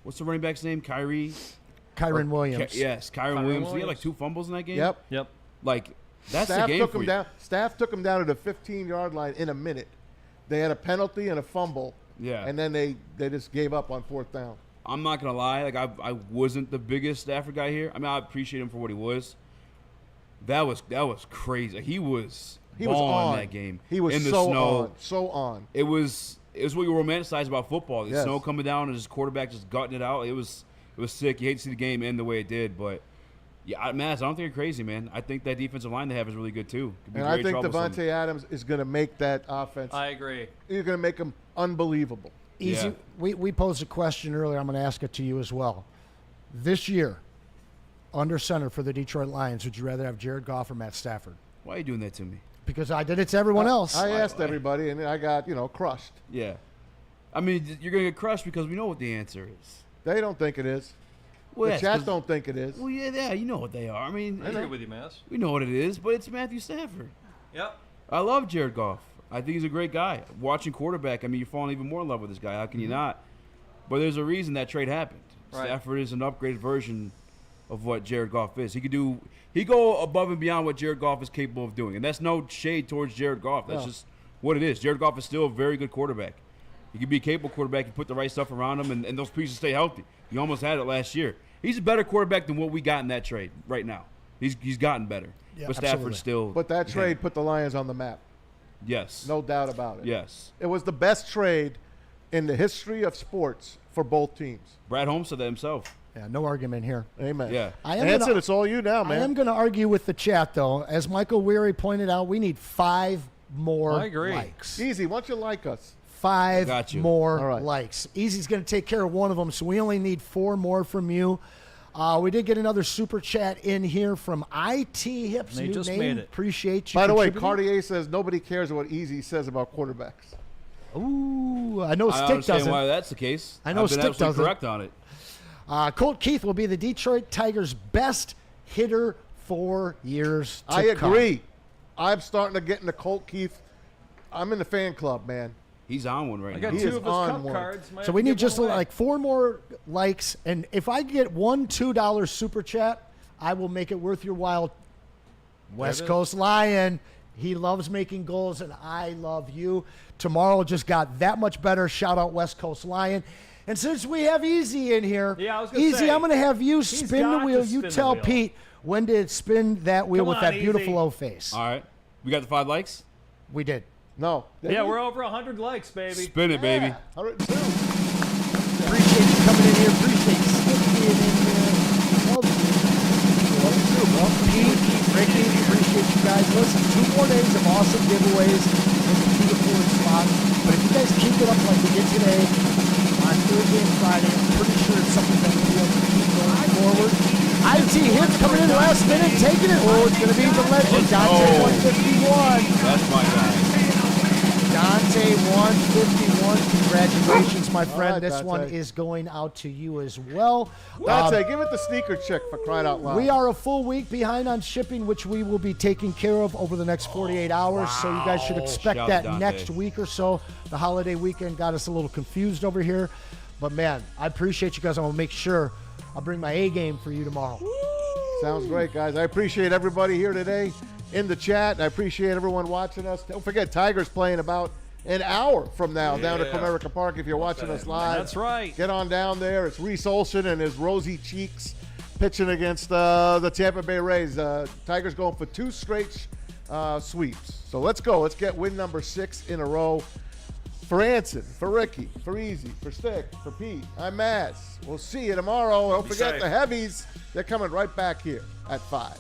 what's the running back's name? Kyron Williams. Yes, Kyron Williams. He had like 2 fumbles in that game. Yep. Like that's Staff the game took for him you. down. Staff took him down to the 15-yard line in a minute. They had a penalty and a fumble Yeah. And then they just gave up on 4th down. I'm not gonna lie, like I wasn't the biggest Stafford guy here. I mean, I appreciate him for what he was. That was crazy. He was on that game. He was in the so snow. on, so on. It was what you romanticize about football. The Yes. snow coming down and his quarterback just gutting it out. It was sick. You hate to see the game end the way it did, but yeah, Maz, I don't think you're crazy, man. I think that defensive line they have is really good too. Could be And very I think troublesome. Devontae Adams is going to make that offense. I agree. He's going to make them unbelievable. Easy. Yeah. We posed a question earlier. I'm going to ask it to you as well. This year, under center for the Detroit Lions, would you rather have Jared Goff or Matt Stafford? Why are you doing that to me? Because I did it to everyone else. I asked everybody, and I got, crushed. Yeah. I mean, you're going to get crushed because we know what the answer is. They don't think it is. Well, the yes, chat 'cause- don't think it is. Well, yeah, you know what they are. I mean, I agree with you, Maz. we know what it is, but it's Matthew Stafford. Yep. I love Jared Goff. I think he's a great guy. Watching quarterback, I mean, you're falling even more in love with this guy. How can you not? But there's a reason that trade happened. Right. Stafford is an upgraded version of what Jared Goff is. He go above and beyond what Jared Goff is capable of doing. And that's no shade towards Jared Goff. That's just what it is. Jared Goff is still a very good quarterback. He can be a capable quarterback. You put the right stuff around him, and those pieces stay healthy. He almost had it last year. He's a better quarterback than what we got in that trade right now. He's gotten better. Yeah, but Stafford's absolutely. still. But that trade put the Lions on the map. Yes. No doubt about it. Yes. It was the best trade in the history of sports for both teams. Brad Holmes said that himself. Yeah, no argument here. Amen. Yeah. Anson, it's all you now, man. I am going to argue with the chat, though. As Michael Weary pointed out, we need 5 more I agree. likes. Easy, why don't you like us? 5 Got you. more All right. likes. Easy's going to take care of one of them, so we only need 4 more from you. We did get another super chat in here from IT Hips. They New just name. made it. Appreciate you. By the way, contributing. Cartier says nobody cares what Easy says about quarterbacks. Ooh, I know I Stick understand doesn't. why that's the case. I know I've been Stick absolutely doesn't. correct on it. Colt Keith will be the Detroit Tigers' best hitter for years to I come. agree. I'm starting to get into Colt Keith. I'm in the fan club, man. He's on one I right got now. He 2 is of his on cup one. cards. Might So have we to need give just one away. like 4 more likes, and if I get one $2 super chat, I will make it worth your while. West is. Coast Lion, he loves making goals, and I love you. Tomorrow just got that much better. Shout out West Coast Lion. And since we have Easy in here, Yeah, I was gonna Easy, say, I'm going to have you he's spin the got wheel. to You spin the tell wheel. Pete when to spin that wheel Come with on, that beautiful Easy. O face. All right. We got the 5 likes? We did. No. Yeah, we're over 100 likes, baby. Spin it, baby. 102. Appreciate you coming in here. Appreciate Stick being in here. Love you. Pete, Ricky, appreciate you guys. Listen, 2 more days of awesome giveaways in the 2 to 4 slot. But if you guys keep it up like we did today on Thursday and Friday, I'm pretty sure it's something that we'll be able to keep going forward. IT Hits coming in last minute, taking it. Oh, it's going to be the legend, Dante 151. That's my guy. Dante 151. Congratulations, my friend. right, This Dante. one is going out to you as well. Dante, give it the sneaker check for crying out loud. We are a full week behind on shipping, which we will be taking care of over the next 48 hours. So you guys should expect Shout that Dante. next week or so. The holiday weekend got us a little confused over here. But, man, I appreciate you guys. I'm going to make sure I'll bring my A game for you tomorrow. Sounds great, guys. I appreciate everybody here today in the chat. I appreciate everyone watching us. Don't forget, Tigers playing about an hour from now down at Comerica Park if you're watching us live. That's right. Get on down there. It's Reese Olson and his rosy cheeks pitching against the Tampa Bay Rays. Tigers going for 2 straight sweeps. So let's go. Let's get win number 6 in a row. For Anson, for Ricky, for Easy, for Stick, for Pete, I'm Maz. We'll see you tomorrow. Don't forget safe. the heavies. They're coming right back here at 5.